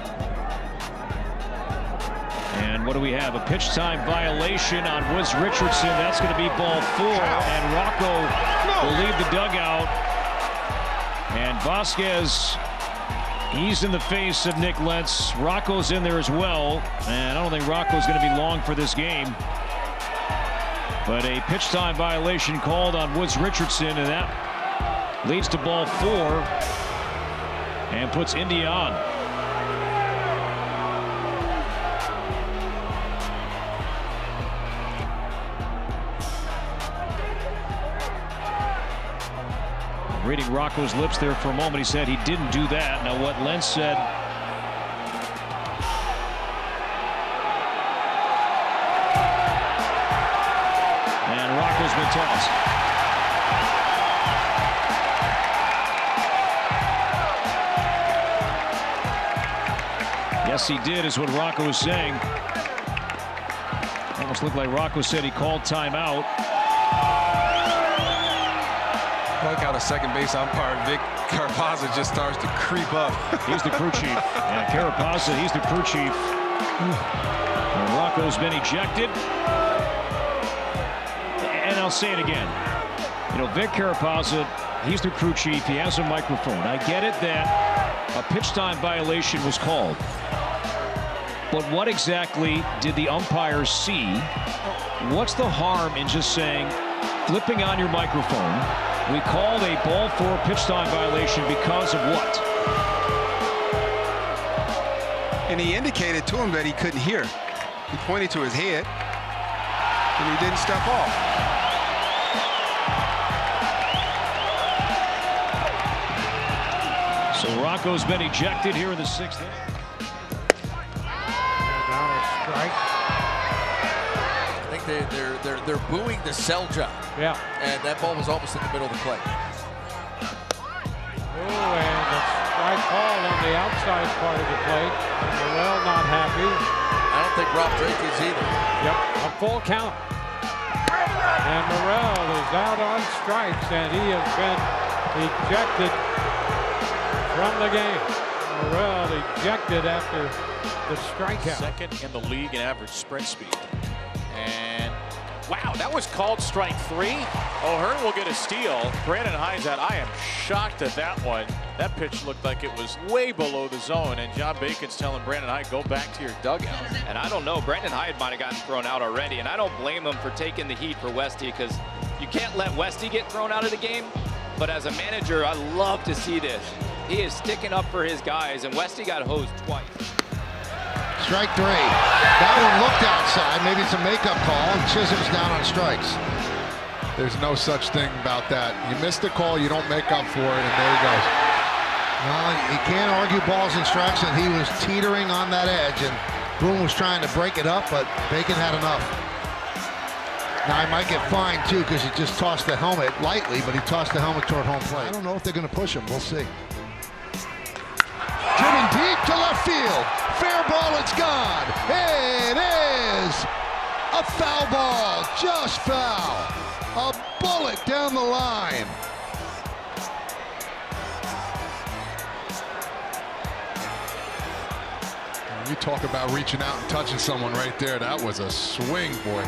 And what do we have? A pitch time violation on Woods Richardson. That's going to be ball 4. And Rocco will leave the dugout. And Vasquez, he's in the face of Nick Lentz. Rocco's in there as well. And I don't think Rocco's going to be long for this game. But a pitch time violation called on Woods Richardson, and that leads to ball 4 and puts Indy on. Reading Rocco's lips there for a moment, he said he didn't do that. Now what Lentz said. And Rocco's been tossed. Yes, he did, is what Rocco was saying. Almost looked like Rocco said he called timeout. Look how the second base umpire, Vic Carapazza, just starts to creep up. He's the crew chief. Yeah, Carapazza, he's the crew chief. And Rocco's been ejected. And I'll say it again. You know, Vic Carapazza, he's the crew chief. He has a microphone. I get it that a pitch time violation was called. But what exactly did the umpires see? What's the harm in just saying, flipping on your microphone, we called a ball 4 pitch time violation because of what? And he indicated to him that he couldn't hear. He pointed to his head, and he didn't step off. So Rocco's been ejected here in the 6th inning. Strike. I think they're booing the sell job. Yeah. And that ball was almost in the middle of the plate. Oh, and the strike call on the outside part of the plate. And Morrell not happy. I don't think Rob Drake is either. Yep, a full count. And Morrell is out on strikes, and he has been ejected from the game. Morrell ejected after the strikeout. Second in the league in average sprint speed. And wow, that was called strike 3. O'Hearn will get a steal. Brandon Hyde's out. I am shocked at that one. That pitch looked like it was way below the zone, and John Bacon's telling Brandon Hyde, go back to your dugout. And I don't know, Brandon Hyde might have gotten thrown out already, and I don't blame him for taking the heat for Westy, because you can't let Westy get thrown out of the game. But as a manager, I love to see this. He is sticking up for his guys, and Westy got hosed twice. Strike 3. That one looked outside. Maybe it's a makeup call, and Chisholm's down on strikes. There's no such thing about that. You missed the call, you don't make up for it, and there he goes. Well, you can't argue balls and strikes, and he was teetering on that edge, and Boone was trying to break it up, but Bacon had enough. Now, he might get fined, too, because he just tossed the helmet lightly, but he tossed the helmet toward home plate. I don't know if they're going to push him. We'll see. Driven deep to left field. Fair ball, it's gone. It is a foul ball, just foul. A bullet down the line. You talk about reaching out and touching someone right there. That was a swing, boy.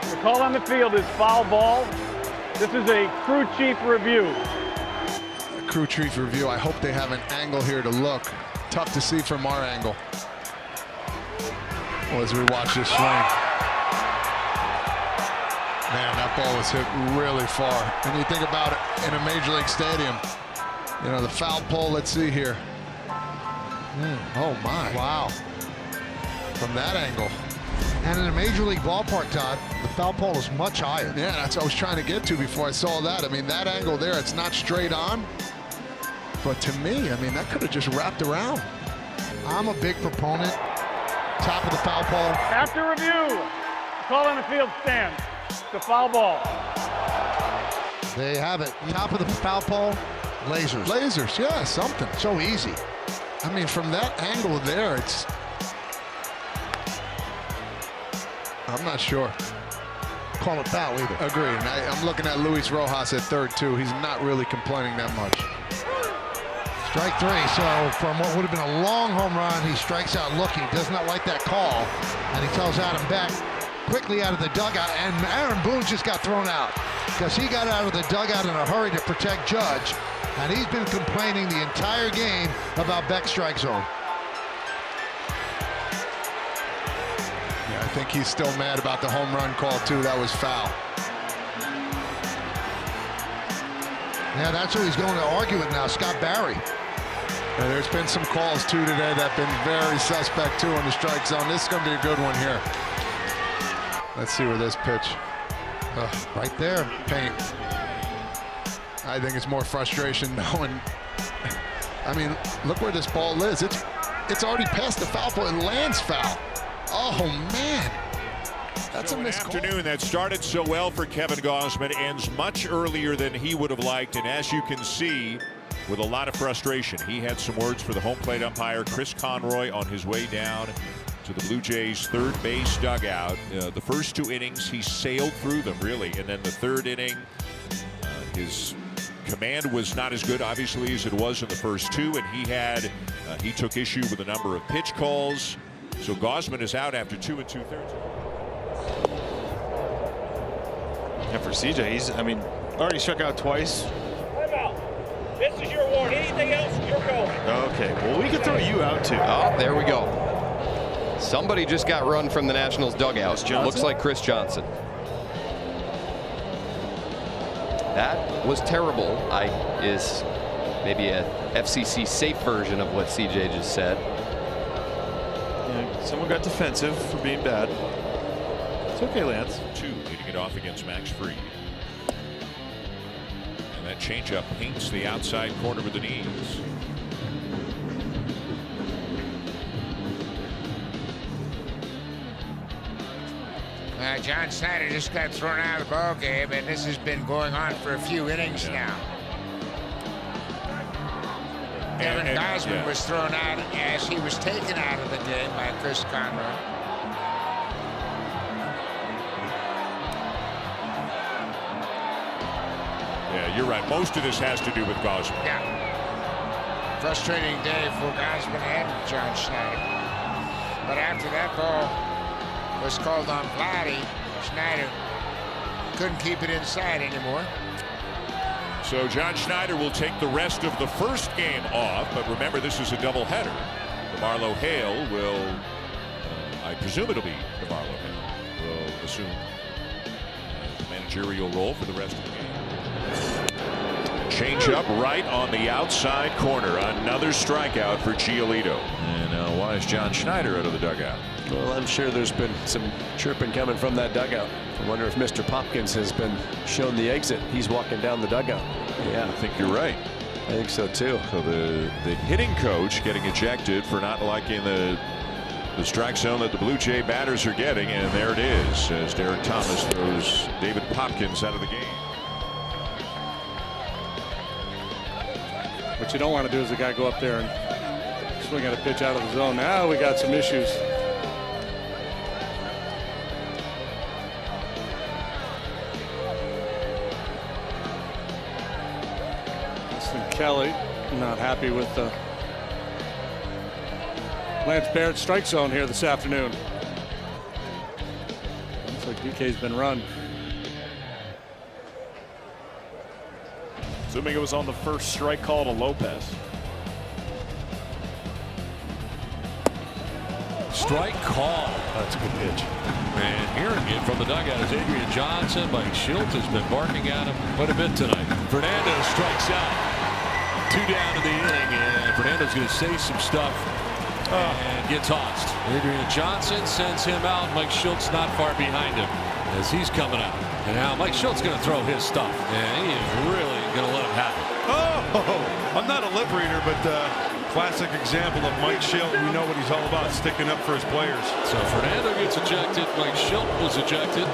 The call on the field is foul ball. This is a crew chief review. Crew chief review. I hope they have an angle here to look. Tough to see from our angle. Well, as we watch this swing. Man, that ball was hit really far. And you think about it in a Major League stadium. You know, the foul pole, let's see here. Oh, my. Wow. From that angle. And in a Major League ballpark, Todd, the foul pole is much higher. Yeah, that's what I was trying to get to before I saw that. I mean, that angle there, it's not straight on. But to me, I mean, that could have just wrapped around. I'm a big proponent. Top of the foul pole. After review, the call on the field stands. The foul ball. They have it. Top of the foul pole, lasers. Lasers, yeah, something. So easy. I mean, from that angle there, it's... I'm not sure. Call it foul either. Agreed. And I'm looking at Luis Rojas at third, too. He's not really complaining that much. Strike 3. So from what would have been a long home run, he strikes out looking. Does not like that call. And he tells Adam Beck quickly out of the dugout. And Aaron Boone just got thrown out because he got out of the dugout in a hurry to protect Judge. And he's been complaining the entire game about Beck's strike zone. Yeah, I think he's still mad about the home run call, too. That was foul. Yeah, that's who he's going to argue with now, Scott Barry. Yeah, there's been some calls, too, today that have been very suspect, too, on the strike zone. This is going to be a good one here. Let's see where this pitch. Right there. Pain. I think it's more frustration knowing. I mean, look where this ball is. It's already past the foul pole and lands foul. Oh, man. That's a missed call. Afternoon that started so well for Kevin Gausman ends much earlier than he would have liked, and as you can see, with a lot of frustration. He had some words for the home plate umpire, Chris Conroy, on his way down to the Blue Jays' third base dugout. The first 2 innings, he sailed through them, really, and then the third inning, his command was not as good, obviously, as it was in the first 2, and he took issue with a number of pitch calls. So Gausman is out after 2 2/3. And for CJ, he's, already struck out twice. This is your warning. Anything else, you're going. Okay, well, we can throw you out too. Oh, there we go. Somebody just got run from the Nationals dugout. Looks like Chris Johnson. That was terrible. Is maybe a FCC safe version of what CJ just said. Yeah, someone got defensive for being bad. It's okay, Lance. 2 leading it off against Max Fried. And that changeup paints the outside corner with the knees. John Snyder just got thrown out of the ball game, and this has been going on for a few innings now. Kevin Gausman was thrown out as he was taken out of the game by Chris Conroy. Yeah, you're right. Most of this has to do with Gausman. Yeah. Frustrating day for Gausman and John Schneider. But after that ball was called on Vladdy, Schneider couldn't keep it inside anymore. So John Schneider will take the rest of the first game off, but remember, this is a doubleheader. DeMarlo Hale will, I presume it'll be DeMarlo Hale, will assume the managerial role for the rest of the game. Change up right on the outside corner. Another strikeout for Giolito. And why is John Schneider out of the dugout? Well, I'm sure there's been some chirping coming from that dugout. I wonder if Mr. Popkins has been shown the exit. He's walking down the dugout. Yeah, I think you're right. I think so too. So the hitting coach getting ejected for not liking the strike zone that the Blue Jay batters are getting, and there it is as Derek Thomas throws David Popkins out of the game. What you don't want to do is the guy go up there and swing at a pitch out of the zone. Now we got some issues. Kelly not happy with the Lance Barrett strike zone here this afternoon. Looks like DK's been run. Assuming it was on the first strike call to Lopez. Strike call. That's a good pitch. And hearing it from the dugout is Adrian Johnson. Mike Schultz has been barking at him quite a bit tonight. Fernando strikes out. 2 down in the inning, and Fernando's going to say some stuff and get tossed. Adrian Johnson sends him out. Mike Schultz not far behind him as he's coming out. And now Mike Schultz going to throw his stuff, and he is really going to let him have it. Oh, I'm not a lip reader, but classic example of Mike Schultz. We know what he's all about, sticking up for his players. So Fernando gets ejected. Mike Schultz was ejected.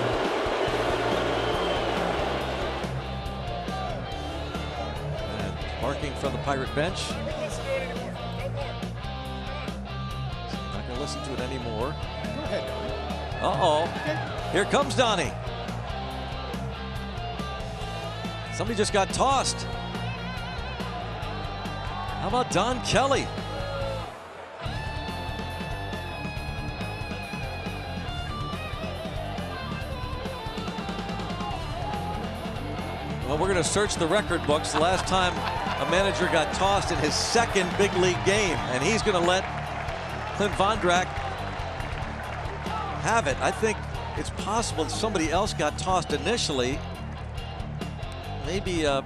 Barking from the Pirate bench. Not going to listen to it anymore. Go ahead, Donnie. Uh-oh. Here comes Donnie. Somebody just got tossed. How about Don Kelly? Well, we're going to search the record books. The last time a manager got tossed in his second big league game, and he's going to let Clint Vondrack have it. I think it's possible that somebody else got tossed initially. Maybe it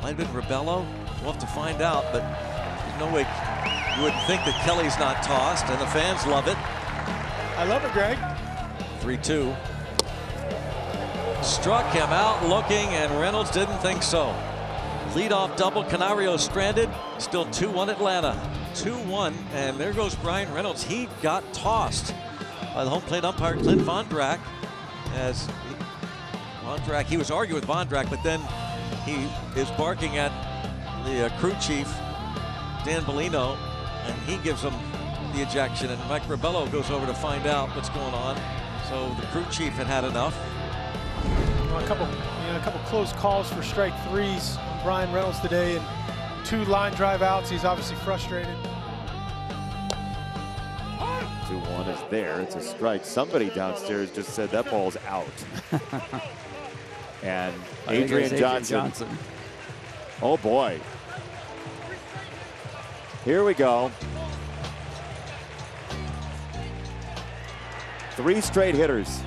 might have been Rebello. We'll have to find out, but there's no way you wouldn't think that Kelly's not tossed, and the fans love it. I love it, Greg. 3-2. Struck him out looking, and Reynolds didn't think so. Leadoff double, Canario stranded. Still 2-1 Atlanta. 2-1, and there goes Brian Reynolds. He got tossed by the home plate umpire Clint Vondrack. As Vondrack, he was arguing with Vondrack, but then he is barking at the crew chief, Dan Bellino, and he gives him the ejection, and Mike Rebello goes over to find out what's going on. So the crew chief had enough. A couple close calls for strike threes on Brian Reynolds today, and 2 line drive outs. He's obviously frustrated. 2-1 is there. It's a strike. Somebody downstairs just said that ball's out. And Adrian Johnson. Oh boy. Here we go. 3 straight hitters.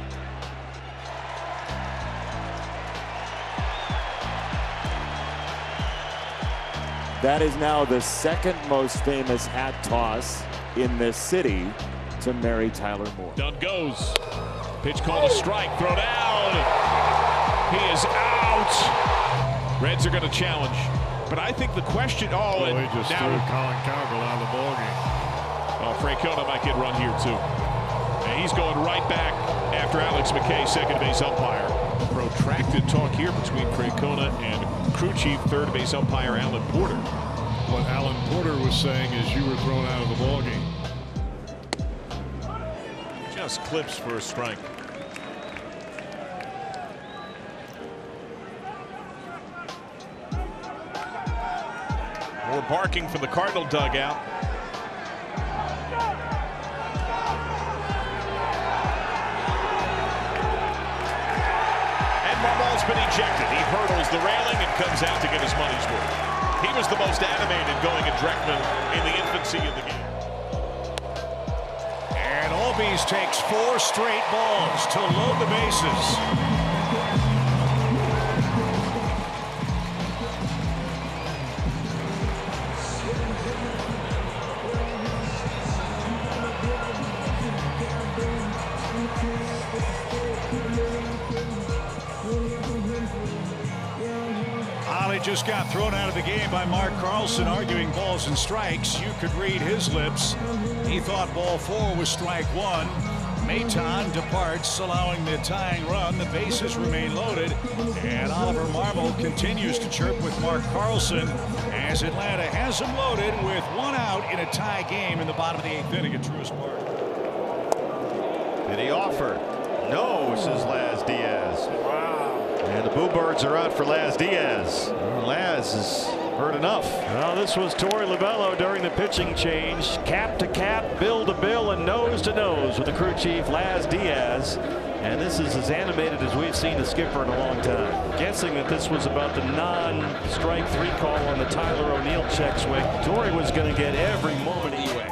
That is now the second most famous hat toss in this city to Mary Tyler Moore. Down goes. Pitch called a strike. Throw down. He is out. Reds are going to challenge. But I think the question. He just threw Colin Cowgill out of the ballgame. Francona might get run here too. And he's going right back after Alex McKay, second base umpire. Protracted talk here between Francona and crew chief, third base umpire Alan Porter. What Alan Porter was saying is you were thrown out of the ballgame. Just clips for a strike. More barking from the Cardinal dugout. And Marmol's been ejected. He hurdles the railing and comes out to get his money's worth. He was the most animated going at Dreckman in the infancy of the game. And Albies takes 4 straight balls to load the bases. Ollie just got thrown out of the game by Mark Carlson, arguing balls and strikes. You could read his lips. He thought ball 4 was strike 1. Maton departs, allowing the tying run. The bases remain loaded, and Oliver Marmol continues to chirp with Mark Carlson as Atlanta has him loaded with 1 out in a tie game in the bottom of the 8th inning at Truist Park. Did he offer? No, says Laz Diaz. Wow. And the Boo Birds are out for Laz Diaz. Laz has heard enough. Well, this was Torey Lovullo during the pitching change. Cap to cap, bill to bill, and nose to nose with the crew chief, Laz Diaz. And this is as animated as we've seen the skipper in a long time. Guessing that this was about the non-strike 3 call on the Tyler O'Neill check swing. Torey was going to get every moment anyway.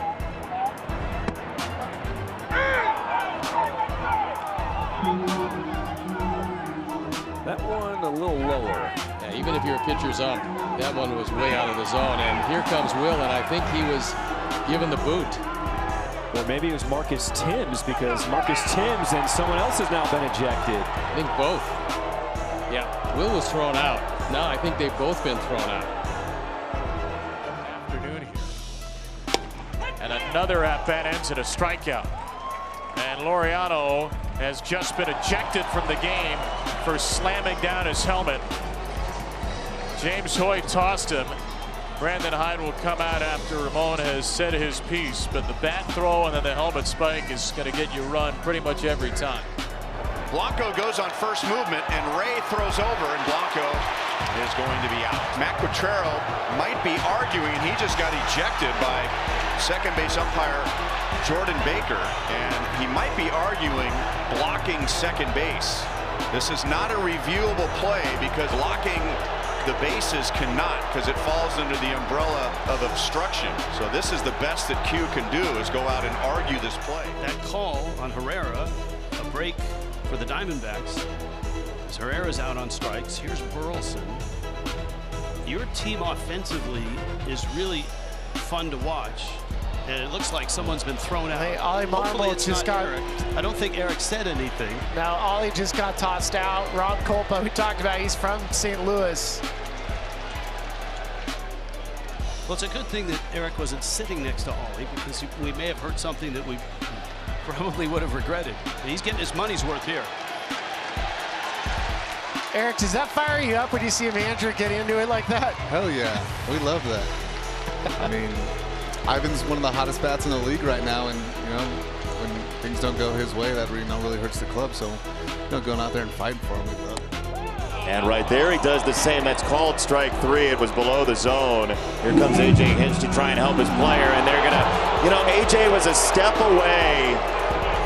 That one a little lower. Yeah, even if you're a pitcher's ump, that one was way out of the zone. And here comes Will, and I think he was given the boot. But maybe it was Marcus Timms, because Marcus Timms and someone else has now been ejected. I think both. Yeah, Will was thrown out. No, I think they've both been thrown out. Afternoon here. And another at-bat ends in a strikeout. And Laureano has just been ejected from the game for slamming down his helmet. James Hoyt tossed him. Brandon Hyde will come out after Ramon has said his piece, but the bat throw and then the helmet spike is going to get you run pretty much every time. Blanco goes on first movement, and Ray throws over, and Blanco is going to be out. Matt Quatrero might be arguing. He just got ejected by second base umpire Jordan Baker, and he might be arguing blocking second base. This is not a reviewable play because blocking the bases cannot, because it falls under the umbrella of obstruction. So this is the best that Q can do, is go out and argue this play. That call on Herrera, a break for the Diamondbacks. As Herrera's out on strikes, here's Burleson. Your team offensively is really fun to watch. And it looks like someone's been thrown out. Hey, Ollie Marmol just got... Eric. I don't think Eric said anything. Now, Ollie just got tossed out. Rob Colpa, we talked about, he's from St. Louis. Well, it's a good thing that Eric wasn't sitting next to Ollie, because we may have heard something that we probably would have regretted. He's getting his money's worth here. Eric, does that fire you up when you see a manager get into it like that? Hell yeah, we love that. I mean, Ivan's one of the hottest bats in the league right now, and you know, when things don't go his way, that really hurts the club. So, you know, going out there and fighting for him, we love it. And right there, he does the same. That's called strike 3. It was below the zone. Here comes AJ Hinch to try and help his player, and they're gonna, you know, AJ was a step away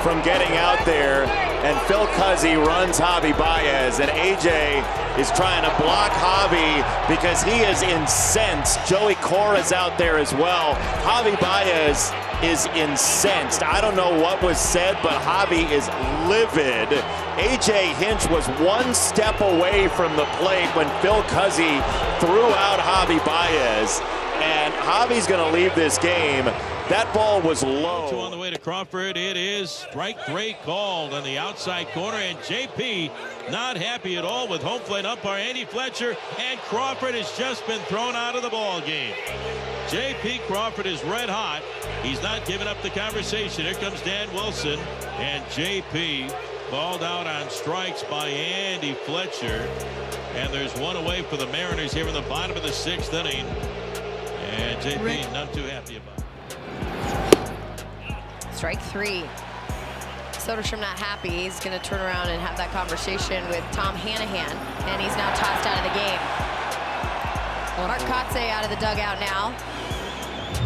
from getting out there, and Phil Cuzzy runs Javi Baez, and AJ is trying to block Javi because he is incensed. Joey Cora's out there as well. Javi Baez is incensed. I don't know what was said, but Javi is livid. AJ Hinch was one step away from the plate when Phil Cuzzy threw out Javi Baez, and Javi's going to leave this game. That ball was low. 2 on the way to Crawford. It is strike 3 called on the outside corner, and JP not happy at all with home plate umpire Andy Fletcher, and Crawford has just been thrown out of the ball game. JP Crawford is red hot. He's not giving up the conversation. Here comes Dan Wilson, and JP called out on strikes by Andy Fletcher, and there's one away for the Mariners here in the bottom of the 6th inning, and JP not too happy about it. Strike 3. Soderstrom not happy. He's going to turn around and have that conversation with Tom Hanahan, and he's now tossed out of the game. Mark Kotze out of the dugout now.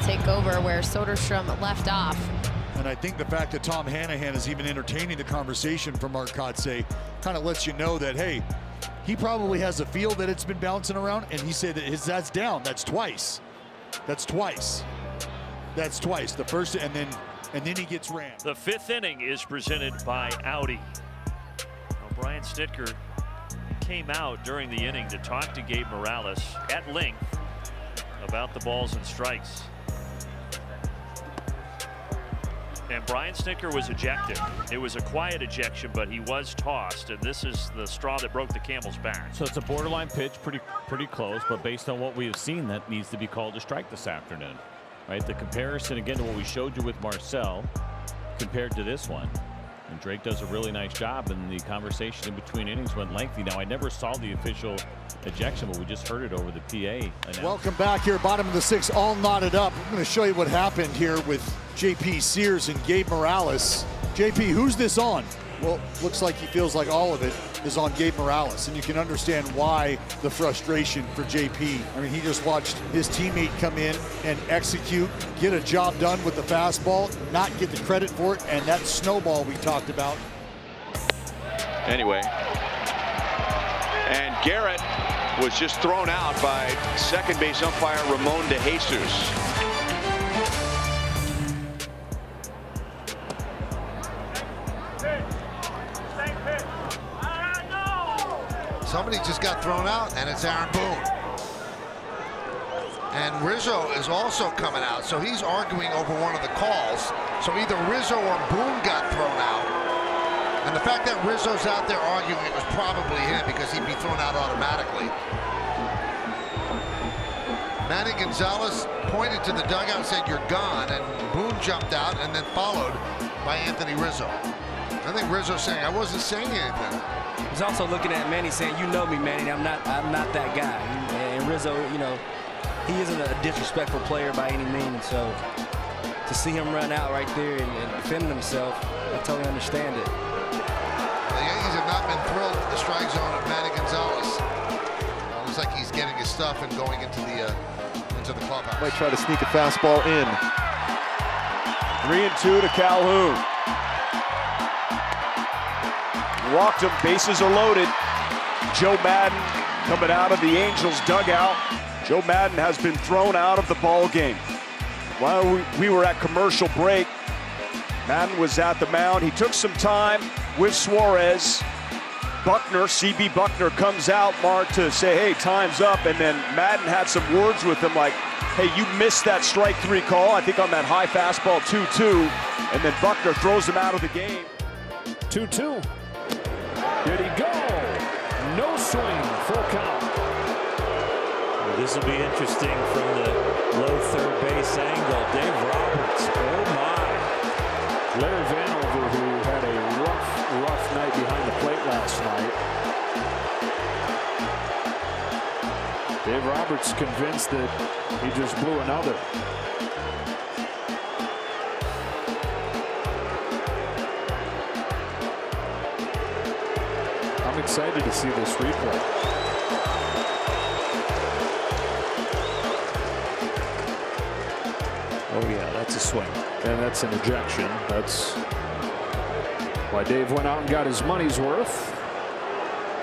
Take over where Soderstrom left off. And I think the fact that Tom Hanahan is even entertaining the conversation from Mark Kotze kind of lets you know that, hey, he probably has a feel that it's been bouncing around, and he said that that's down. That's twice. That's twice. That's twice. The first, and then he gets rammed. The 5th inning is presented by Audi. Now, Brian Snitker came out during the inning to talk to Gabe Morales at length about the balls and strikes. And Brian Snitker was ejected. It was a quiet ejection, but he was tossed, and this is the straw that broke the camel's back. So it's a borderline pitch, pretty close, but based on what we have seen, that needs to be called a strike this afternoon. Right, the comparison again to what we showed you with Marcel compared to this one, and Drake does a really nice job, and the conversation in between innings went lengthy. Now, I never saw the official ejection, but we just heard it over the PA announcement. Welcome back here, bottom of the 6th, all knotted up. I'm going to show you what happened here with JP Sears and Gabe Morales. JP, who's this on? Well, looks like he feels like all of it is on Gabe Morales, and you can understand why the frustration for JP. I mean, he just watched his teammate come in and execute, get a job done with the fastball, not get the credit for it, and that snowball we talked about. Anyway, and Garrett was just thrown out by second base umpire Ramon De Jesus. Somebody just got thrown out, and it's Aaron Boone. And Rizzo is also coming out, so he's arguing over one of the calls. So either Rizzo or Boone got thrown out. And the fact that Rizzo's out there arguing it was probably him, because he'd be thrown out automatically. Manny Gonzalez pointed to the dugout and said, "You're gone," and Boone jumped out and then followed by Anthony Rizzo. I think Rizzo's saying, "I wasn't saying anything." He's also looking at Manny saying, "You know me, Manny. I'm not that guy." And Rizzo, you know, he isn't a disrespectful player by any means. So to see him run out right there and defend himself, I totally understand it. The Yankees have not been thrilled with the strike zone of Manny Gonzalez. Looks like he's getting his stuff and going into the clubhouse. Might try to sneak a fastball in. 3-2 to Calhoun. Walked him, bases are loaded. Joe Madden coming out of the Angels dugout. Joe Maddon has been thrown out of the ball game. While we were at commercial break, Maddon was at the mound. He took some time with Suarez. Buckner, CB Buckner, comes out, Mark, to say, hey, time's up. And then Maddon had some words with him like, hey, you missed that strike 3 call, I think on that high fastball 2-2. And then Buckner throws him out of the game. 2-2. Did he go? No swing, full count. Well, this will be interesting from the low third base angle. Dave Roberts, oh my. Larry Vanover, who had a rough night behind the plate last night. Dave Roberts convinced that he just blew another. I'm excited to see this replay. Oh yeah, that's a swing. And that's an ejection. That's why Dave went out and got his money's worth.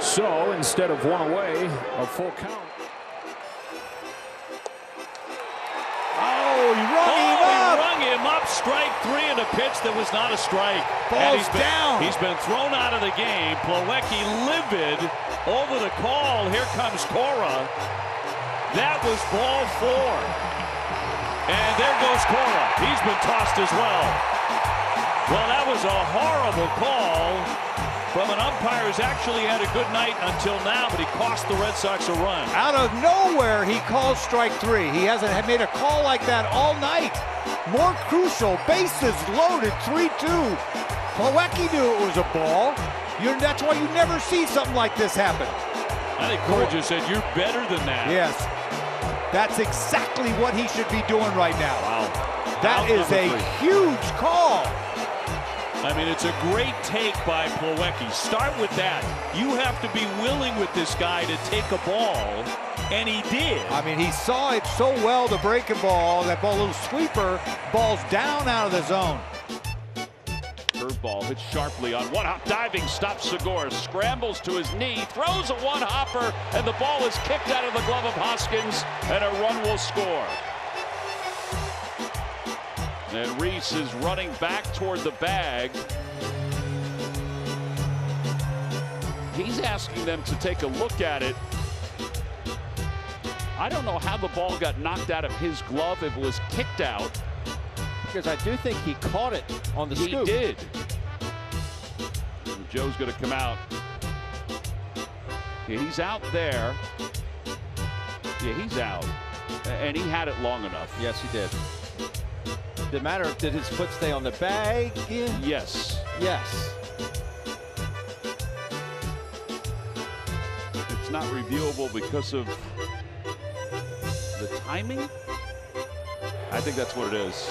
So instead of 1 away, a full count. Oh, he rung him up. Strike 3 and a pitch that was not a strike. Ball's down. He's been thrown out of the game. Plawecki livid over the call. Here comes Cora. That was ball 4. And there goes Cora. He's been tossed as well. Well, that was a horrible call from an umpire who's actually had a good night until now, but he cost the Red Sox a run. Out of nowhere, he calls strike 3. He hasn't made a call like that all night. More crucial, bases loaded, 3-2. Plawecki knew it was a ball. That's why you never see something like this happen. I think Cora just said, you're better than that. Yes. That's exactly what he should be doing right now. Wow. That is a huge call. I mean, it's a great take by Plawecki. Start with that. You have to be willing with this guy to take a ball, and he did. I mean, he saw it so well, the breaking ball, that ball, little sweeper, ball's down out of the zone. Curveball hits sharply on one hop, diving, stops Segura, scrambles to his knee, throws a one-hopper, and the ball is kicked out of the glove of Hoskins, and a run will score. And Reese is running back toward the bag. He's asking them to take a look at it. I don't know how the ball got knocked out of his glove if it was kicked out. Because I do think he caught it on the scoop. He did. And Joe's going to come out. Yeah, he's out there. Yeah, he's out. And he had it long enough. Yes, he did. Did it matter? Did his foot stay on the bag? Yes. Yes. It's not reviewable because of the timing? I think that's what it is.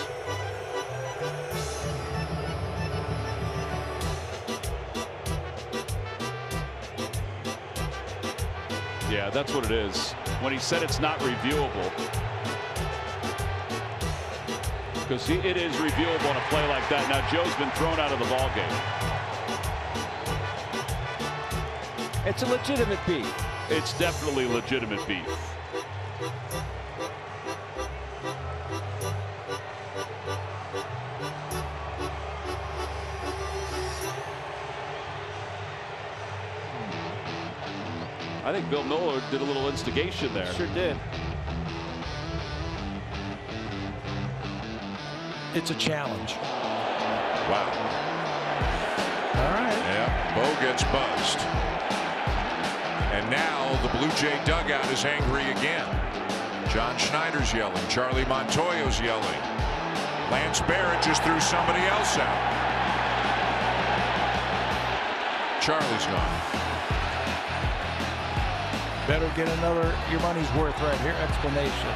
Yeah, that's what it is. When he said it's not reviewable. Because it is reviewable on a play like that. Now Joe's been thrown out of the ball game. It's a legitimate beef. It's definitely legitimate beef. I think Bill Miller did a little instigation there. Sure did. It's a challenge. Wow. All right. Yeah, Bo gets buzzed. And now the Blue Jay dugout is angry again. John Schneider's yelling. Charlie Montoyo's yelling. Lance Barrett just threw somebody else out. Charlie's gone. Better get another your money's worth right here explanation.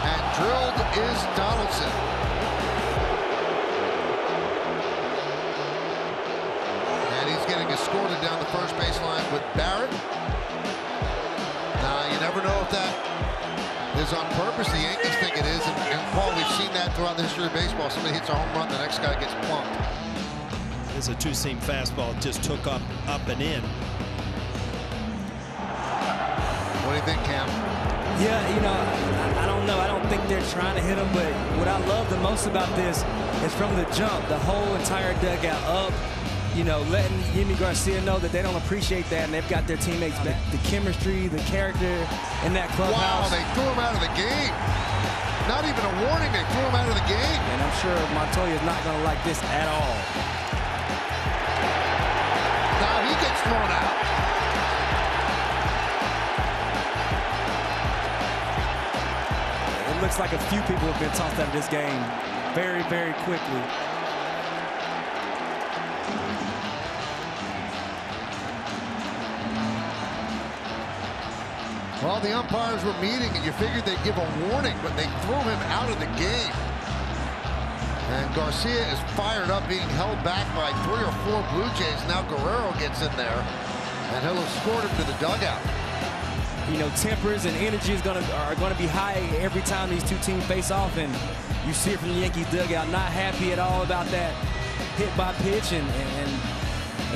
And drilled is Donaldson. And he's getting escorted down the first baseline with Barrett. Now, you never know if was on purpose. The Yankees think it is. And Paul, we've seen that throughout the history of baseball. Somebody hits a home run, the next guy gets plunked. It's a two-seam fastball. Just took up and in. What do you think, Cam? Yeah, you know, I don't know. I don't think they're trying to hit him, but what I love the most about this is from the jump, the whole entire dugout up, you know, letting Yimi Garcia know that they don't appreciate that, and they've got their teammates back. The chemistry, the character in that clubhouse. Wow, they threw him out of the game. Not even a warning, they threw him out of the game. And I'm sure Montoya is not going to like this at all. Now he gets thrown out. It looks like a few people have been tossed out of this game very, very quickly. Well, the umpires were meeting, and you figured they'd give a warning, but they threw him out of the game. And Garcia is fired up, being held back by 3 or 4 Blue Jays. Now Guerrero gets in there, and he'll escort him to the dugout. You know, tempers and energy are gonna be high every time these two teams face off, and you see it from the Yankees dugout, not happy at all about that hit by pitch, and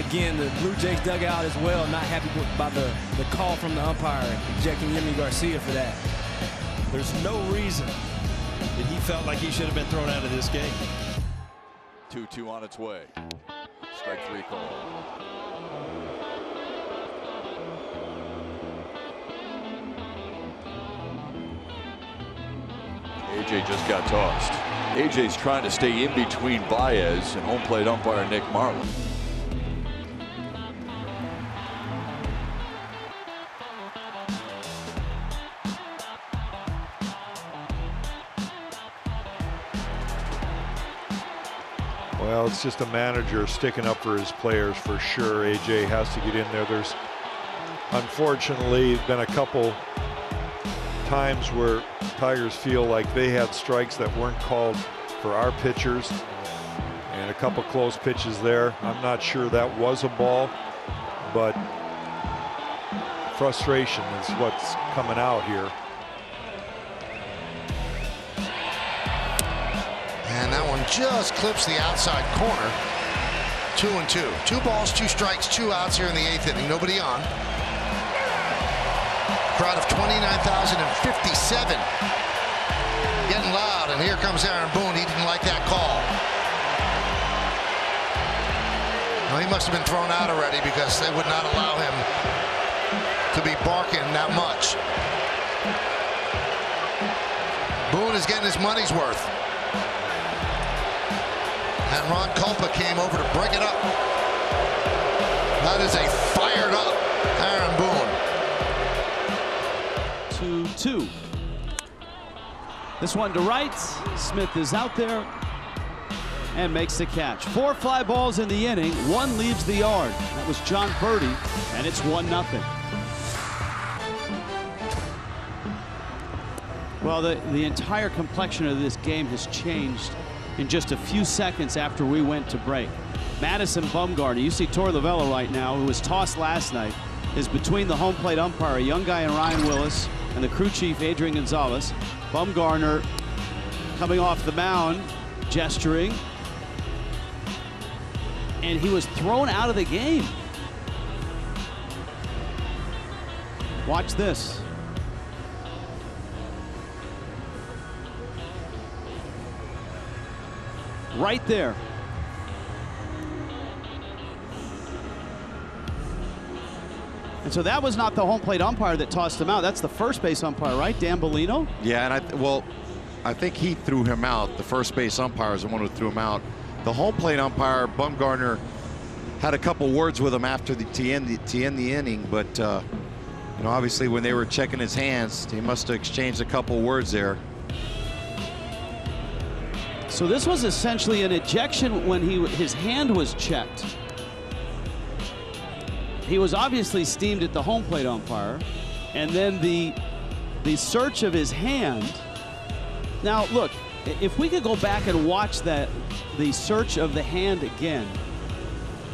again, the Blue Jays dugout as well, not happy about the call from the umpire, ejecting Yimi Garcia for that. There's no reason that he felt like he should have been thrown out of this game. 2-2 on its way. Strike 3 call. AJ just got tossed. AJ's trying to stay in between Baez and home plate umpire Nick Marlin. Well, it's just a manager sticking up for his players for sure. AJ has to get in there. There's unfortunately been a couple times where Tigers feel like they had strikes that weren't called for our pitchers, and a couple close pitches there. I'm not sure that was a ball, but frustration is what's coming out here. And that one just clips the outside corner. 2-2. 2 balls, 2 strikes, 2 outs here in the 8th inning. Nobody on. Crowd of 29,057. Getting loud, and here comes Aaron Boone. He didn't like that call. Well, he must have been thrown out already because they would not allow him to be barking that much. Boone is getting his money's worth. And Ron Culpa came over to break it up. That is a fired up Aaron Boone. 2-2. This one to right. Smith is out there and makes the catch. 4 fly balls in the inning. 1 leaves the yard. That was John Purdy, and it's 1-0. Well, the entire complexion of this game has changed in just a few seconds after we went to break. Madison Bumgarner, you see Torey Lovullo right now, who was tossed last night, is between the home plate umpire, a young guy in Ryan Willis, and the crew chief, Adrian Gonzalez. Bumgarner coming off the mound, gesturing, and he was thrown out of the game. Watch this. Right there. And so that was not the home plate umpire that tossed him out. That's the first base umpire, right? Dan Bellino? Yeah, and I think he threw him out. The first base umpire is the one who threw him out. The home plate umpire, Bumgarner, had a couple words with him after to end the inning, but you know, obviously when they were checking his hands, he must have exchanged a couple words there. So this was essentially an ejection when his hand was checked. He was obviously steamed at the home plate umpire, and then the search of his hand. Now look, if we could go back and watch the search of the hand again.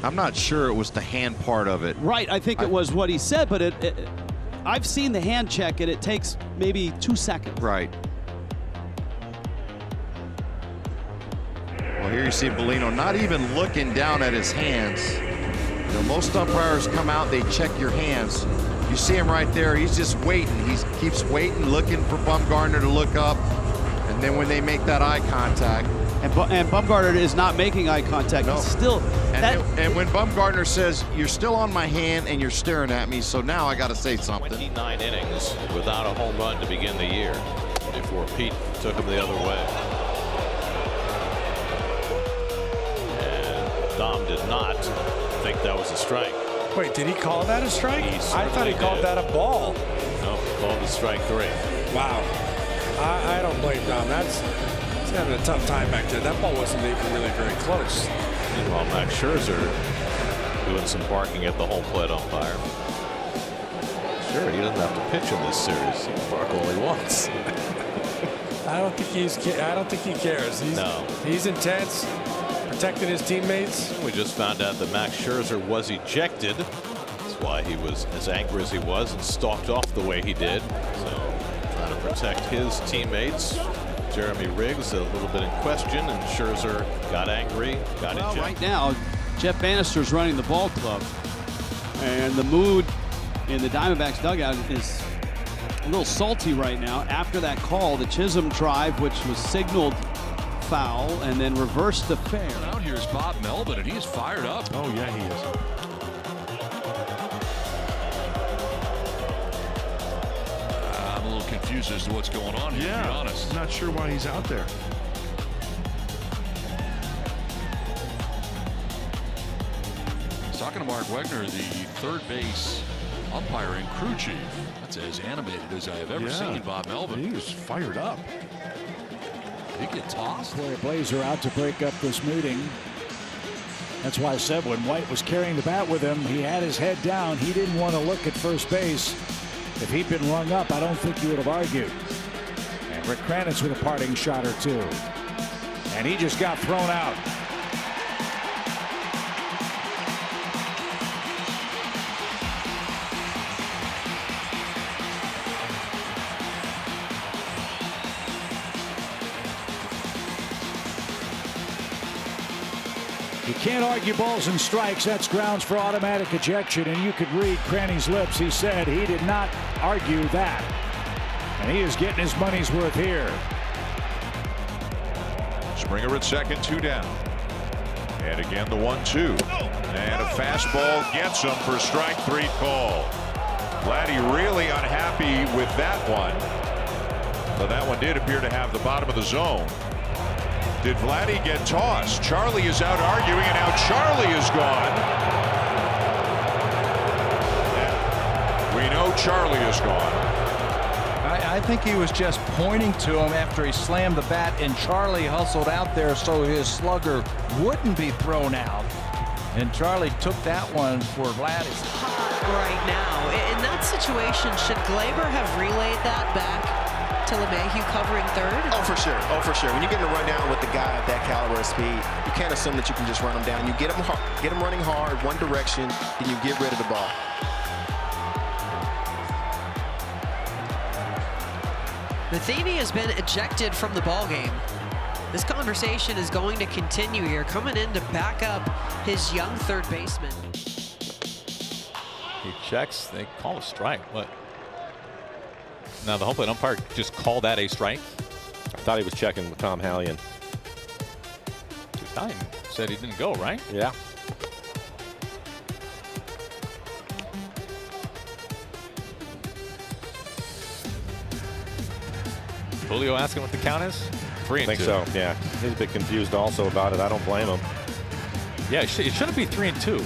I'm not sure it was the hand part of it. Right, I think it was what he said, but I've seen the hand check, and it takes maybe 2 seconds. Right. Well, here you see Bellino not even looking down at his hands. You know, most umpires come out, they check your hands. You see him right there, he's just waiting. He keeps waiting, looking for Bumgarner to look up. And then when they make that eye contact. And Bumgarner is not making eye contact. No. He's still. And when Bumgarner says, you're still on my hand and you're staring at me, so now I got to say something. 29 innings without a home run to begin the year before Pete took him the other way. And Dom did not think that was a strike. Wait, did he call that a strike? I thought he called that a ball. No, called it strike 3. Wow. I don't blame Dom. He's having a tough time back there. That ball wasn't even really very close. Meanwhile, Max Scherzer doing some barking at the home plate umpire. Sure, he doesn't have to pitch in this series. He can bark only once. I don't think he cares. He's intense, protecting his teammates. We just found out that Max Scherzer was ejected. That's why he was as angry as he was and stalked off the way he did. So trying to protect his teammates. Jeremy Riggs a little bit in question, and Scherzer got angry, got ejected. Right now, Jeff Bannister's running the ball club, and the mood in the Diamondbacks dugout is a little salty right now after that call, the Chisholm drive, which was signaled foul and then reversed to fair. Out here's Bob Melvin, and he's fired up. Oh yeah, he is. I'm a little confused as to what's going on here, to be honest. Not sure why he's out there. Talking to Mark Wegner, the third base umpire and crew chief. That's as animated as I have ever seen Bob Melvin. He was fired up. Did he get tossed? Boy, Blazer out to break up this meeting. That's why I said when White was carrying the bat with him, he had his head down. He didn't want to look at first base. If he'd been rung up, I don't think he would have argued. And Rick Kranitz with a parting shot or two. And he just got thrown out. You can't argue balls and strikes. That's grounds for automatic ejection. And you could read Cranny's lips. He said he did not argue that. And he is getting his money's worth here. Springer at second, 2 down. And again the 1-2. And a fastball gets him for strike 3 call. Vladdy really unhappy with that one. But that one did appear to have the bottom of the zone. Did Vladdy get tossed? Charlie is out arguing, and now Charlie is gone. And we know Charlie is gone. I think he was just pointing to him after he slammed the bat, and Charlie hustled out there so his slugger wouldn't be thrown out. And Charlie took that one for Vladdy. Right now, in that situation, should Glaber have relayed that back to LeMahieu covering third? Oh, for sure. Oh, for sure. When you get in a rundown with the guy of that caliber of speed, you can't assume that you can just run him down. You get him running hard, one direction, and you get rid of the ball. Matheny has been ejected from the ball game. This conversation is going to continue here, coming in to back up his young third baseman. He checks. They call a strike. What? Now the home plate umpire just called that a strike. I thought he was checking with Tom Hallion. Hallion said he didn't go, right? Yeah. Julio asking what the count is? 3-2. I think so, yeah. He's a bit confused also about it. I don't blame him. Yeah, it shouldn't be 3-2.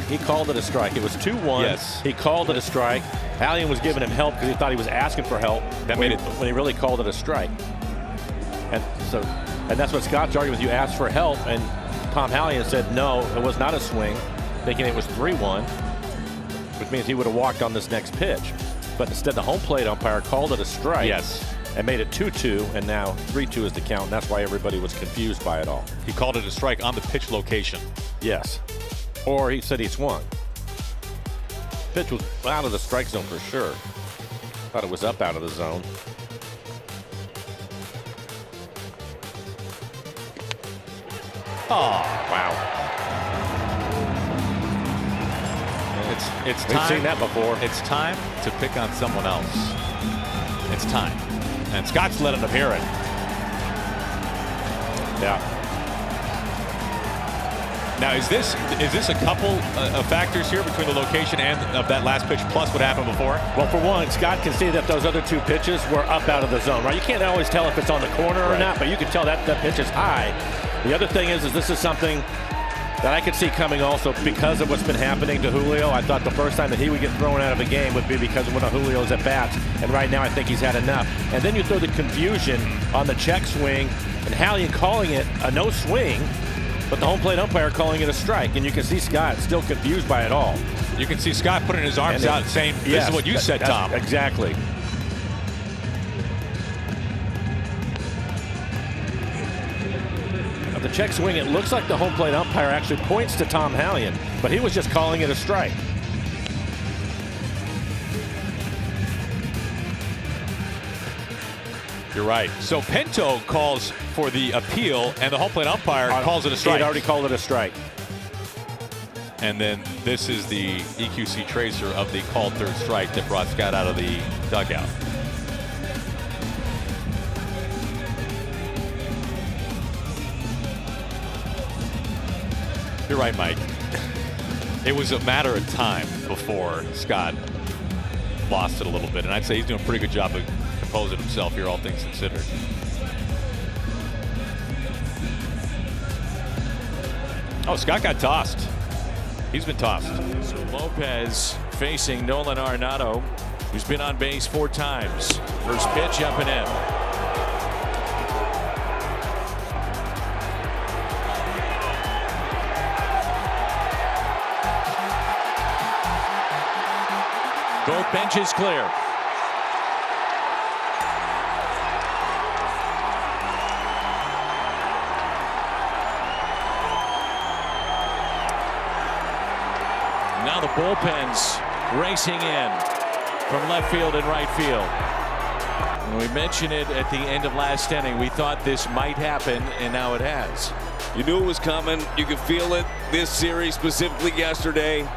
He called it a strike. It was 2-1. Yes. He called it a strike. Hallion was giving him help because he thought he was asking for help. That made it when he really called it a strike. And that's what Scott's arguing with. You asked for help, and Tom Hallion said no, it was not a swing, thinking it was 3-1, which means he would have walked on this next pitch. But instead, the home plate umpire called it a strike. Yes. And made it 2-2, and now 3-2 is the count, and that's why everybody was confused by it all. He called it a strike on the pitch location. Yes. Or he said he swung. Pitch was out of the strike zone for sure. Thought it was up out of the zone. Oh, wow. It's We've time. seen that before. It's time to pick on someone else. It's time. And Scott's letting them hear it. Yeah. Now, is this a couple of factors here between the location and of that last pitch plus what happened before? Well, for one, Scott can see that those other two pitches were up out of the zone, right? You can't always tell if it's on the corner or not, but you can tell that that pitch is high. The other thing is this is something that I could see coming also because of what's been happening to Julio. I thought the first time that he would get thrown out of the game would be because of one of Julio's at-bats, and right now I think he's had enough. And then you throw the confusion on the check swing, and Hallian calling it a no swing, but the home plate umpire calling it a strike, and you can see Scott still confused by it all. You can see Scott putting his arms out saying, this is what you said, Tom. Exactly. The check swing, it looks like the home plate umpire actually points to Tom Hallian, but he was just calling it a strike. You're right. So Pinto calls for the appeal, and the home plate umpire calls it a strike. He already called it a strike. And then this is the EQC tracer of the called third strike that brought Scott out of the dugout. You're right, Mike. It was a matter of time before Scott lost it a little bit, and I'd say he's doing a pretty good job of composing himself here, all things considered. Oh, Scott got tossed. He's been tossed. So Lopez facing Nolan Arenado, who's been on base 4 times. First pitch up and in. Both benches clear. Now the bullpens racing in from left field and right field. And we mentioned it at the end of last inning. We thought this might happen, and now it has. You knew it was coming. You could feel it this series, specifically yesterday.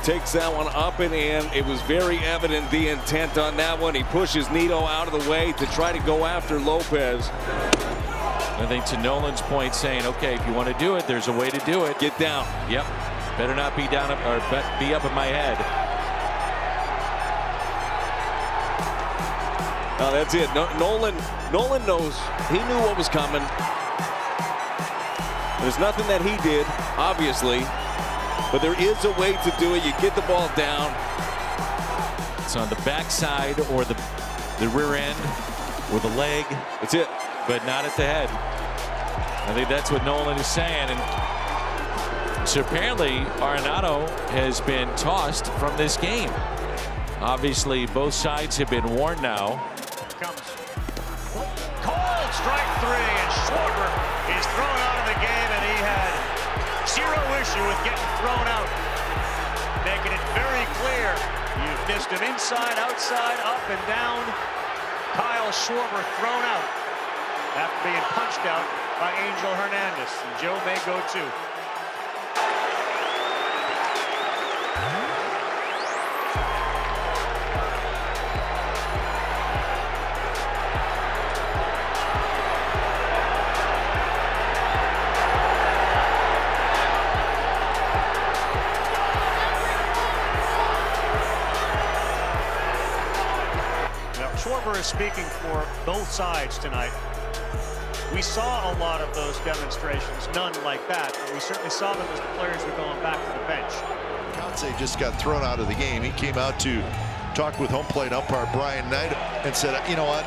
Takes that one up and in. It was very evident the intent on that one. He pushes Nito out of the way to try to go after Lopez. I think to Nolan's point, saying, okay, if you want to do it, there's a way to do it. Get down. Yep. Better not be down or be up in my head. No, that's it. Nolan knows. He knew what was coming. There's nothing that he did, obviously. But there is a way to do it. You get the ball down. It's on the backside or the rear end or the leg. That's it. But not at the head. I think that's what Nolan is saying. And so apparently Arenado has been tossed from this game. Obviously both sides have been warned now. Comes called strike 3, and Schwarber is thrown out of the game, and he had zero issue with getting thrown out, making it very clear you've missed him inside, outside, up and down. Kyle Schwarber thrown out after being punched out by Angel Hernandez, and Joe may go too. Schwarber is speaking for both sides tonight. We saw a lot of those demonstrations, none like that, but we certainly saw them as the players were going back to the bench. Kotsay just got thrown out of the game. He came out to talk with home plate umpire Brian Knight and said, you know what,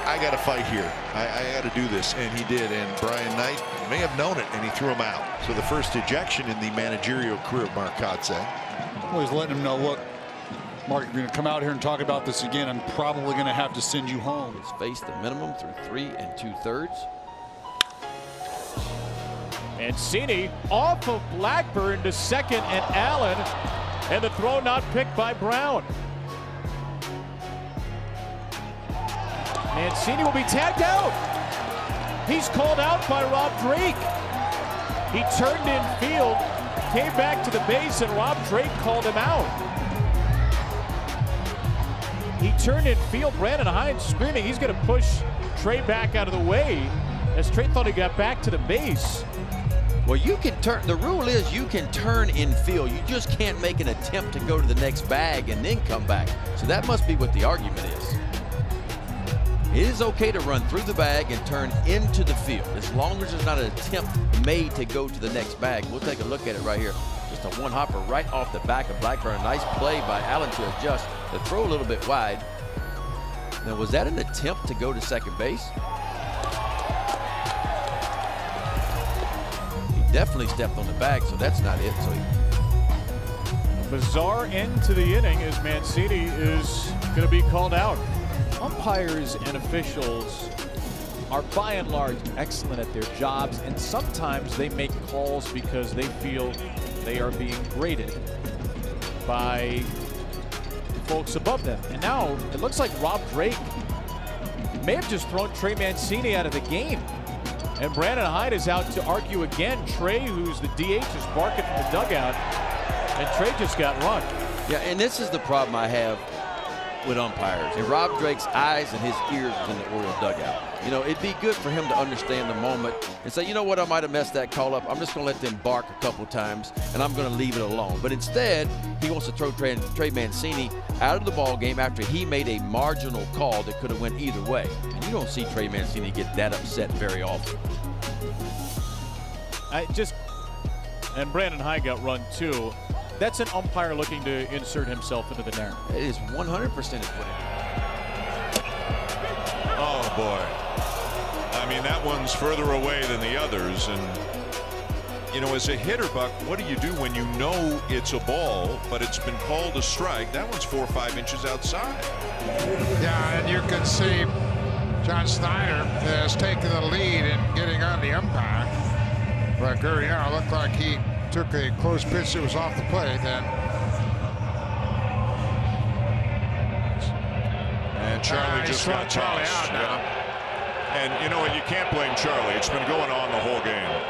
I got to fight here. I got to do this, and he did. And Brian Knight may have known it, and he threw him out. So the first ejection in the managerial career of Mark Kotsay. Well, he's letting him know, look, Mark, you're going to come out here and talk about this again. I'm probably going to have to send you home. He's faced the minimum through 3 2/3. Mancini off of Blackburn to second, and Allen And the throw not picked by Brown. Mancini will be tagged out. He's called out by Rob Drake. He turned in field, came back to the base, and Rob Drake called him out. He turned in field. Brandon Hines screaming he's going to push Trey back out of the way as Trey thought he got back to the base. Well, you can turn. The rule is you can turn in field. You just can't make an attempt to go to the next bag and then come back. So that must be what the argument is. It is okay to run through the bag and turn into the field as long as there's not an attempt made to go to the next bag. We'll take a look at it right here. Just a one hopper right off the back of Blackburn. Nice play by Allen to adjust. The throw a little bit wide. Now, was that an attempt to go to second base? He definitely stepped on the bag, so that's not it. So A bizarre end to the inning as Mancini is going to be called out. Umpires and officials are by and large excellent at their jobs, and sometimes they make calls because they feel they are being graded by folks above them. And now it looks like Rob Drake may have just thrown Trey Mancini out of the game. And Brandon Hyde is out to argue again. Trey, who's the DH, is barking from the dugout, and Trey just got run. yeah, and this is the problem I have with umpires. And Rob Drake's eyes and his ears is in the Oriole dugout. You know, it'd be good for him to understand the moment and say, you know what, I might have messed that call up. I'm just going to let them bark a couple times, and I'm going to leave it alone. But instead, he wants to throw Trey Mancini out of the ball game after he made a marginal call that could have went either way. And you don't see Trey Mancini get that upset very often. And Brandon Hyde got run too. That's an umpire looking to insert himself into the narrative. It is 100% is what it is. Oh, boy. I mean, that one's further away than the others. And, you know, as a hitter, Buck, what do you do when you know it's a ball, but it's been called a strike? That one's 4 or 5 inches outside. Yeah, and you can see John Snyder has taken the lead in getting on the umpire. But Gurriel looked like he took a close pitch that was off the plate, and Charlie just got tossed. Out now. And you know what? You can't blame Charlie. It's been going on the whole game.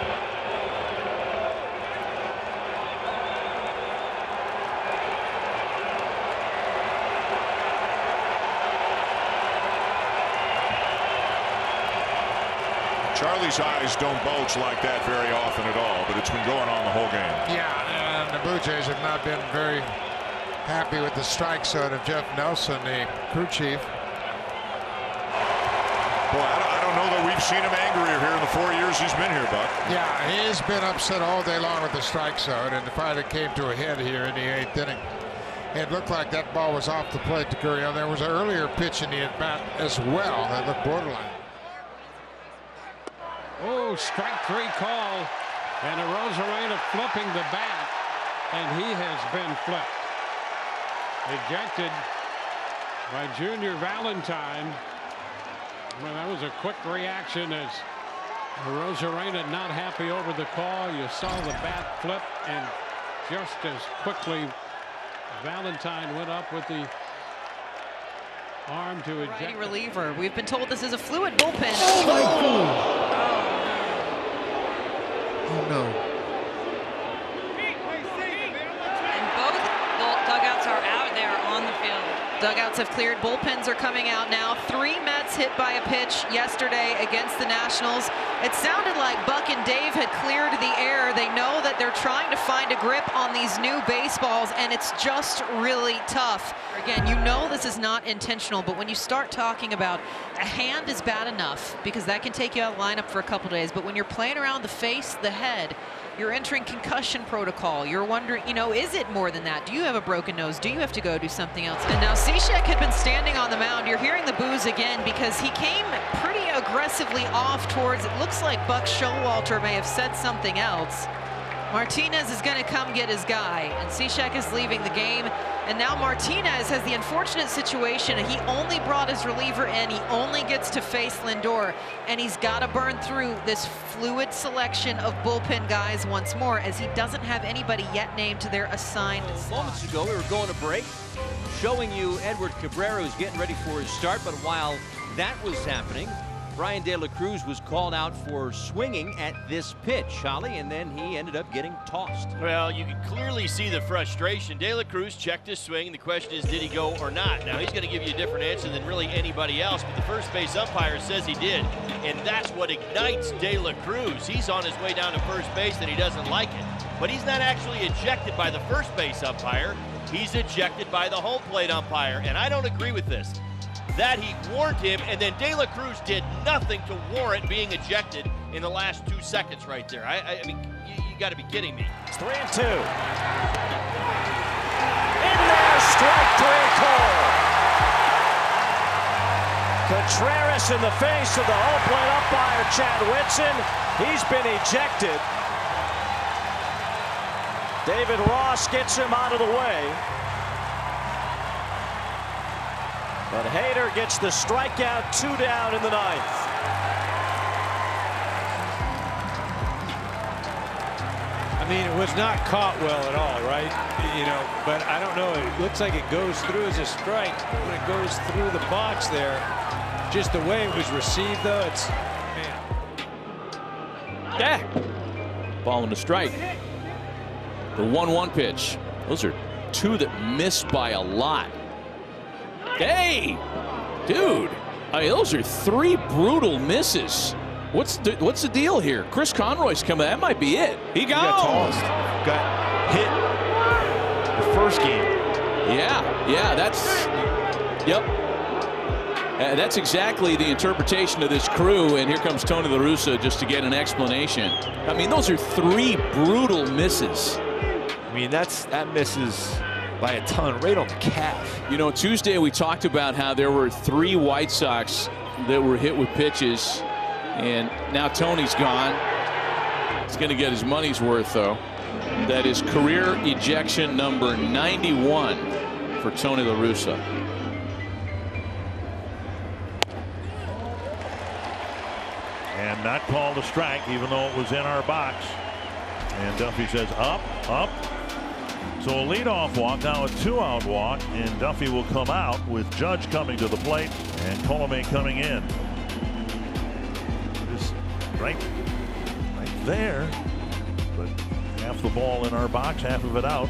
Charlie's eyes don't bulge like that very often at all, but it's been going on the whole game. Yeah, and the Blue Jays have not been very happy with the strike zone of Jeff Nelson, the crew chief. Boy, I don't know that we've seen him angrier here in the 4 years he's been here, Buck. Yeah, he's been upset all day long with the strike zone, and the fight that came to a head here in the 8th inning. It looked like that ball was off the plate to Gurriel. There was an earlier pitch in the at-bat as well that looked borderline. Oh, strike 3 call, and Arozarena flipping the bat, and he has been flipped. Ejected by Junior Valentine. Well, that was a quick reaction as Arozarena not happy over the call. You saw the bat flip, and just as quickly Valentine went up with the arm to eject. Righty reliever. We've been told this is a fluid bullpen. Oh my God. Oh no. And both dugouts are out there on the field. Dugouts have cleared. Bullpens are coming out now. 3 Mets hit by a pitch yesterday against the Nationals. It sounded like Buck and Dave had cleared the air. They know that they're trying to find a grip on these new baseballs, and it's just really tough. Again, you know this is not intentional, but when you start talking about a hand is bad enough because that can take you out of lineup for a couple days, but when you're playing around the face, the head, you're entering concussion protocol. You're wondering, you know, is it more than that? Do you have a broken nose? Do you have to go do something else? And now Cishek had been standing on the mound. You're hearing the boos again because he came pretty aggressively off towards, it looks like Buck Showalter may have said something else. Martinez is going to come get his guy, and Cishek is leaving the game. And now Martinez has the unfortunate situation. He only brought his reliever in. He only gets to face Lindor, and he's got to burn through this fluid selection of bullpen guys once more, as he doesn't have anybody yet named to their assigned slot. Moments ago, we were going to break, showing you Edward Cabrera who's getting ready for his start. But while that was happening, Brian De La Cruz was called out for swinging at this pitch, Holly, and then he ended up getting tossed. Well, you can clearly see the frustration. De La Cruz checked his swing, and the question is, did he go or not? Now, he's going to give you a different answer than really anybody else, but the first base umpire says he did, and that's what ignites De La Cruz. He's on his way down to first base, and he doesn't like it. But he's not actually ejected by the first base umpire. He's ejected by the home plate umpire, and I don't agree with this. That he warned him, and then De La Cruz did nothing to warrant being ejected in the last 2 seconds right there. I mean, you got to be kidding me. It's 3-2. In there, strike 3 call. Contreras in the face of the home plate umpire, Chad Whitson. He's been ejected. David Ross gets him out of the way. But Hader gets the strikeout, 2 down in the 9th. I mean, it was not caught well at all, right? You know, but I don't know. It looks like it goes through as a strike when it goes through the box there. Just the way it was received, though, it's, man. Yeah. Ball and a strike. The 1-1 pitch. Those are 2 that missed by a lot. Hey, dude, I mean, those are 3 brutal misses. What's the deal here? Chris Conroy's coming. That might be it. He got tossed. Got hit the first game. Yeah, that's exactly the interpretation of this crew. And here comes Tony La Russa just to get an explanation. I mean, those are 3 brutal misses. I mean, that misses by a ton, right on the calf. You know, Tuesday we talked about how there were 3 White Sox that were hit with pitches, and now Tony's gone. He's going to get his money's worth, though. That is career ejection number 91 for Tony La Russa. And not called a strike, even though it was in our box. And Duffy says up, up. So a leadoff walk, now a 2-out walk, and Duffy will come out with Judge coming to the plate and Colomé coming in. Just right there, but half the ball in our box, half of it out.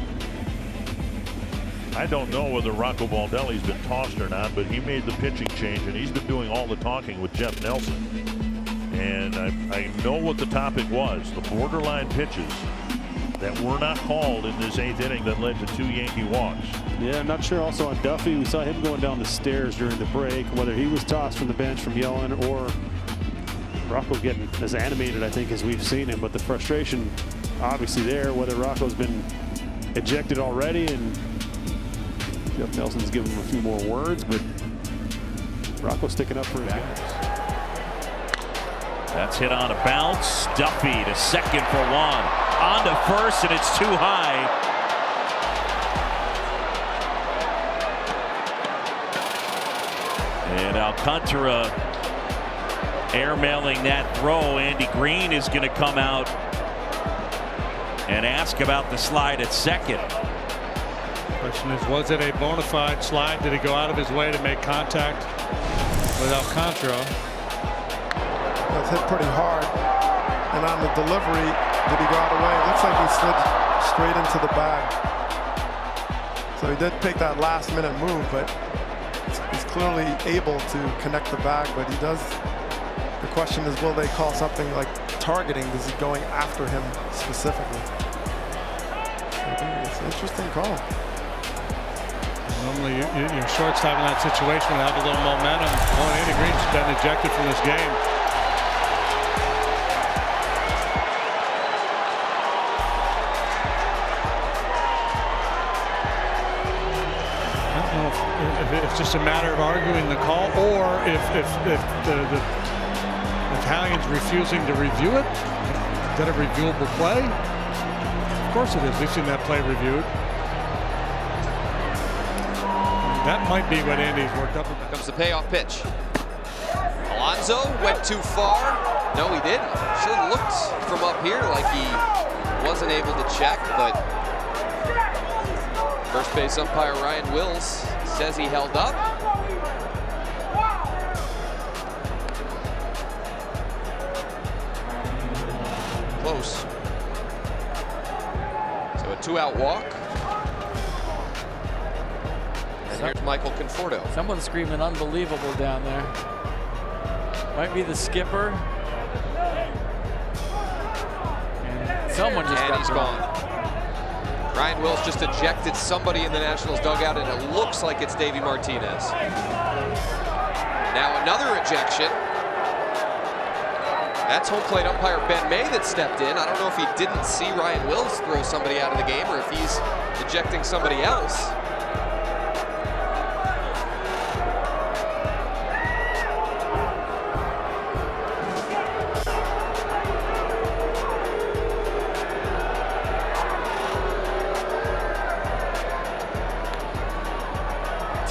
I don't know whether Rocco Baldelli's been tossed or not, but he made the pitching change, and he's been doing all the talking with Jeff Nelson. And I know what the topic was, the borderline pitches that were not called in this 8th inning that led to 2 Yankee walks. Yeah, I'm not sure also on Duffy. We saw him going down the stairs during the break, whether he was tossed from the bench from yelling or Rocco getting as animated, I think, as we've seen him. But the frustration obviously there, whether Rocco's been ejected already and Jeff Nelson's giving him a few more words, but Rocco's sticking up for his guys. That's hit on a bounce. Duffy to second for 1. On to first, and it's too high. And Alcantara airmailing that throw. Andy Green is going to come out and ask about the slide at second. Question is, was it a bona fide slide? Did he go out of his way to make contact with Alcantara? That's hit pretty hard, and on the delivery, did he go out of the way? It looks like he slid straight into the bag. So he did take that last minute move, but he's clearly able to connect the bag. But he does. The question is, will they call something like targeting? Is he going after him specifically? It's an interesting call. Normally, your shortstop in that situation would have a little momentum. Andy Green's been ejected from this game. If it's just a matter of arguing the call, or if the Italian's refusing to review it, is that a reviewable play? course it is. We've seen that play reviewed. That might be what Andy's worked up. Here comes the payoff pitch. Alonso went too far. No, he didn't. Sure looked from up here like he wasn't able to check, but first base umpire Ryan Wills says he held up. Close. So a 2-out walk. And here's Michael Conforto. Someone's screaming unbelievable down there. Might be the skipper. And someone just and got he's gone. Ryan Wills just ejected somebody in the Nationals dugout, and it looks like it's Davey Martinez. Now another ejection. That's home plate umpire Ben May that stepped in. I don't know if he didn't see Ryan Wills throw somebody out of the game or if he's ejecting somebody else.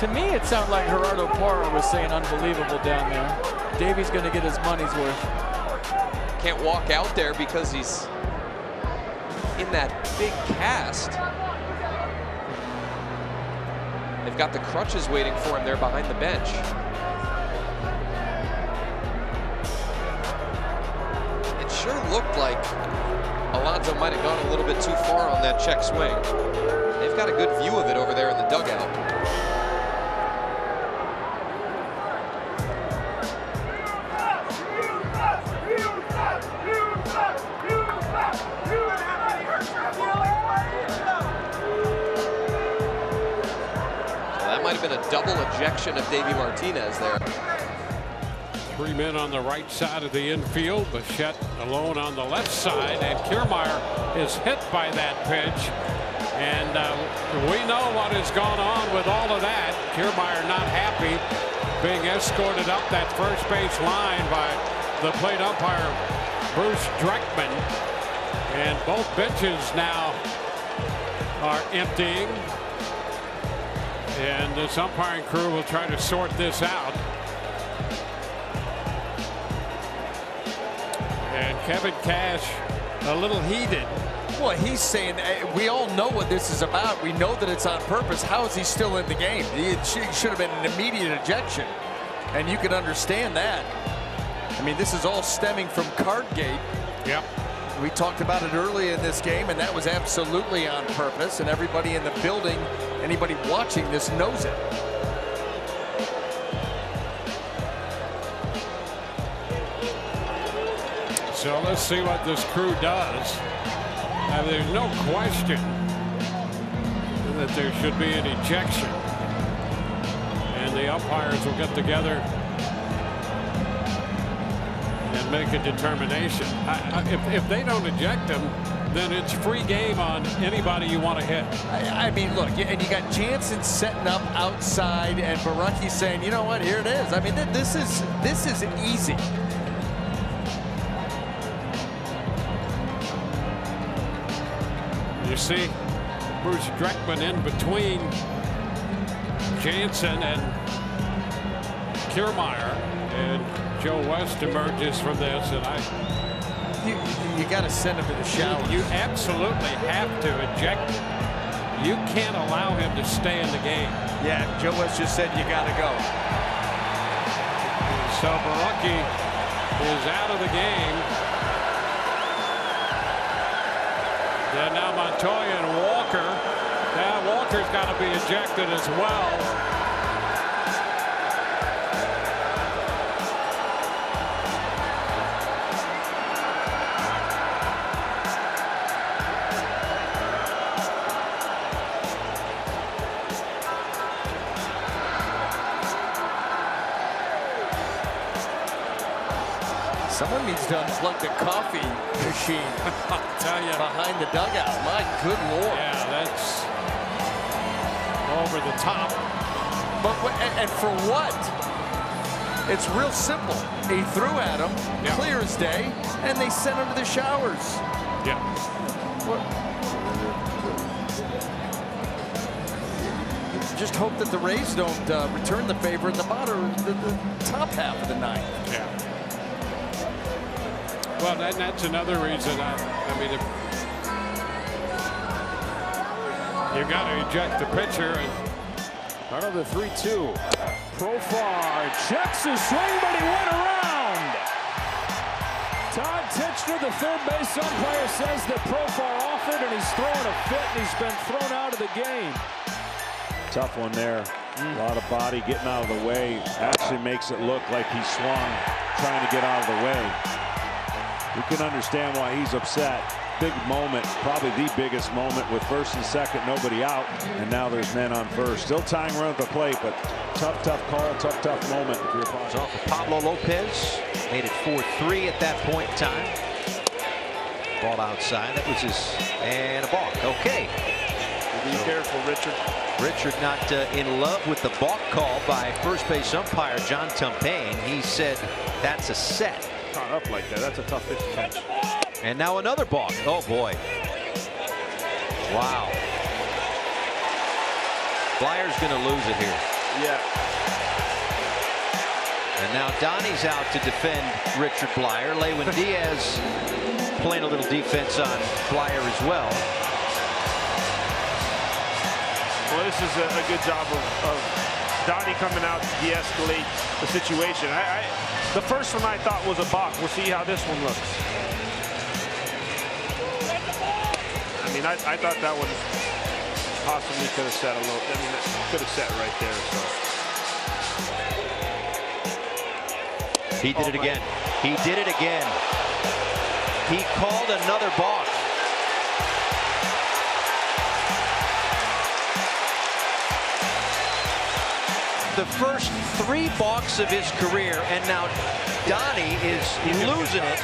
To me, it sounded like Gerardo Parra was saying unbelievable down there. Davey's going to get his money's worth. Can't walk out there because he's in that big cast. They've got the crutches waiting for him there behind the bench. It sure looked like Alonso might have gone a little bit too far on that check swing. They've got a good view of it over there in the dugout. Might have been a double ejection of Davey Martinez there. 3 men on the right side of the infield. Bichette alone on the left side, and Kiermaier is hit by that pitch. And we know what has gone on with all of that. Kiermaier not happy, being escorted up that first base line by the plate umpire Bruce Dreckman. And both benches now are emptying. And this umpiring crew will try to sort this out. And Kevin Cash a little heated. Well, he's saying, we all know what this is about. We know that it's on purpose. How is he still in the game? It should have been an immediate ejection. And you can understand that. I mean, this is all stemming from Cardgate. Yep. We talked about it early in this game, and that was absolutely on purpose. And everybody in the building, anybody watching this knows it. So let's see what this crew does. There's no question that there should be an ejection. And the umpires will get together and make a determination. If they don't eject him, then it's free game on anybody you want to hit. I mean, look, and you got Jansen setting up outside, and Barunki saying, you know what, here it is. I mean, this is easy. You see Bruce Dreckman in between Jansen and Kiermaier, and Joe West emerges from this, and you got to send him to the shower. You absolutely have to eject him. You can't allow him to stay in the game. Yeah, Joe West just said you got to go. So Barunki is out of the game. Then now Montoya and Walker. Now Walker's got to be ejected as well. Someone needs to unplug the coffee machine. I'll tell you, behind the dugout. My good Lord. Yeah, that's over the top. But and for what? It's real simple. He threw at him, clear as day, and they sent him to the showers. Yeah. just hope that the Rays don't return the favor in the top half of the ninth. Yeah. Well, that's another reason. I mean, if you got to eject the pitcher. And another 3-2. Profar checks his swing, but he went around. Todd Titchener, the third base umpire, says that Profar offered, and he's throwing a fit, and he's been thrown out of the game. Tough one there. A lot of body getting out of the way. Actually makes it look like he swung trying to get out of the way. You can understand why he's upset. Big moment, probably the biggest moment with first and second, nobody out, and now there's men on first. Still tying run at the plate, but tough call, tough moment. If you're it's off of Pablo Lopez, made it 4-3 at that point in time. Ball outside, that was and a balk. Okay. Be careful, Richard. Richard not in love with the balk call by first base umpire John Tumpain. He said that's a set. Caught up like that. That's a tough pitch to catch. And now another balk. Oh boy. Wow. Blyer's going to lose it here. Yeah. And now Donnie's out to defend Richard Blyer. Lewin Diaz playing a little defense on Blyer as well. Well, this is a good job of Donnie coming out to de-escalate the situation. The first one I thought was a balk. We'll see how this one looks. I mean, I thought that one possibly could have set a little. I mean, it could have set right there. So. He did it again. He did it again. He called another balk. The first 3 balks of his career, and now Donnie is losing it.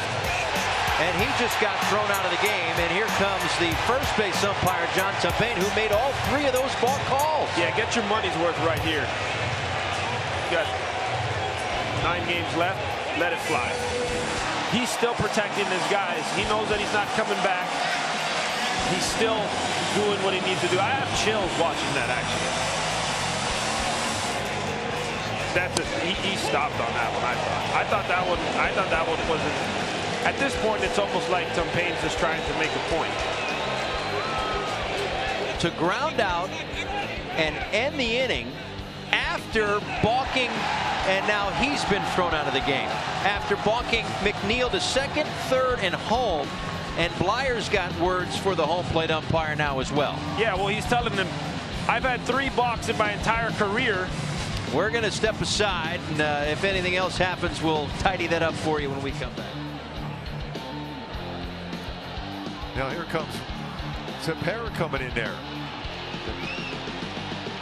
And he just got thrown out of the game. And here comes the first base umpire, John Tumpain, who made all 3 of those balk calls. Yeah, get your money's worth right here. You got 9 games left. Let it fly. He's still protecting his guys. He knows that he's not coming back. He's still doing what he needs to do. I have chills watching that, actually. He stopped on that one. I thought that one wasn't. At this point, it's almost like Tumpain's just trying to make a point. To ground out and end the inning after balking, and now he's been thrown out of the game. After balking McNeil to second, third, and home, and Blyer's got words for the home plate umpire now as well. Yeah, well, he's telling them, I've had 3 balks in my entire career. We're going to step aside, and if anything else happens, we'll tidy that up for you when we come back. Now here comes Tepera coming in there.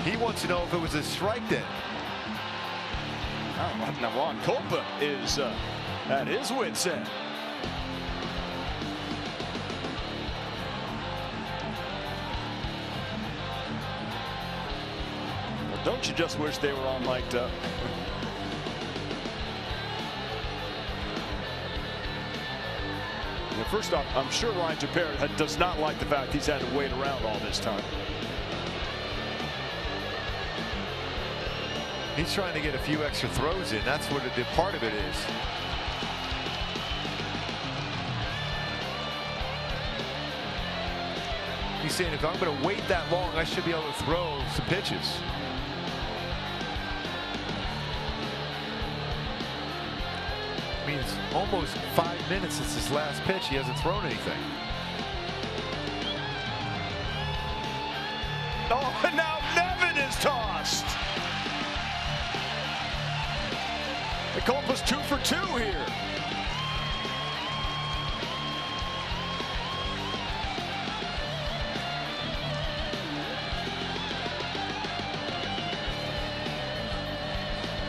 He wants to know if it was a strike then. Now Ron Copa is at his wit's end. Well, don't you just wish they were all mic'd up? First off, I'm sure Ryan Tepera does not like the fact he's had to wait around all this time. He's trying to get a few extra throws in. That's what the part of it is. He's saying if I'm going to wait that long, I should be able to throw some pitches. I mean, it's almost 5 minutes since his last pitch. He hasn't thrown anything. Oh, and now Nevin is tossed. The Copa's 2 for 2 here.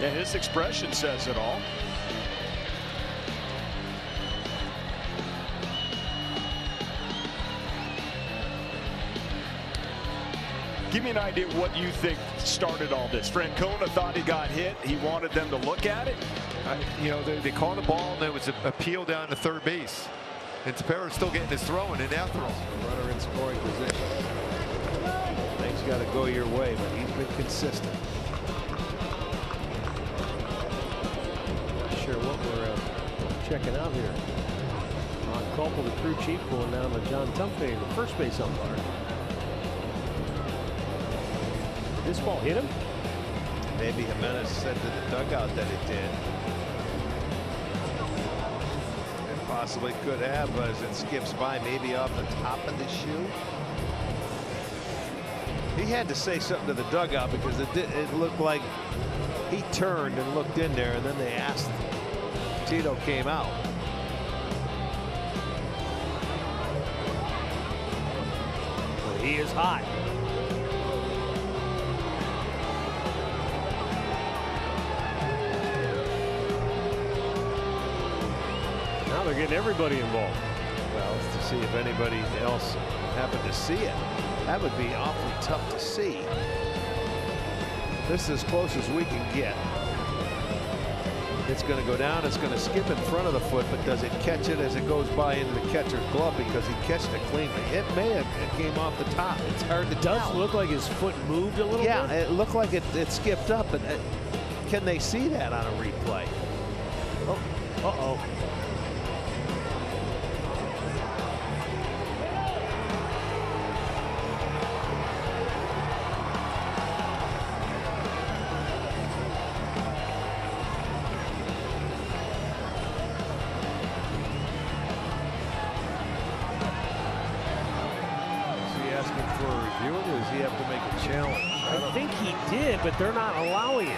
Yeah, his expression says it all. Give me an idea what you think started all this. Francona thought he got hit. He wanted them to look at it. You know, they called the ball, and there was a peel down to third base. And Tepera's still getting his throw in after all. Runner in scoring position. Things got to go your way, but he's been consistent. Not sure what we're checking out here. Ron Culple, the crew chief, going down to John Tumpay, the first base umpire. This ball hit him? Maybe Jimenez said to the dugout that it did. It possibly could have, but as it skips by, maybe off the top of the shoe. He had to say something to the dugout because it looked like he turned and looked in there, and then they asked. Tito came out. Well, he is hot. Now they're getting everybody involved. Well, to see if anybody else happened to see it. That would be awfully tough to see. This is as close as we can get. It's going to go down. It's going to skip in front of the foot, but does it catch it as it goes by into the catcher's glove? Because he catched it cleanly. It may have came off the top. It's hard to tell. It does look like his foot moved a little bit. Yeah, it looked like it skipped up. But can they see that on a replay? Oh, uh-oh. I think he did, but they're not allowing it.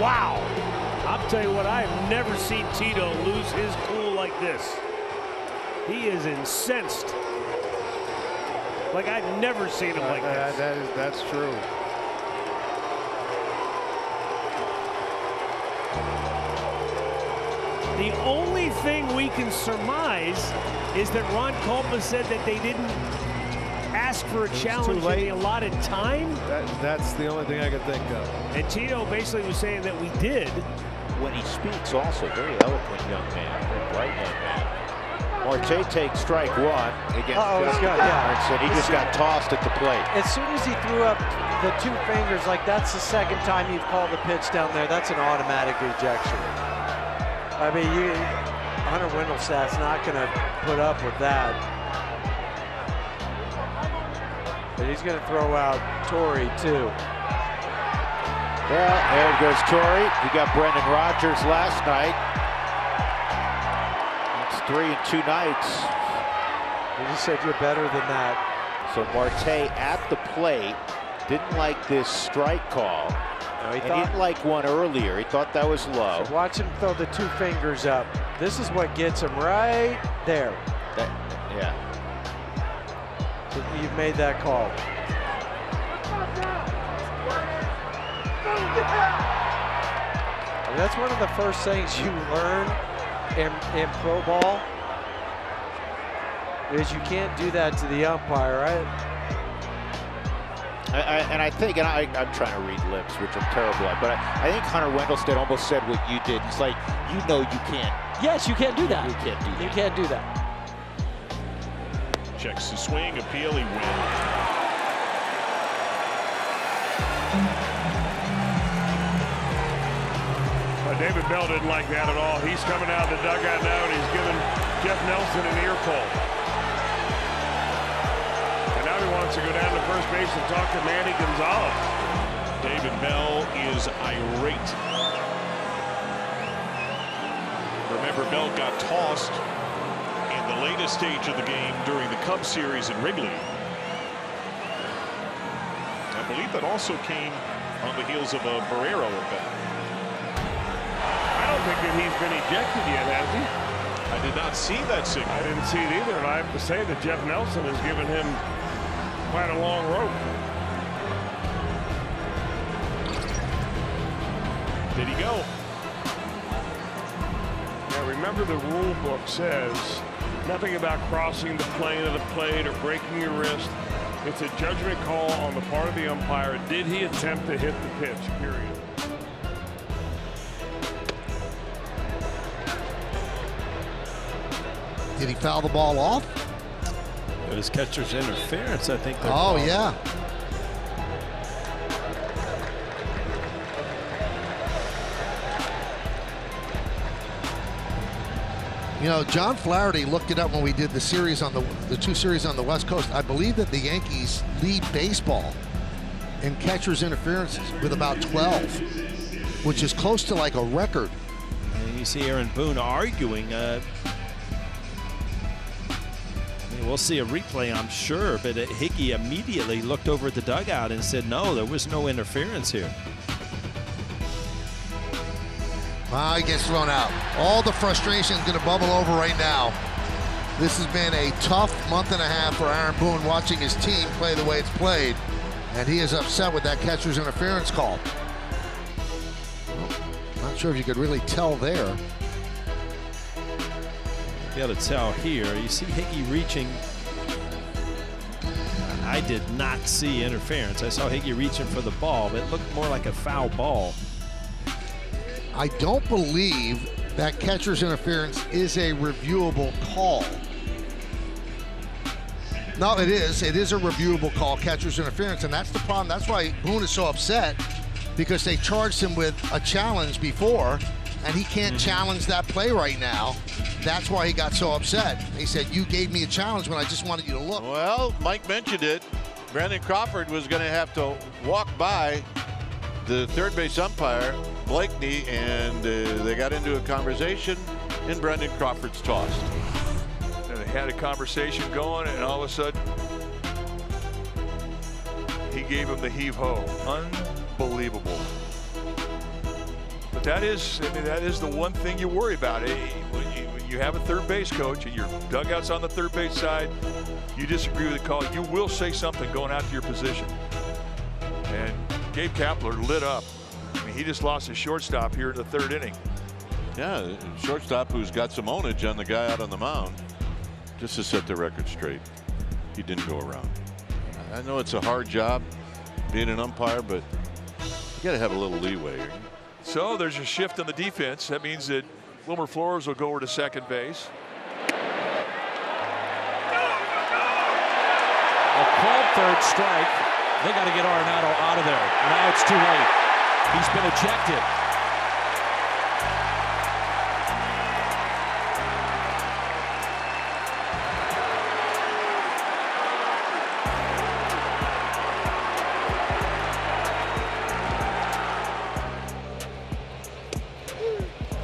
Wow. I'll tell you what, I have never seen Tito lose his cool like this. He is incensed. Like I've never seen him like this. That's true. The only thing we can surmise is that Ron Culpa said that they didn't ask for a challenge in the allotted time. That's the only thing I could think of. And Tito basically was saying that we did. When he speaks also, very eloquent young man, very bright young man. Marte takes strike one against Lawrence, and he just got tossed at the plate. As soon as he threw up the two fingers, like that's the second time you've called the pitch down there, that's an automatic ejection. I mean, Hunter Wendelstadt's not going to put up with that. But he's going to throw out Torrey, too. Well, there goes Torrey. We got Brendan Rodgers last night. It's 3 in 2 nights. You just said you're better than that. So Marte at the plate didn't like this strike call. No, he didn't like one earlier. He thought that was low. So watch him throw the two fingers up. This is what gets him right there. Yeah. So you've made that call. And that's one of the first things you learn in pro ball is you can't do that to the umpire, right? I think, and I'm trying to read lips, which I'm terrible at, but I think Hunter Wendelstedt almost said what you did. It's like, you know you can't. Yes, you can't do that. You can't do that. You can't do that. Checks the swing, appeal, he wins. David Bell didn't like that at all. He's coming out of the dugout now, and he's giving Jeff Nelson an earful. And now he wants to go down to first base and talk to Manny Gonzalez. David Bell is irate. Remember, Bell got tossed in the latest stage of the game during the Cubs series in Wrigley. I believe that also came on the heels of a Barrero at bat. I don't think that he's been ejected yet, has he? I did not see that signal. I didn't see it either, and I have to say that Jeff Nelson has given him quite a long rope. Did he go? Now remember, the rule book says nothing about crossing the plane of the plate or breaking your wrist. It's a judgment call on the part of the umpire. Did he attempt to hit the pitch, period. Did he foul the ball off? It was catcher's interference, I think. Oh, yeah. You know, John Flaherty looked it up when we did the series on the two series on the West Coast. I believe that the Yankees lead baseball in catcher's interferences with about 12, which is close to like a record. And you see Aaron Boone arguing. We'll see a replay, I'm sure, but Hickey immediately looked over at the dugout and said, no, there was no interference here. He gets thrown out. All the frustration is going to bubble over right now. This has been a tough month and a half for Aaron Boone watching his team play the way it's played, and he is upset with that catcher's interference call. Well, not sure if you could really tell there. Be able to tell here. You see Hickey reaching. I did not see interference. I saw Hickey reaching for the ball, but it looked more like a foul ball. I don't believe that catcher's interference is a reviewable call. No, it is. It is a reviewable call, catcher's interference, and that's the problem. That's why Boone is so upset, because they charged him with a challenge before, and he can't challenge that play right now. That's why he got so upset. He said, you gave me a challenge when I just wanted you to look. Well, Mike mentioned it. Brandon Crawford was going to have to walk by the third base umpire, Blakeney, and they got into a conversation, and Brandon Crawford's tossed. And they had a conversation going, and all of a sudden, he gave him the heave-ho. Unbelievable. But that is, I mean, that is the one thing you worry about. When you have a third base coach and your dugout's on the third base side, you disagree with the call, you will say something going out to your position. And Gabe Kapler lit up. I mean, he just lost his shortstop here in the third inning. Yeah, shortstop who's got some ownage on the guy out on the mound, just to set the record straight. He didn't go around. I know it's a hard job being an umpire, but you got to have a little leeway here. So there's a shift in the defense. That means that Wilmer Flores will go over to second base. A called third strike. They got to get Arenado out of there. Now it's too late. He's been ejected.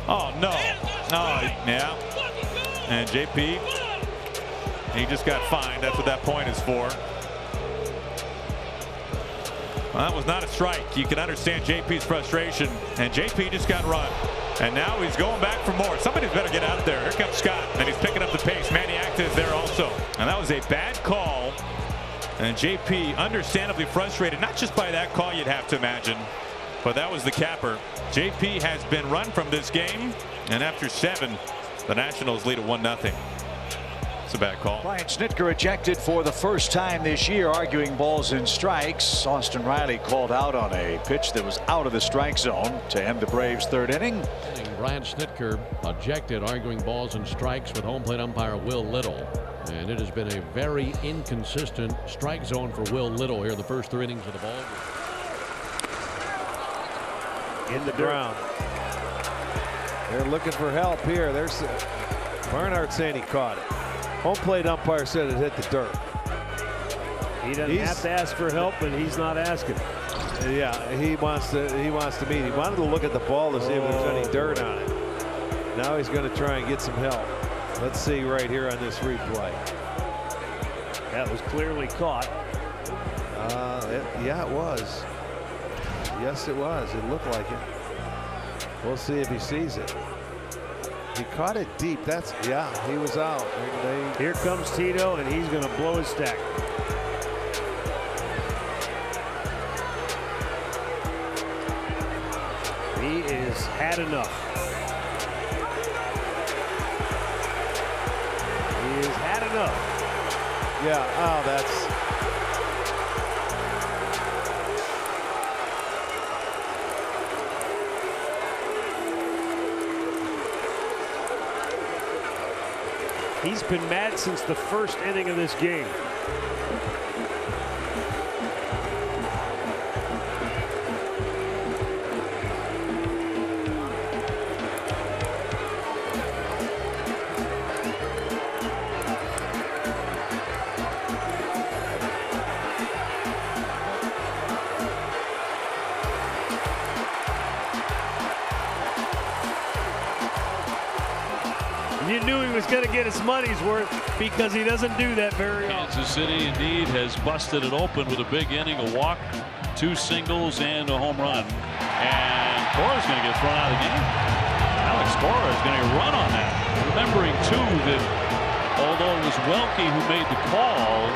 Oh, no. No, yeah. And JP, he just got fined. That's what that point is for. Well, that was not a strike. You can understand JP's frustration. And JP just got run. And now he's going back for more. Somebody's better get out there. Here comes Scott. And he's picking up the pace. Manny Acta is there also. And that was a bad call. And JP understandably frustrated. Not just by that call, you'd have to imagine. But that was the capper. JP has been run from this game. And after 7, the Nationals lead at 1-0. It's a bad call. Brian Snitker ejected for the first time this year, arguing balls and strikes. Austin Riley called out on a pitch that was out of the strike zone to end the Braves' third inning. Brian Snitker ejected, arguing balls and strikes with home plate umpire Will Little. And it has been a very inconsistent strike zone for Will Little here in the first 3 innings of the ball. In the ground. They're looking for help here. There's Barnhart saying he caught it. Home plate umpire said it hit the dirt. He doesn't have to ask for help, but he's not asking. Yeah, he wants to meet. He wanted to look at the ball to see if there's any dirt on it. Now he's going to try and get some help. Let's see right here on this replay. That was clearly caught. Yeah, it was. Yes, it was. It looked like it. We'll see if he sees it. He caught it deep. Yeah, he was out. Here comes Tito, and he's going to blow his stack. He is has had enough. He has had enough. Yeah, oh, that's... He's been mad since the first inning of this game. You knew he was going to get his money's worth because he doesn't do that very often. Kansas City indeed has busted it open with a big inning, a walk, 2 singles, and a home run. And Cora's going to get thrown out of the game. Alex Cora is going to run on that. Remembering, too, that although it was Welke who made the call,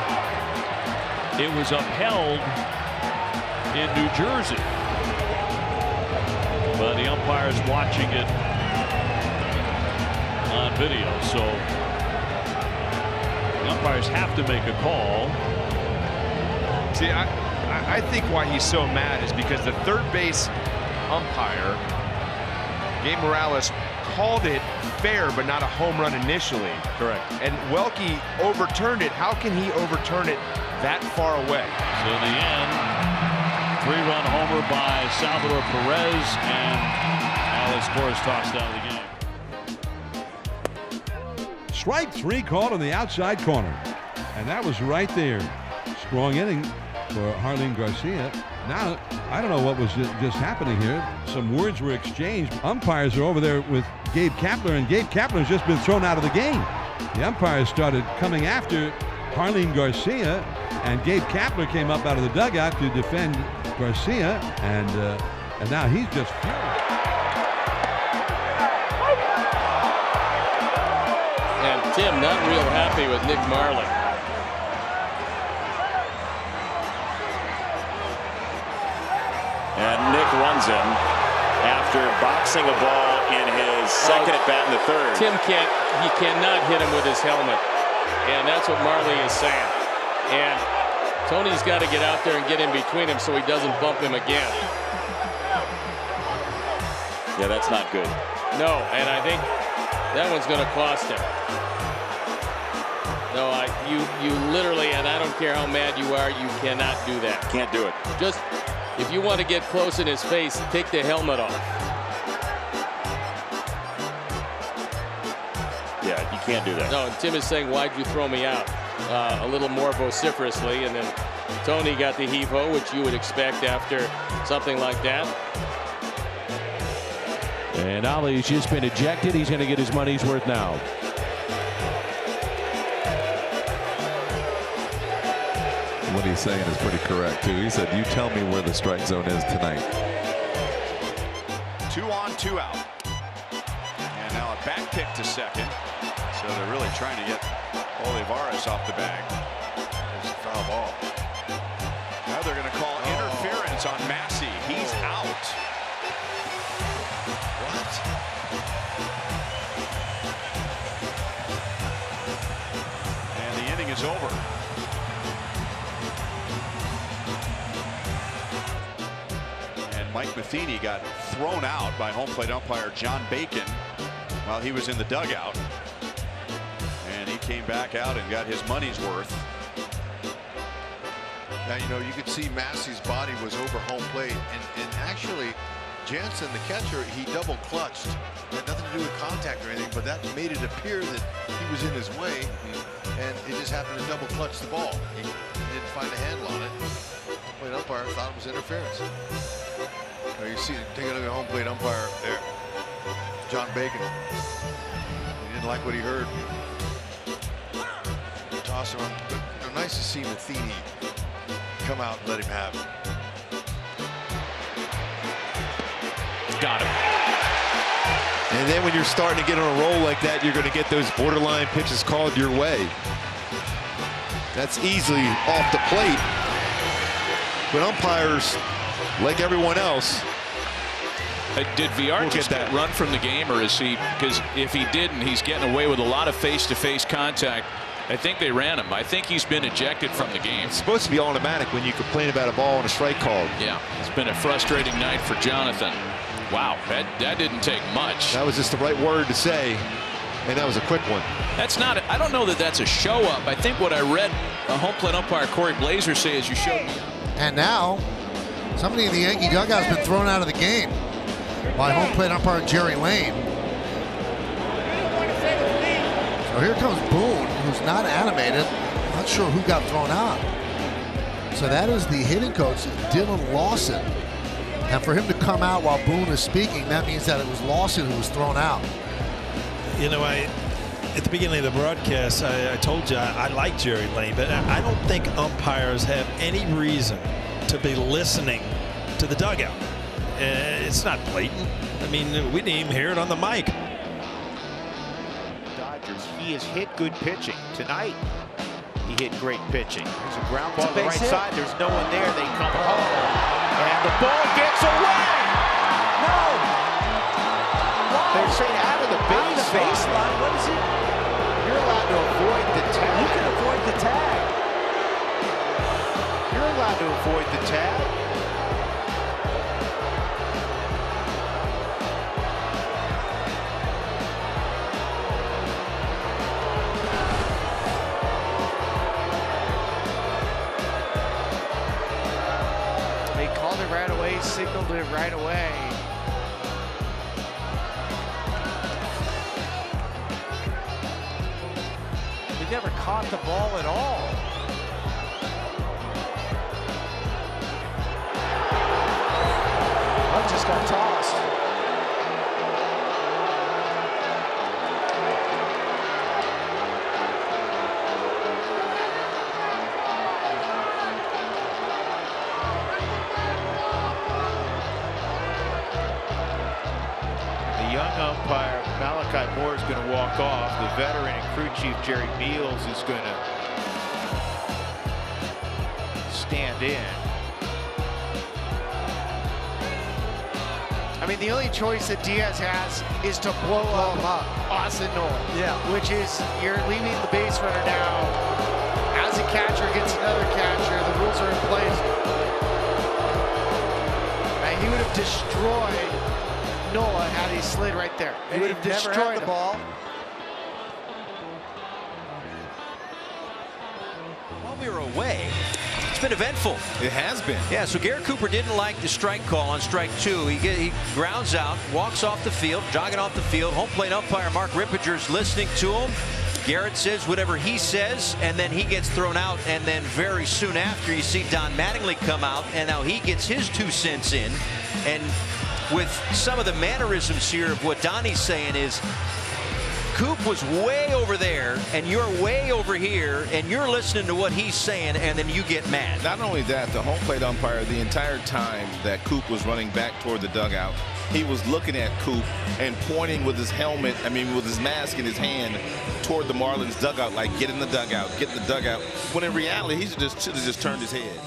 it was upheld in New Jersey. But the umpire's watching it on video, so the umpires have to make a call. See, I think why he's so mad is because the third base umpire, Gabe Morales, called it fair but not a home run initially. Correct. And Welke overturned it. How can he overturn it that far away? So in the end, 3-run homer by Salvador Perez, and Alex Cora is tossed out of the game. Strike 3 called on the outside corner. And that was right there. Strong inning for Harleen Garcia. Now, I don't know what was just happening here. Some words were exchanged. Umpires are over there with Gabe Kapler, and Gabe Kapler's just been thrown out of the game. The umpires started coming after Harleen Garcia, and Gabe Kapler came up out of the dugout to defend Garcia, and now he's just furious. And Tim not real happy with Nick Marley. And Nick runs him after boxing a ball in his second at bat in the third. Tim cannot hit him with his helmet. And that's what Marley is saying. And Tony's got to get out there and get in between him so he doesn't bump him again. Yeah, that's not good. No, and I think that one's going to cost him. No, you literally, and I don't care how mad you are, you cannot do that. Can't do it. Just, if you want to get close in his face, take the helmet off. Yeah, you can't do that. No, and Tim is saying, why'd you throw me out? A little more vociferously, and then Tony got the heave-ho, which you would expect after something like that. And Ollie's just been ejected. He's going to get his money's worth now. What he's saying is pretty correct, too. He said, you tell me where the strike zone is tonight. 2 on, 2 out. And now a back pick to second. So they're really trying to get Olivares off the bag. There's a foul ball. Now they're going to call interference on Massey. He's out. What? And the inning is over. Mike Matheny got thrown out by home plate umpire John Bacon while he was in the dugout. And he came back out and got his money's worth. Now, you know, you could see Massey's body was over home plate. And actually, Jansen, the catcher, he double clutched. It had nothing to do with contact or anything, but that made it appear that he was in his way. And it just happened to double clutch the ball. He didn't find a handle on it. The plate umpire thought it was interference. Now you see, take a look at home plate umpire there, John Bacon. He didn't like what he heard. Toss him. But nice to see Matheny come out and let him have it. Got him. And then when you're starting to get on a roll like that, you're going to get those borderline pitches called your way. That's easily off the plate. But umpires, like everyone else, Did VR just get run from the game, or is he? Because if he didn't, he's getting away with a lot of face-to-face contact. I think they ran him. I think he's been ejected from the game. It's supposed to be automatic when you complain about a ball and a strike called. Yeah, it's been a frustrating night for Jonathan. Wow, that didn't take much. That was just the right word to say, and that was a quick one. That's not. I don't know that that's a show up. I think what I read home plate umpire Corey Blazer say is you showed me. And now somebody in the Yankee dugout has been thrown out of the game by home plate umpire Jerry Lane. So here comes Boone, who's not animated. Not sure who got thrown out. So that is the hitting coach, Dylan Lawson. And for him to come out while Boone is speaking, that means that it was Lawson who was thrown out. You know, at the beginning of the broadcast, I told you I like Jerry Lane, but I don't think umpires have any reason to be listening to the dugout. It's not blatant. I mean, we didn't even hear it on the mic. Dodgers, he has hit good pitching. Tonight, he hit great pitching. There's a ground ball to the right side. There's no one there. They come home. And the ball gets away. No. They're saying out of the baseline. What is it? You're allowed to avoid the tag. You can avoid the tag. You're allowed to avoid the tag. They called it right away, signaled it right away. They never caught the ball at all. One just got tossed. The young umpire, Malachi Moore, is going to walk off. The veteran and crew chief, Jerry Meals, is going to stand in. I mean, the only choice that Diaz has is to blow up Austin Nola. Yeah. Which is, you're leaving the base runner now. As a catcher gets another catcher, the rules are in place. And he would have destroyed Nola had he slid right there. He would have destroyed the ball. While we were away, it's been eventful. It has been. Yeah, so Garrett Cooper didn't like the strike call on strike 2. He grounds out, walks off the field, jogging off the field. Home plate umpire Mark Rippinger's listening to him. Garrett says whatever he says, and then he gets thrown out. And then very soon after, you see Don Mattingly come out, and now he gets his 2 cents in. And with some of the mannerisms here of what Donnie's saying is, Coop was way over there, and you're way over here, and you're listening to what he's saying, and then you get mad. Not only that, the home plate umpire, the entire time that Coop was running back toward the dugout, he was looking at Coop and pointing with his helmet, with his mask in his hand, toward the Marlins dugout, like, get in the dugout, get in the dugout. When in reality, he should have just turned his head.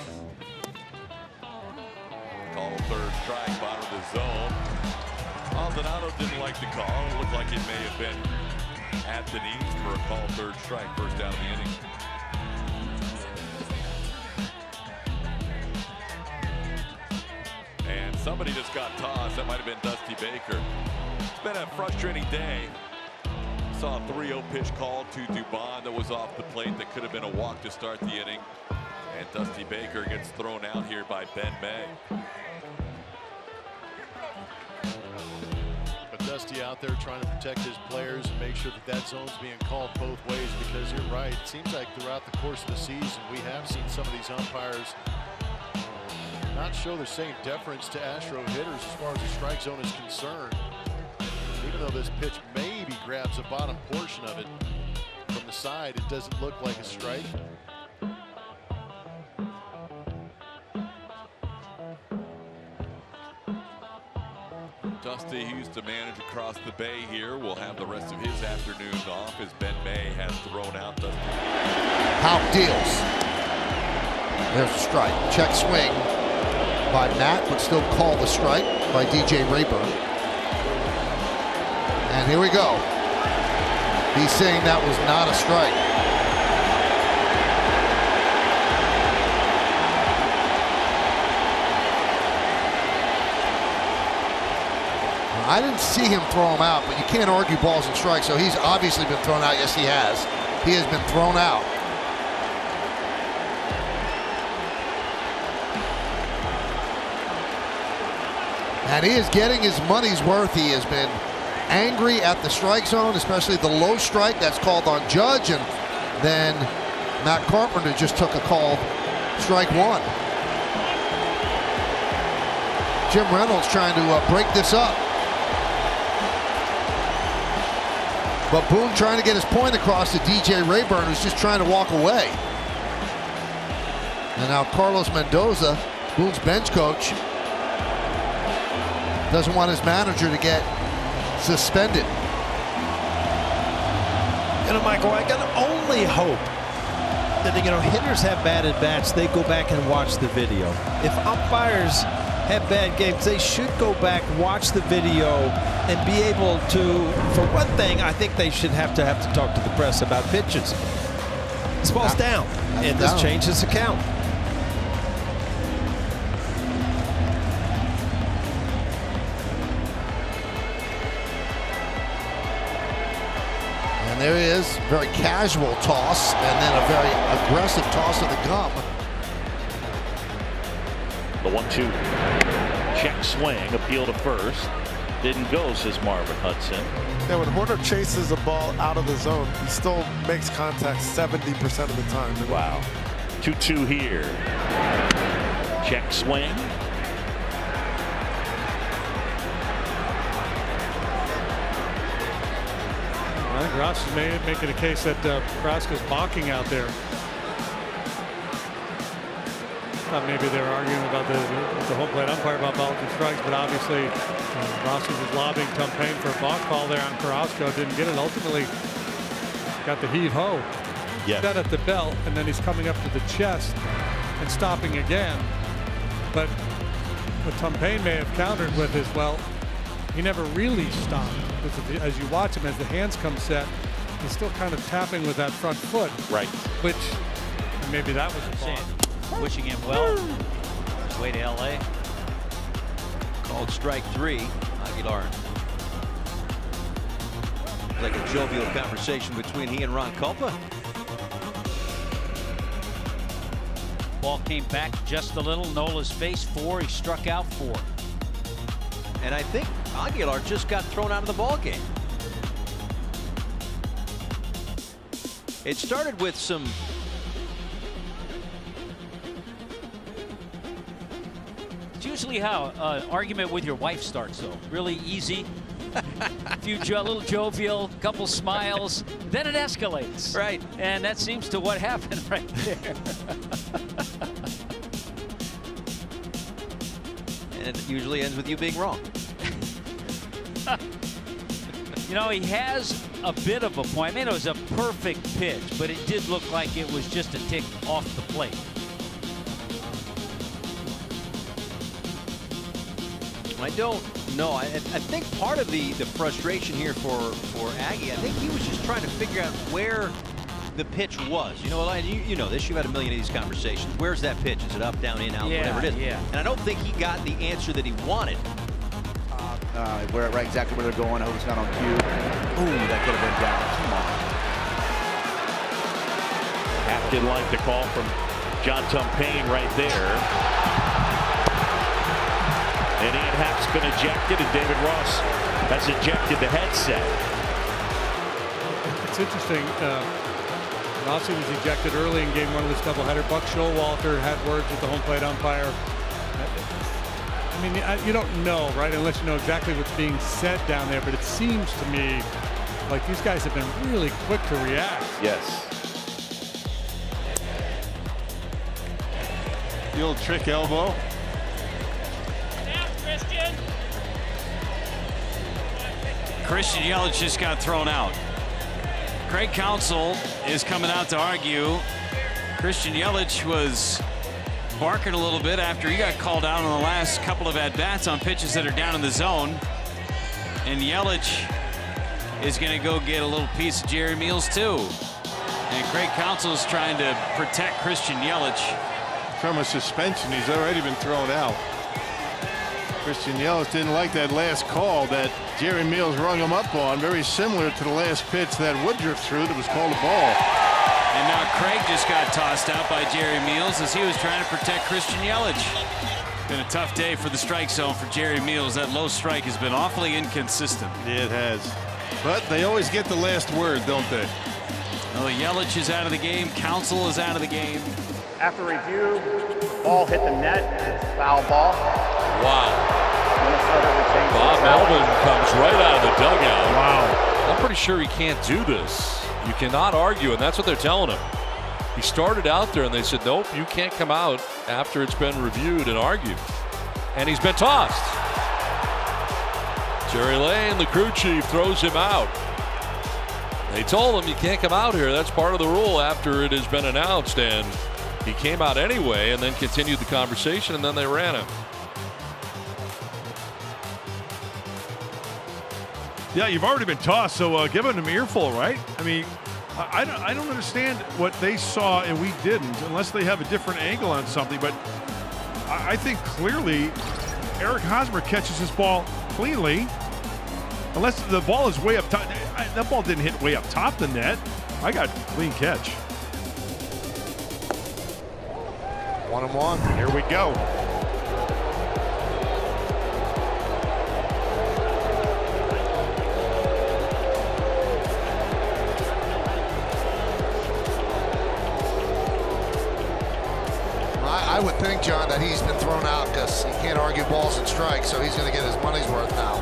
Call third strike, bottom of the zone. Maldonado didn't like the call. It looked like it may have been at the knees for a call third strike, first down of the inning. And somebody just got tossed. That might have been Dusty Baker. It's been a frustrating day. Saw a 3-0 pitch called to Dubon that was off the plate. That could have been a walk to start the inning. And Dusty Baker gets thrown out here by Ben May. But Dusty out there trying to protect his players and make sure that that zone's being called both ways, because you're right. It seems like throughout the course of the season, we have seen some of these umpires not show the same deference to Astro hitters as far as the strike zone is concerned. Even though this pitch maybe grabs the bottom portion of it from the side, it doesn't look like a strike. Dusty, who used to manage across the bay here, will have the rest of his afternoon off as Ben May has thrown out Dusty. Houck deals. There's a strike. Check swing by Matt, but still call the strike. by DJ Rayburn. And here we go. He's saying that was not a strike. I didn't see him throw him out, but you can't argue balls and strikes, so he's obviously been thrown out. Yes, he has. He has been thrown out. And he is getting his money's worth. He has been angry at the strike zone, especially the low strike that's called on Judge, and then Matt Carpenter just took a call, strike one. Jim Reynolds trying to break this up. But Boone trying to get his point across to DJ Rayburn, who's just trying to walk away. And now Carlos Mendoza, Boone's bench coach, doesn't want his manager to get suspended. You know, Michael, I can only hope that, you know, hitters have bad at bats. They go back and watch the video. If umpires have bad games, they should go back, watch the video, and be able to, for one thing, I think they should have to talk to the press about pitches. This ball's down, and this changes the count. And there he is, very casual toss, and then a very aggressive toss of the gum. The 1-2. Check swing, appeal to first. Didn't go, says Marvin Hudson. Yeah, when Horner chases a ball out of the zone, he still makes contact 70% of the time. Wow. 2-2 here. Check swing. I think Ross is making a case that Carrasco's balking out there. Thought maybe they were arguing about the home plate umpire about balls and strikes, but obviously Rossi was lobbying Tom Payne for a balk call there on Carrasco. Didn't get it. Ultimately got the heave-ho. Yeah. Set at the belt, and then he's coming up to the chest and stopping again. But what Tom Payne may have countered with is, well, he never really stopped. As you watch him, as the hands come set, he's still kind of tapping with that front foot. Right. Which, maybe that was a balk. Wishing him well. His way to L.A. Called strike 3. Aguilar. Like a jovial conversation between he and Ron Culpa. Ball came back just a little. Nola's face 4. He struck out 4. And I think Aguilar just got thrown out of the ball game. It started with some It's usually how argument with your wife starts, though. Really easy. A few little jovial, couple smiles, then it escalates. Right. And that seems to what happened right there. And it usually ends with you being wrong. You know, he has a bit of a point. I mean, it was a perfect pitch, but it did look like it was just a tick off the plate. I don't know. I think part of the frustration here for Aggie, I think he was just trying to figure out where the pitch was. You know, you know this. You've had a million of these conversations. Where's that pitch? Is it up, down, in, out, whatever it is? Yeah. And I don't think he got the answer that he wanted. Right exactly where they're going. I hope it's not on cue. Ooh, that could have been down. Come on. Half didn't like the call from John Tumpane right there. And Ian Happ's been ejected, and David Ross has ejected the headset. It's interesting. Rossi was ejected early in game 1 of this doubleheader. Buck Showalter had words with the home plate umpire. I mean, you don't know, right, unless you know exactly what's being said down there, but it seems to me like these guys have been really quick to react. Yes. The old trick elbow. Christian Yelich just got thrown out. Craig Counsell is coming out to argue. Christian Yelich was barking a little bit after he got called out on the last couple of at-bats on pitches that are down in the zone. And Yelich is going to go get a little piece of Jerry Meals too. And Craig Counsell is trying to protect Christian Yelich. From a suspension, he's already been thrown out. Christian Yelich didn't like that last call that Jerry Meals rung him up on, very similar to the last pitch that Woodruff threw that was called a ball. And now Craig just got tossed out by Jerry Meals as he was trying to protect Christian Yelich. Been a tough day for the strike zone for Jerry Meals. That low strike has been awfully inconsistent. Yeah, it has. But they always get the last word, don't they? Well, Yelich is out of the game. Counsell is out of the game. After review, the ball hit the net. It's a foul ball. Wow. Bob Melvin comes right out of the dugout. Wow. I'm pretty sure he can't do this. You cannot argue, and that's what they're telling him. He started out there, and they said, nope, you can't come out after it's been reviewed and argued. And he's been tossed. Jerry Lane, the crew chief, throws him out. They told him you can't come out here. That's part of the rule after it has been announced. And he came out anyway and then continued the conversation, and then they ran him. Yeah, you've already been tossed, so give him an earful, right? I mean, I don't understand what they saw and we didn't, unless they have a different angle on something. But I think clearly Eric Hosmer catches this ball cleanly, unless the ball is way up top. That ball didn't hit way up top the net. I got clean catch. 1-1. Here we go. I would think, John, that he's been thrown out because he can't argue balls and strikes, so he's going to get his money's worth now.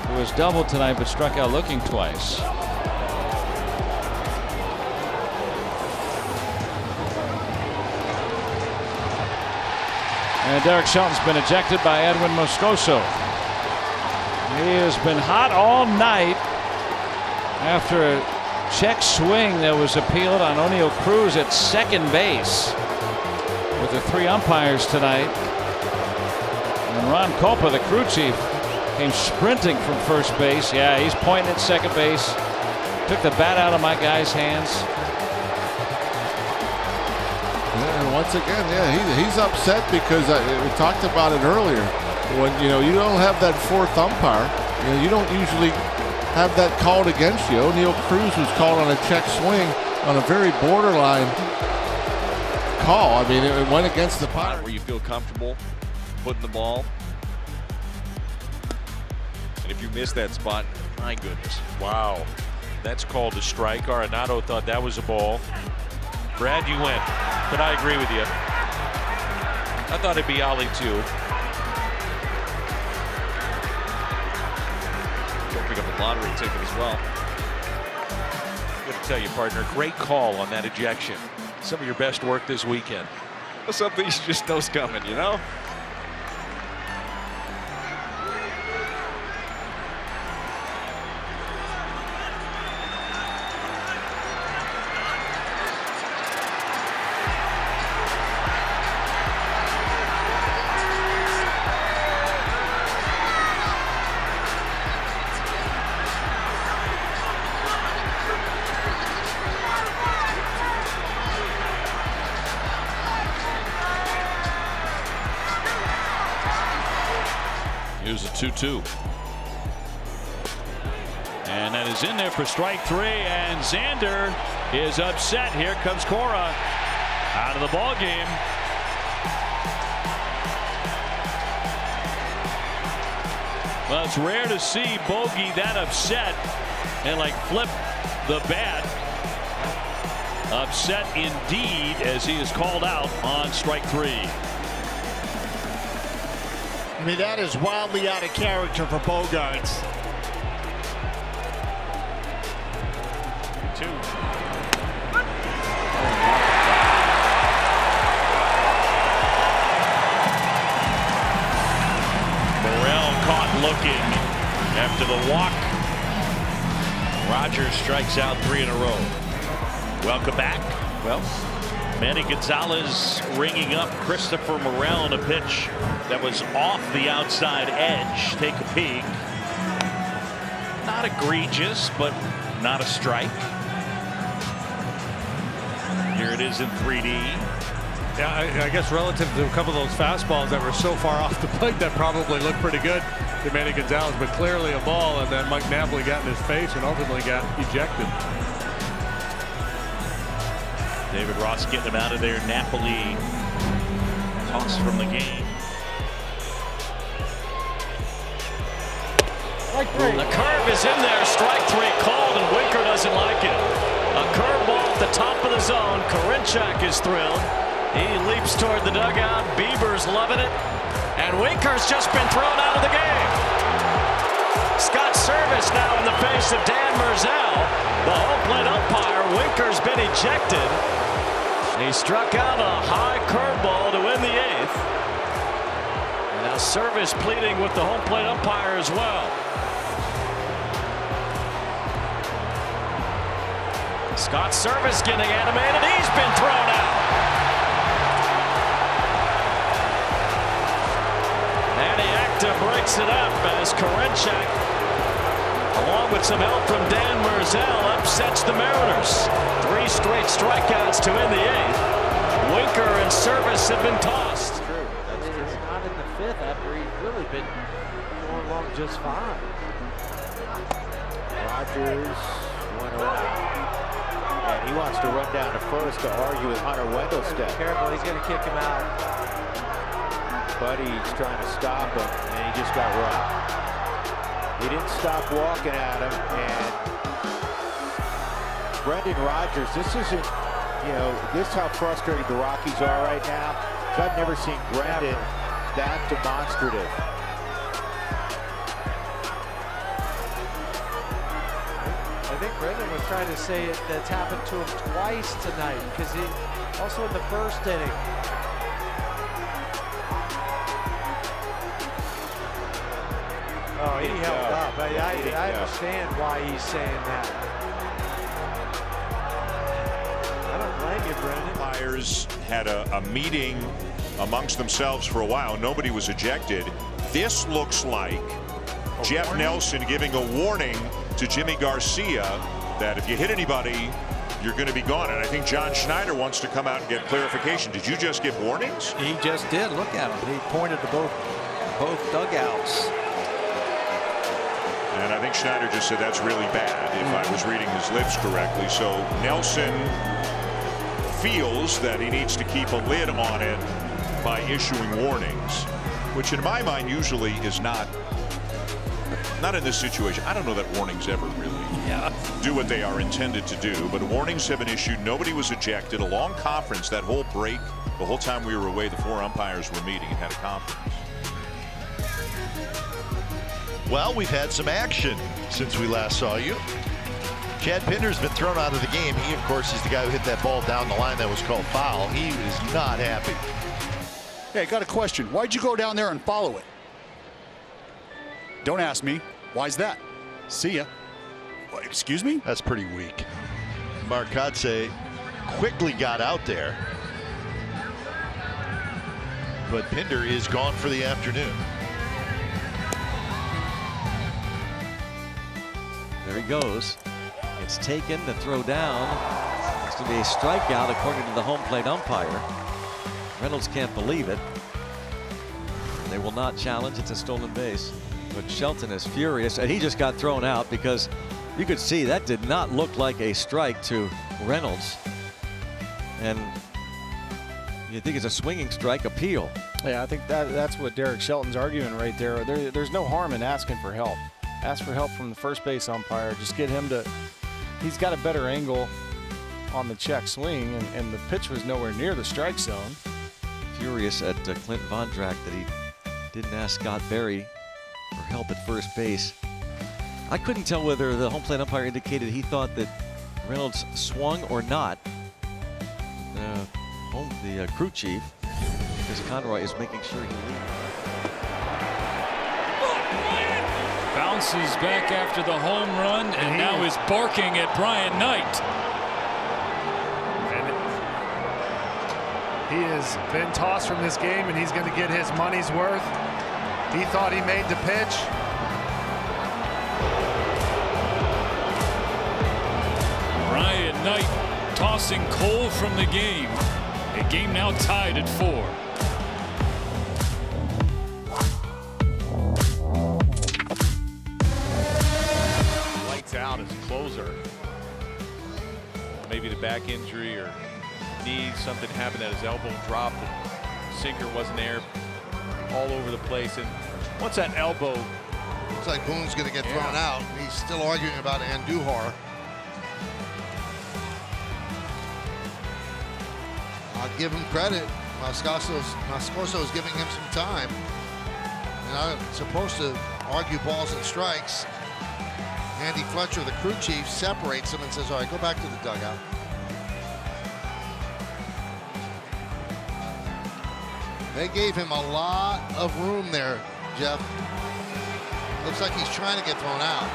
He was doubled tonight, but struck out looking twice. And Derek Shelton's been ejected by Edwin Moscoso. He has been hot all night after a check swing that was appealed on Oneil Cruz at second base with the three umpires tonight. And Ron Culpa, the crew chief, came sprinting from first base. Yeah, he's pointing at second base. Took the bat out of my guy's hands. Yeah, and once again, yeah, he's upset because we talked about it earlier. When you don't have that fourth umpire, you don't usually have that called against you. Oneil Cruz was called on a check swing on a very borderline call. I mean, it went against the Pirates. Where you feel comfortable putting the ball. And if you miss that spot, my goodness. Wow. That's called a strike. Arenado thought that was a ball. Brad, you win. But I agree with you. I thought it'd be Ollie too. Pick up a lottery ticket as well. I'm going to tell you, partner, great call on that ejection. Some of your best work this weekend. Something you just know's coming, you know? Here's a 2-2. And that is in there for strike three, and Xander is upset. Here comes Cora out of the ball game. Well, it's rare to see Bogey that upset and like flip the bat. Upset indeed as he is called out on strike three. I mean, that is wildly out of character for Bogaerts. 2. Morel caught looking after the walk. Rogers strikes out 3 in a row. Welcome back. Well, Manny Gonzalez ringing up Christopher Morel on a pitch that was off the outside edge. Take a peek. Not egregious, but not a strike. Here it is in 3D. Yeah, I guess relative to a couple of those fastballs that were so far off the plate, that probably looked pretty good to Manny Gonzalez, but clearly a ball, and then Mike Napoli got in his face and ultimately got ejected. David Ross getting him out of there. Napoli tossed from the game. The curve is in there. Strike 3 called, and Winker doesn't like it. A curveball at the top of the zone. Karinchak is thrilled. He leaps toward the dugout. Bieber's loving it. And Winker's just been thrown out of the game. Scott Service now in the face of Dan Merzel. The home plate umpire. Winker's been ejected. He struck out a high curveball to win the 8th. And now Service pleading with the home plate umpire as well. Scott Service getting animated. He's been thrown out. Manny Acta breaks it up as Karinchak, along with some help from Dan Merzel, upsets the Mariners. 3 straight strikeouts to end the 8th. Winker and Service have been tossed. True. It's not in the 5th after he's really been going along just fine. Rogers, 1-0. And he wants to run down to first to argue with Hunter Wendelstedt. Careful, he's going to kick him out. Buddy's trying to stop him, and he just got run. He didn't stop walking at him, and Brendan Rodgers, this isn't, you know, this is how frustrated the Rockies are right now. I've never seen Brendan that demonstrative. I think Brendan was trying to say that's happened to him twice tonight, because he also in the first inning. Oh, he held up. I understand why he's saying that. I don't blame you, Brendan. Umpires had a meeting amongst themselves for a while. Nobody was ejected. This looks like Jeff Nelson giving a warning to Jimmy Garcia that if you hit anybody, you're going to be gone. And I think John Schneider wants to come out and get clarification. Did you just give warnings? He just did. Look at him. He pointed to both dugouts. And I think Schneider just said that's really bad, if I was reading his lips correctly. So Nelson feels that he needs to keep a lid on it by issuing warnings, which in my mind usually is not in this situation. I don't know that warnings ever really do what they are intended to do, but warnings have been issued. Nobody was ejected. A long conference, that whole break, the whole time we were away, the 4 umpires were meeting and had a conference. Well, we've had some action since we last saw you. Chad Pinder's been thrown out of the game. He, of course, is the guy who hit that ball down the line that was called foul. He is not happy. Hey, I got a question. Why'd you go down there and follow it? Don't ask me. Why's that? See ya. What, excuse me? That's pretty weak. Marcotte quickly got out there, but Pinder is gone for the afternoon. There he goes. It's taken to throw down. It's going to be a strikeout according to the home plate umpire. Reynolds can't believe it. They will not challenge. It's a stolen base. But Shelton is furious, and he just got thrown out because you could see that did not look like a strike to Reynolds. And you think it's a swinging strike, appeal. Yeah, I think that's what Derek Shelton's arguing right there. There's no harm in asking for help. Ask for help from the first base umpire. Just get him to, he's got a better angle on the check swing, and the pitch was nowhere near the strike zone. Furious at Clint Vondrack that he didn't ask Scott Berry for help at first base. I couldn't tell whether the home plate umpire indicated he thought that Reynolds swung or not. The crew chief, because Conroy, is making sure he leaves. Bounces back after the home run and now is barking at Brian Knight. And He has been tossed from this game, and he's going to get his money's worth. He thought he made the pitch. Brian Knight tossing Cole from the game. A game now tied at 4. Lights out as a closer. Maybe the back injury or knee, something happened that his elbow dropped. The sinker wasn't there, all over the place. And once that elbow, looks like Boone's going to get thrown out. He's still arguing about Andujar. I'll give him credit. Moscoso is giving him some time. And I'm supposed to argue balls and strikes. Andy Fletcher, the crew chief, separates him and says, all right, go back to the dugout. They gave him a lot of room there, Jeff. Looks like he's trying to get thrown out.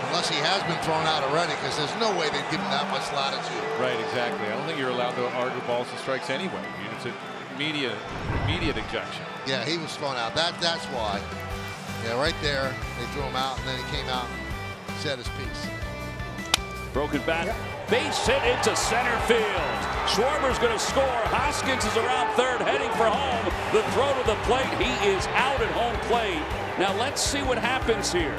Unless he has been thrown out already, because there's no way they'd give him that much latitude. right, exactly. I don't think you're allowed to argue balls and strikes anyway. It's an immediate ejection. Yeah, he was thrown out. That's why. Yeah, right there, they threw him out, and then he came out and said his piece. Broken bat, base hit into center field. Schwarber's going to score. Hoskins is around third, heading for home. The throw to the plate. He is out at home plate. Now let's see what happens here.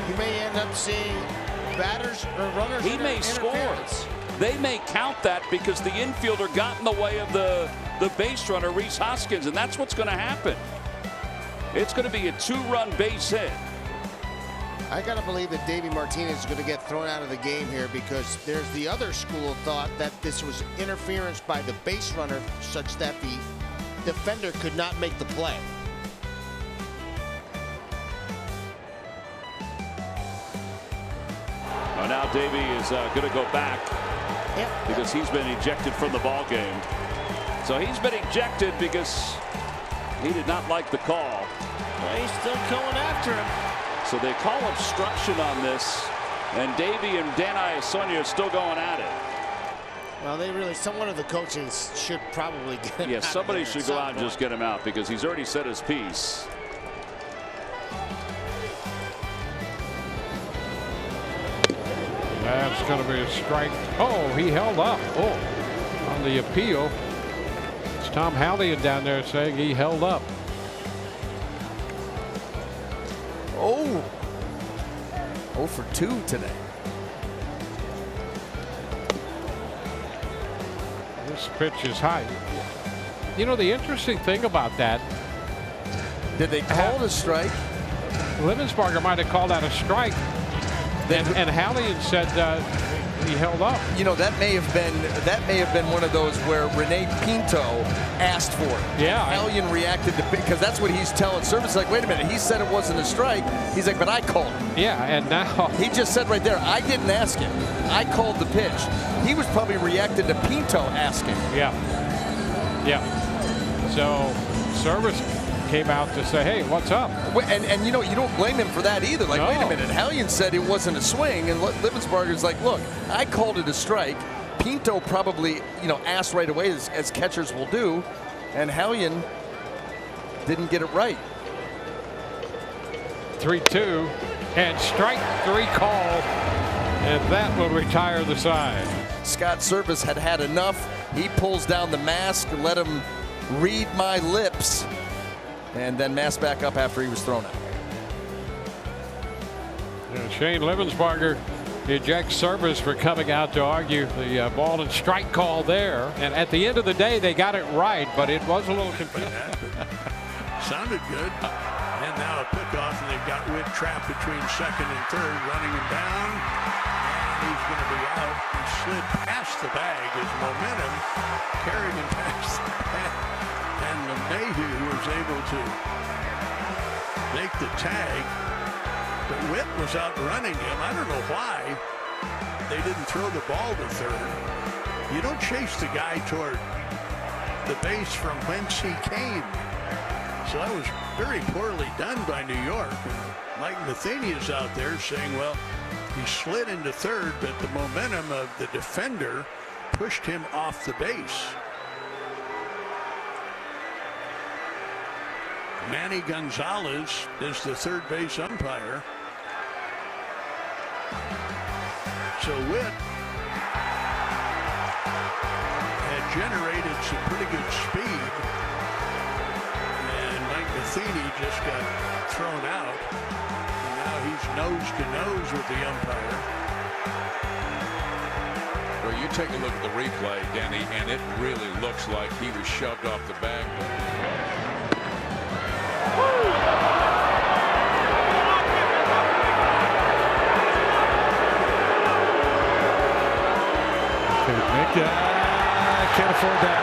You may end up seeing batters or runners. He may score. They may count that because the infielder got in the way of the base runner, Rhys Hoskins, and that's what's going to happen. It's going to be a 2-run base hit. I got to believe that Davey Martinez is going to get thrown out of the game here because there's the other school of thought that this was interference by the base runner such that the defender could not make the play. Well, now Davey is going to go back because he's been ejected from the ball game. So he's been ejected because he did not like the call. Well, he's still going after him. So they call obstruction on this, and Davey and Dan Iasonia are still going at it. Well, they really, someone of the coaches should probably get him out. Somebody should go out and just get him out because he's already said his piece. That's going to be a strike. Oh, he held up. Oh, on the appeal. It's Tom Hallian down there saying he held up. Oh, 0 for 2 today. This pitch is high. You know, the interesting thing about that. Did they call it a strike? Livensbarger might have called out a strike. And Hallian said he held up. You know, that may have been one of those where Rene Pinto asked for it. Yeah. Hallian reacted to because that's what he's telling Service. Like, wait a minute, he said it wasn't a strike. He's like, but I called it. Yeah, and now he just said right there, I didn't ask him. I called the pitch. He was probably reacting to Pinto asking. Yeah. Yeah. So Service came out to say, hey, what's up? And you know, you don't blame him for that either. Like, wait a minute, Hallian said it wasn't a swing, and Livensbarger's like, look, I called it a strike. Pinto probably, asked right away, as catchers will do, and Hallian didn't get it right. 3-2, and strike 3 call, and that will retire the side. Scott Service had enough. He pulls down the mask, let him read my lips, and then mask back up after he was thrown out. Shane Livensbarger ejects Service for coming out to argue the ball and strike call there. And at the end of the day, they got it right, but it was a little confusing. Sounded good. And now a pickoff, and they've got Witt trapped between second and third, running him down. And he's going to be out. He slid past the bag. His momentum carried him past the bag. And LeMahieu was able to make the tag, but Witt was out running him. I don't know why they didn't throw the ball to third. You don't chase the guy toward the base from whence he came. So that was very poorly done by New York. And Mike Matheny out there saying, well, he slid into third, but the momentum of the defender pushed him off the base. Manny Gonzalez is the third base umpire. So Witt had generated some pretty good speed, and Mike Matheny just got thrown out, and now he's nose to nose with the umpire. Well, you take a look at the replay, Denny, and it really looks like he was shoved off the bag. I can't afford that.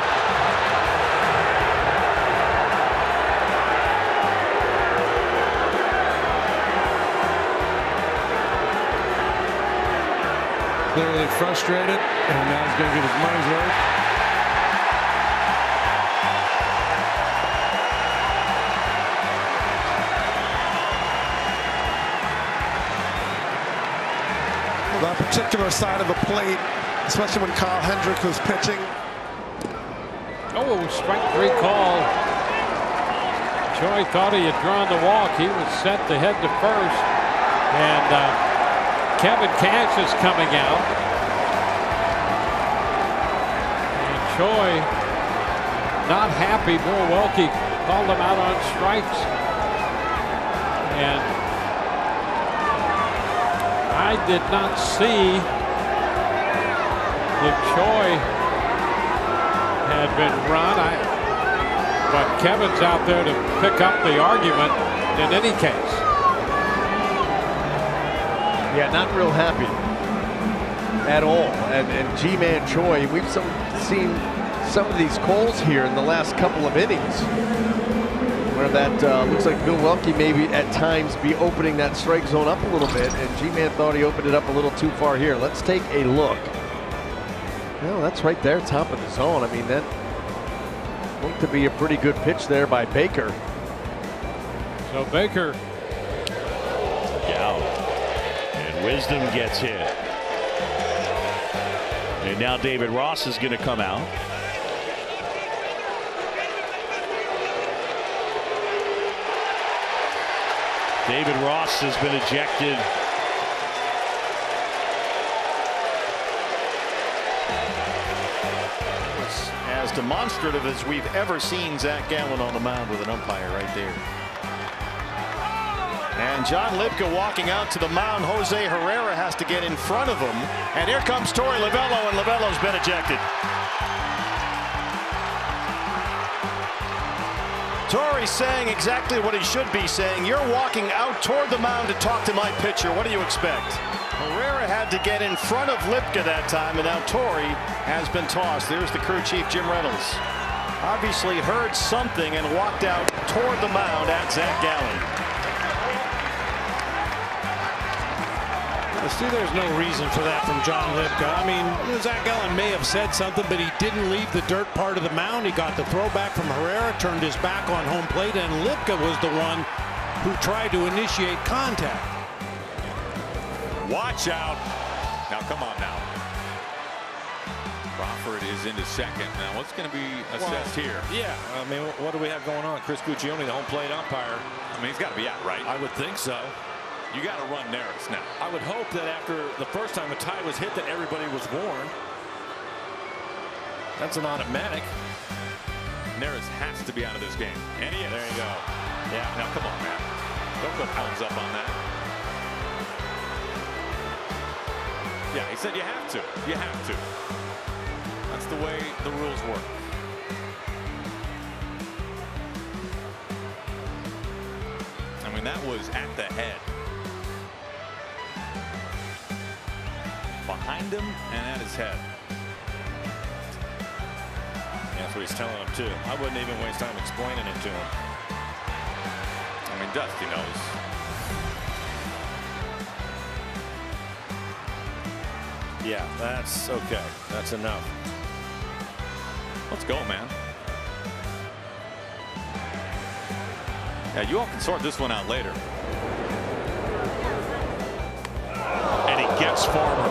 Clearly frustrated, and now he's going to get his money's worth. That particular side of the plate, especially when Kyle Hendricks was pitching. Oh, strike 3 call. Choi thought he had drawn the walk. He was set to head to first. And Kevin Cash is coming out. And Choi not happy. Bill Welke called him out on strikes. And I did not see if Choi had been run. But Kevin's out there to pick up the argument in any case. Yeah, not real happy at all. And G-Man Choi, we've seen some of these calls here in the last couple of innings where that looks like Bill Welke maybe at times be opening that strike zone up a little bit, and G-Man thought he opened it up a little too far here. Let's take a look. Well, that's right there, top of the zone. I mean, that looked to be a pretty good pitch there by Baker. So Baker. Out. And Wisdom gets hit. And now David Ross is going to come out. David Ross has been ejected. As demonstrative as we've ever seen Zach Gallen on the mound with an umpire right there. And John Lipka walking out to the mound. Jose Herrera has to get in front of him. And here comes Torey Lovullo, and Lovullo's been ejected. Torey saying exactly what he should be saying. You're walking out toward the mound to talk to my pitcher. What do you expect? Herrera had to get in front of Lipka that time, and now Torey has been tossed. There's the crew chief, Jim Reynolds. Obviously heard something and walked out toward the mound at Zach Gallen. See, there's no reason for that from John Lipka. I mean, Zach Gallen may have said something, but he didn't leave the dirt part of the mound. He got the throwback from Herrera, turned his back on home plate, and Lipka was the one who tried to initiate contact. Watch out. Now, come on now. Crawford is into second. Now, what's going to be assessed here? Yeah, I mean, what do we have going on? Chris Guccione, the home plate umpire. I mean, he's got to be out, right? I would think so. You got to run Neris now. I would hope that after the first time a tie was hit that everybody was warned. That's an automatic. Neris has to be out of this game. And he is. There you go. Yeah. Now, come on, man. Don't go pounds up on that. Yeah, he said you have to. You have to. That's the way the rules work. I mean, that was at the head. Behind him and at his head. Yeah, that's what he's telling him too. I wouldn't even waste time explaining it to him. I mean, Dusty knows. Yeah, that's okay. That's enough. Let's go, man. Yeah, you all can sort this one out later. And he gets Farmer.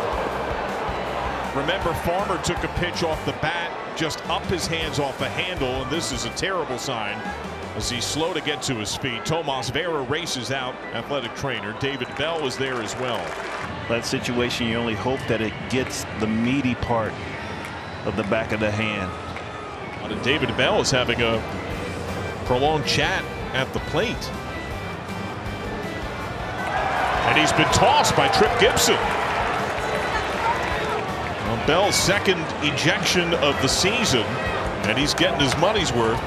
Remember, Farmer took a pitch off the bat, just up his hands off the handle, and this is a terrible sign as he's slow to get to his feet. Tomas Vera races out. Athletic trainer David Bell was there as well. That situation, you only hope that it gets the meaty part of the back of the hand. And David Bell is having a prolonged chat at the plate. And he's been tossed by Trip Gibson. Well, Bell's second ejection of the season, and he's getting his money's worth.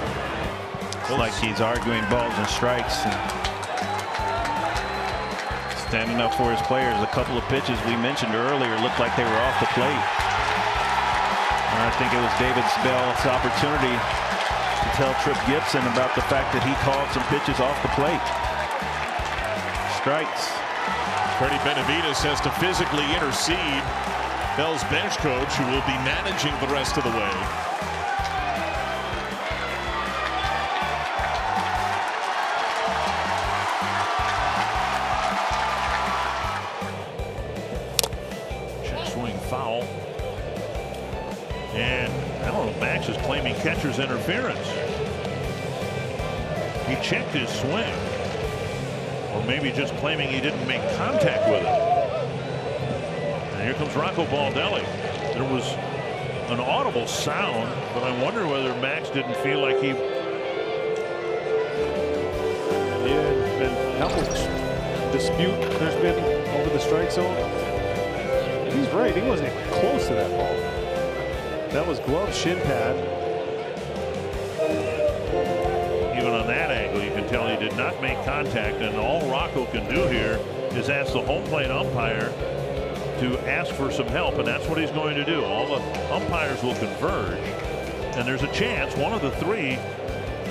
It's like he's arguing balls and strikes and standing up for his players. A couple of pitches we mentioned earlier looked like they were off the plate. And I think it was David Bell's opportunity to tell Trip Gibson about the fact that he called some pitches off the plate. Strikes. Freddie Benavides has to physically intercede. Bell's bench coach, who will be managing the rest of the way. Check swing foul. And I don't know, Max is claiming catcher's interference. He checked his swing. Or maybe just claiming he didn't make contact with it. And here comes Rocco Baldelli. There was an audible sound, but I wonder whether Max didn't feel like he... Yeah, and how much dispute there's been over the strike zone. And he's right, he wasn't even close to that ball. That was glove shin pad. Even on that angle, you can tell he did not make contact, and all Rocco can do here is ask the home plate umpire to ask for some help, and that's what he's going to do. All the umpires will converge, and there's a chance one of the three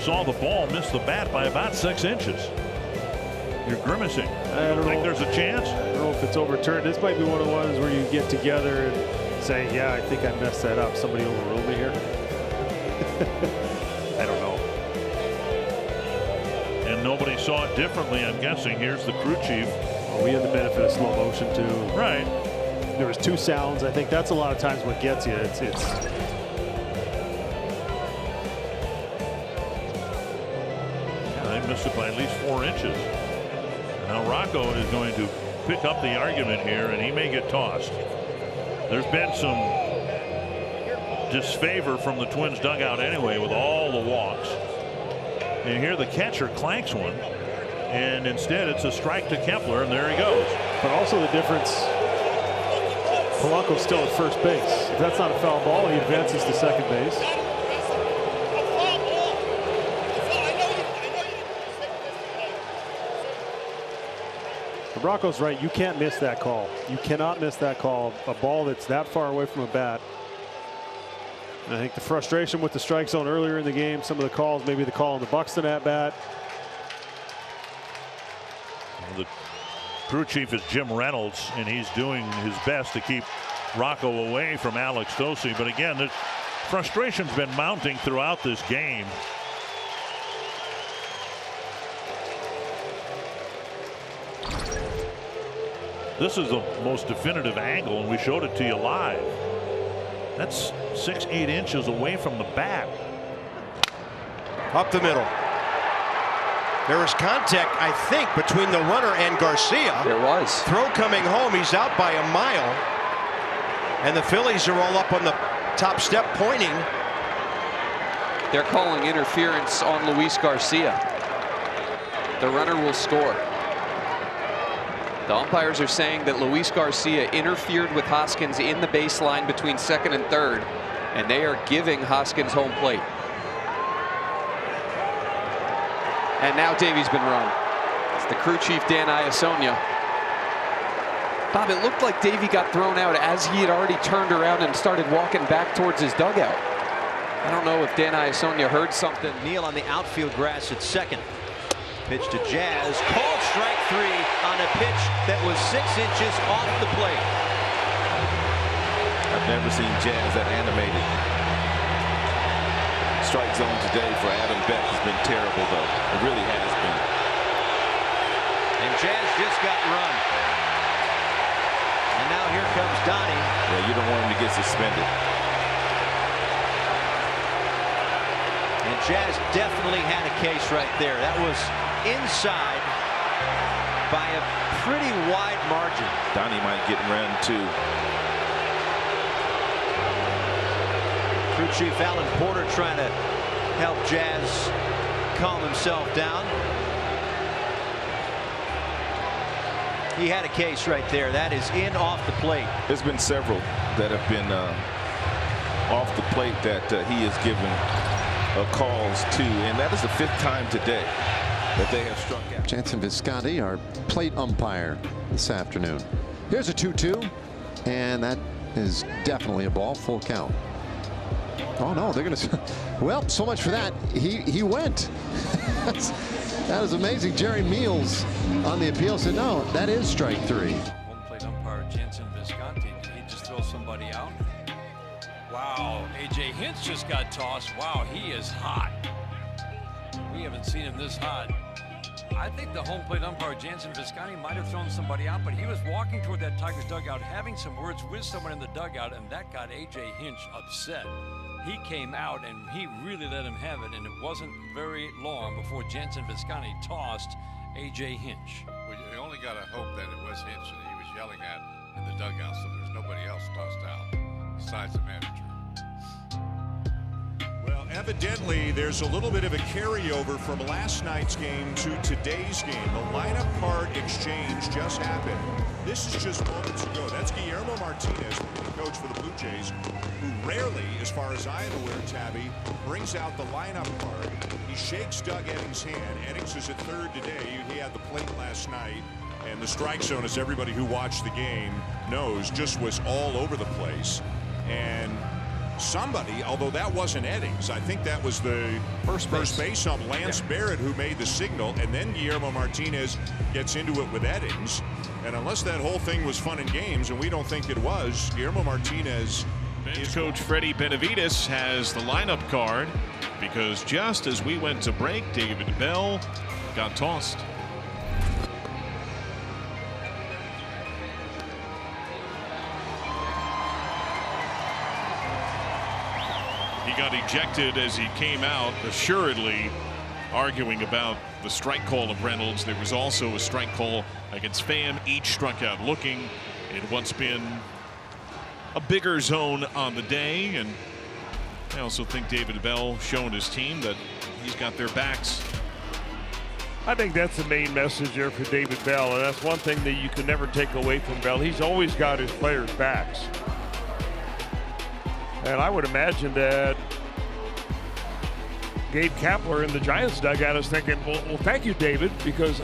saw the ball miss the bat by about 6 inches. You're grimacing. I don't think know. there's a chance? I don't know if it's overturned. This might be one of the ones where you get together and say, yeah, I think I messed that up. Somebody overruled me here. I don't know. And nobody saw it differently, I'm guessing. Here's the crew chief. Well, we had the benefit of slow motion, too. Right. There was 2 sounds. I think that's a lot of times what gets you. It's Yeah, they missed it by at least 4 inches. Now Rocco is going to pick up the argument here, and he may get tossed. There's been some disfavor from the Twins dugout anyway with all the walks. And here the catcher clanks one, and instead it's a strike to Kepler, and there he goes. But also the difference, Polanco's still at first base. If that's not a foul ball, he advances to second base. But Rocco's right, you can't miss that call. You cannot miss that call. A ball that's that far away from a bat. And I think the frustration with the strike zone earlier in the game, some of the calls, maybe the call on the Buxton at bat. The crew chief is Jim Reynolds, and he's doing his best to keep Rocco away from Alex Tosi. But again, the frustration's been mounting throughout this game. This is the most definitive angle, and we showed it to you live. That's 6-8 inches away from the bat. Up the middle. There was contact, I think, between the runner and Garcia. There was. Throw coming home. He's out by a mile. And the Phillies are all up on the top step pointing. They're calling interference on Luis Garcia. The runner will score. The umpires are saying that Luis Garcia interfered with Hoskins in the baseline between second and third, and they are giving Hoskins home plate. And now Davey's been run. It's the crew chief, Dan Iasonia. Bob, it looked like Davey got thrown out as he had already turned around and started walking back towards his dugout. I don't know if Dan Iasonia heard something. Neal on the outfield grass at second. Pitch to Jazz, called strike 3 on a pitch that was 6 inches off the plate. I've never seen Jazz that animated. Strike zone today for Adam Beck has been terrible, though. It really has been. And Jazz just got run. And now here comes Donnie. Yeah, you don't want him to get suspended. And Jazz definitely had a case right there. That was inside by a pretty wide margin. Donnie might get run too. Crew Chief Alan Porter trying to help Jazz calm himself down. He had a case right there. That is in off the plate. There's been several that have been off the plate that he has given calls to, and that is the 5th time today that they have struck out. Jansen Visconti, our plate umpire this afternoon. Here's a 2-2, and that is definitely a ball, full count. Oh no, they're gonna. Well, so much for that. He went. That is amazing. Jerry Meals on the appeal said no, that is strike 3. Home plate umpire Jansen Visconti. Did he just throw somebody out? Wow, A.J. Hinch just got tossed. Wow, he is hot. We haven't seen him this hot. I think the home plate umpire Jansen Visconti might have thrown somebody out, but he was walking toward that Tigers dugout, having some words with someone in the dugout, and that got A.J. Hinch upset. He came out and he really let him have it, and it wasn't very long before Jansen Visconti tossed A.J. Hinch. Well, you only got to hope that it was Hinch that he was yelling at in the dugout, so there's nobody else tossed out besides the manager. Well, evidently, there's a little bit of a carryover from last night's game to today's game. The lineup card exchange just happened. This is just moments ago. That's Guillermo Martinez, the coach for the Blue Jays, who rarely, as far as I am aware, Tabby, brings out the lineup card. He shakes Doug Eddings' hand. Eddings is at third today. He had the plate last night. And the strike zone, as everybody who watched the game knows, just was all over the place. And somebody, although that wasn't Eddings, I think that was the first base ump, Lance Barrett, who made the signal, and then Guillermo Martinez gets into it with Eddings. And unless that whole thing was fun and games, and we don't think it was, Guillermo Martinez. Bench coach Freddie Benavides has the lineup card because just as we went to break, David Bell got tossed. He got ejected as he came out, assuredly arguing about the strike call of Reynolds. There was also a strike call against Pham. Each struck out looking. It had once been a bigger zone on the day, and I also think David Bell showing his team that he's got their backs. I think that's the main message there for David Bell, and that's one thing that you can never take away from Bell. He's always got his players' backs. And I would imagine that Gabe Kapler in the Giants dugout is thinking, well, thank you, David, because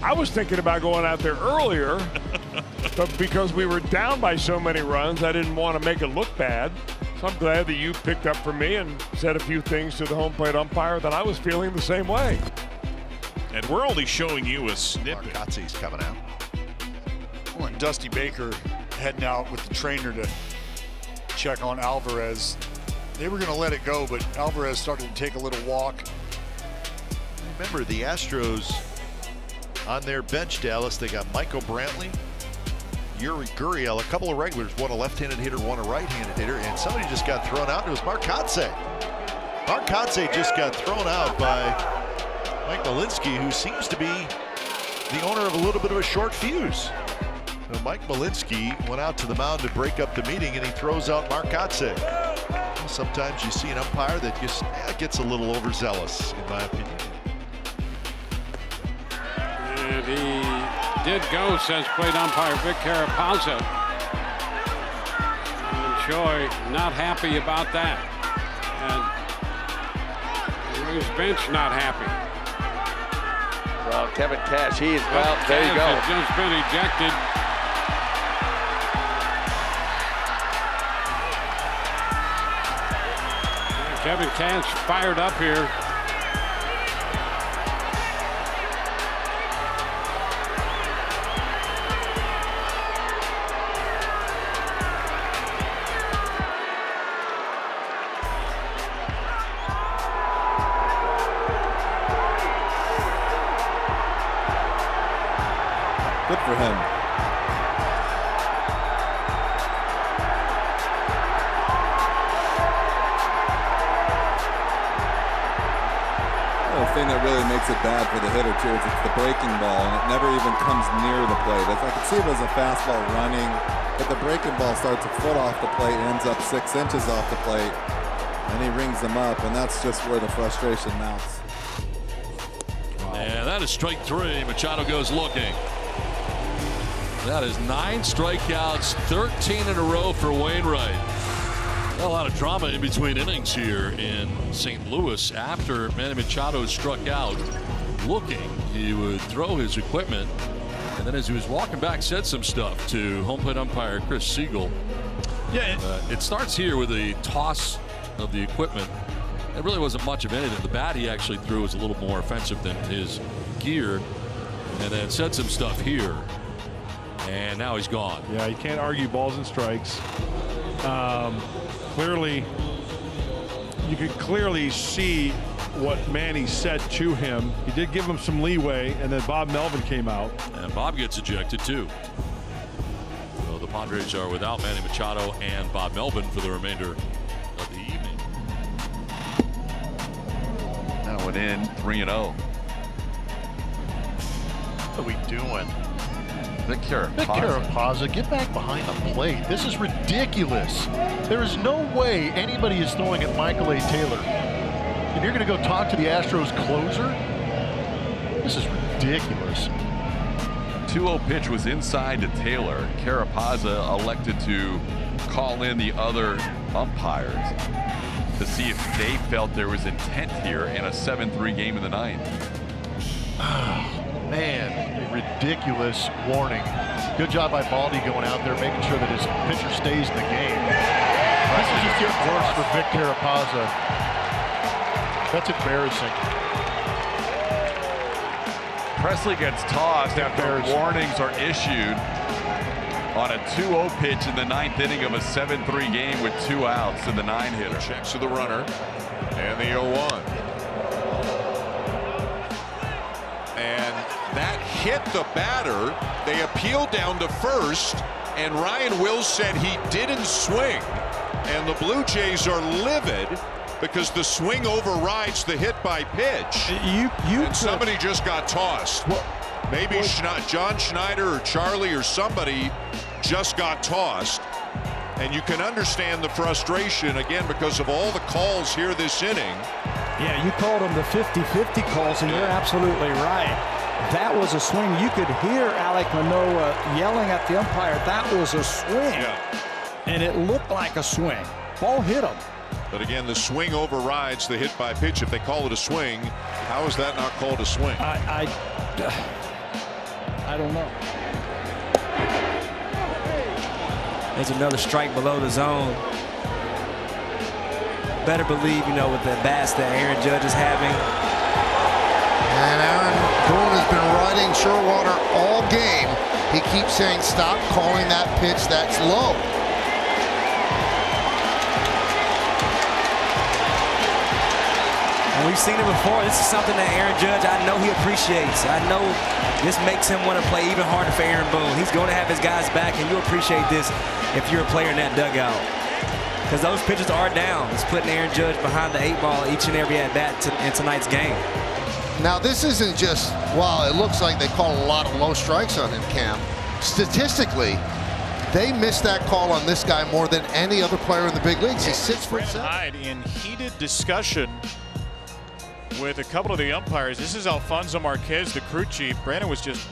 I was thinking about going out there earlier, but because we were down by so many runs, I didn't want to make it look bad. So I'm glad that you picked up for me and said a few things to the home plate umpire that I was feeling the same way. And we're only showing you a snippet. Marcotzi's coming out. Well, and Dusty Baker heading out with the trainer to check on Alvarez. They were going to let it go, but Alvarez started to take a little walk. Remember the Astros on their bench, Dallas, they got Michael Brantley, Yuri Gurriel, a couple of regulars, one a left-handed hitter, one a right-handed hitter, and somebody just got thrown out. It was Mark Kotsay. Mark Kotsay just got thrown out by Mike Malinsky, who seems to be the owner of a little bit of a short fuse. So Mike Malinsky went out to the mound to break up the meeting, and he throws out Mark Kotsay. Sometimes you see an umpire that just gets a little overzealous, in my opinion. And he did go, says plate umpire Vic Carapazza. And Choi not happy about that. And his bench not happy. Well, Kevin Cash, he is well. There you go. Has just been ejected. Kevin Cash fired up here. Good for him. the thing that really makes it bad for the hitter too is it's the breaking ball, and it never even comes near the plate. I could see it was a fastball running, but the breaking ball starts a foot off the plate, ends up 6 inches off the plate, and he rings them up, and that's just where the frustration mounts. And that is strike 3. Machado goes looking. That is 9 strikeouts, 13 in a row for Wainwright. A lot of drama in between innings here in St. Louis. After Manny Machado struck out looking, he would throw his equipment, and then as he was walking back said some stuff to home plate umpire Chris Siegel. Yeah, it starts here with a toss of the equipment. There really wasn't much of anything. The bat he actually threw was a little more offensive than his gear, and then said some stuff here, and now he's gone. Yeah, you can't argue balls and strikes. Clearly, you could clearly see what Manny said to him. He did give him some leeway, and then Bob Melvin came out. And Bob gets ejected too. So the Padres are without Manny Machado and Bob Melvin for the remainder of the evening. Now it in 3-0. What are we doing? Vic Carapazza, get back behind the plate. This is ridiculous. There is no way anybody is throwing at Michael A. Taylor. And you're going to go talk to the Astros closer? This is ridiculous. 2-0 pitch was inside to Taylor. Carapazza elected to call in the other umpires to see if they felt there was intent here in a 7-3 game in the ninth. Man, a ridiculous warning. Good job by Baldy going out there, making sure that his pitcher stays in the game. This is just getting worse for Vic Carapazza. That's embarrassing. Presley gets tossed after warnings are issued on a 2-0 pitch in the ninth inning of a 7-3 game with 2 outs to the 9-hitter. Checks to the runner, and the 0-1. And that hit the batter. They appealed down to first, and Ryan Wills said he didn't swing. And the Blue Jays are livid because the swing overrides the hit by pitch. And somebody just got tossed. Maybe John Schneider or Charlie or somebody just got tossed. And you can understand the frustration, again, because of all the calls here this inning. Yeah, you called them the 50-50 calls, and you're absolutely right. That was a swing. You could hear Alek Manoah yelling at the umpire. That was a swing. And it looked like a swing. Ball hit him. But again, the swing overrides the hit by pitch. If they call it a swing, how is that not called a swing? I don't know. There's another strike below the zone. Better believe, with the bats that Aaron Judge is having. And Aaron Boone has been riding Sherwater all game. He keeps saying, stop calling that pitch that's low. And we've seen it before. This is something that Aaron Judge, I know he appreciates. I know this makes him want to play even harder for Aaron Boone. He's going to have his guys back, and you appreciate this if you're a player in that dugout. Because those pitches are down. It's putting Aaron Judge behind the 8 ball each and every at-bat in tonight's game. Now, this isn't just, well, it looks like they call a lot of low strikes on him, Cam. Statistically, they missed that call on this guy more than any other player in the big leagues. He's 6'7". Hyde in heated discussion with a couple of the umpires. This is Alfonso Marquez, the crew chief. Brandon was just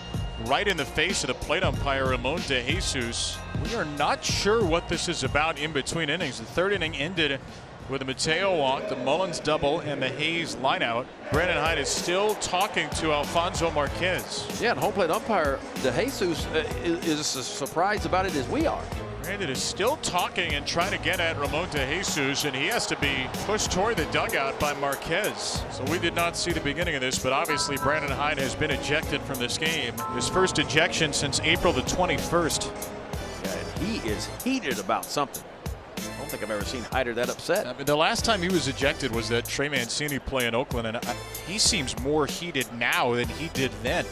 right in the face of the plate umpire, Ramon De Jesus. We are not sure what this is about in between innings. The third inning ended with a Mateo walk, the Mullins double, and the Hayes lineout. Brandon Hyde is still talking to Alfonso Marquez. Yeah, and home plate umpire De Jesus is as surprised about it as we are. Brandon is still talking and trying to get at Ramon De Jesus, and he has to be pushed toward the dugout by Marquez. So we did not see the beginning of this, but obviously Brandon Hyde has been ejected from this game. His first ejection since April the 21st. Yeah, and he is heated about something. I don't think I've ever seen Hyder that upset. I mean, the last time he was ejected was that Trey Mancini play in Oakland, and he seems more heated now than he did then.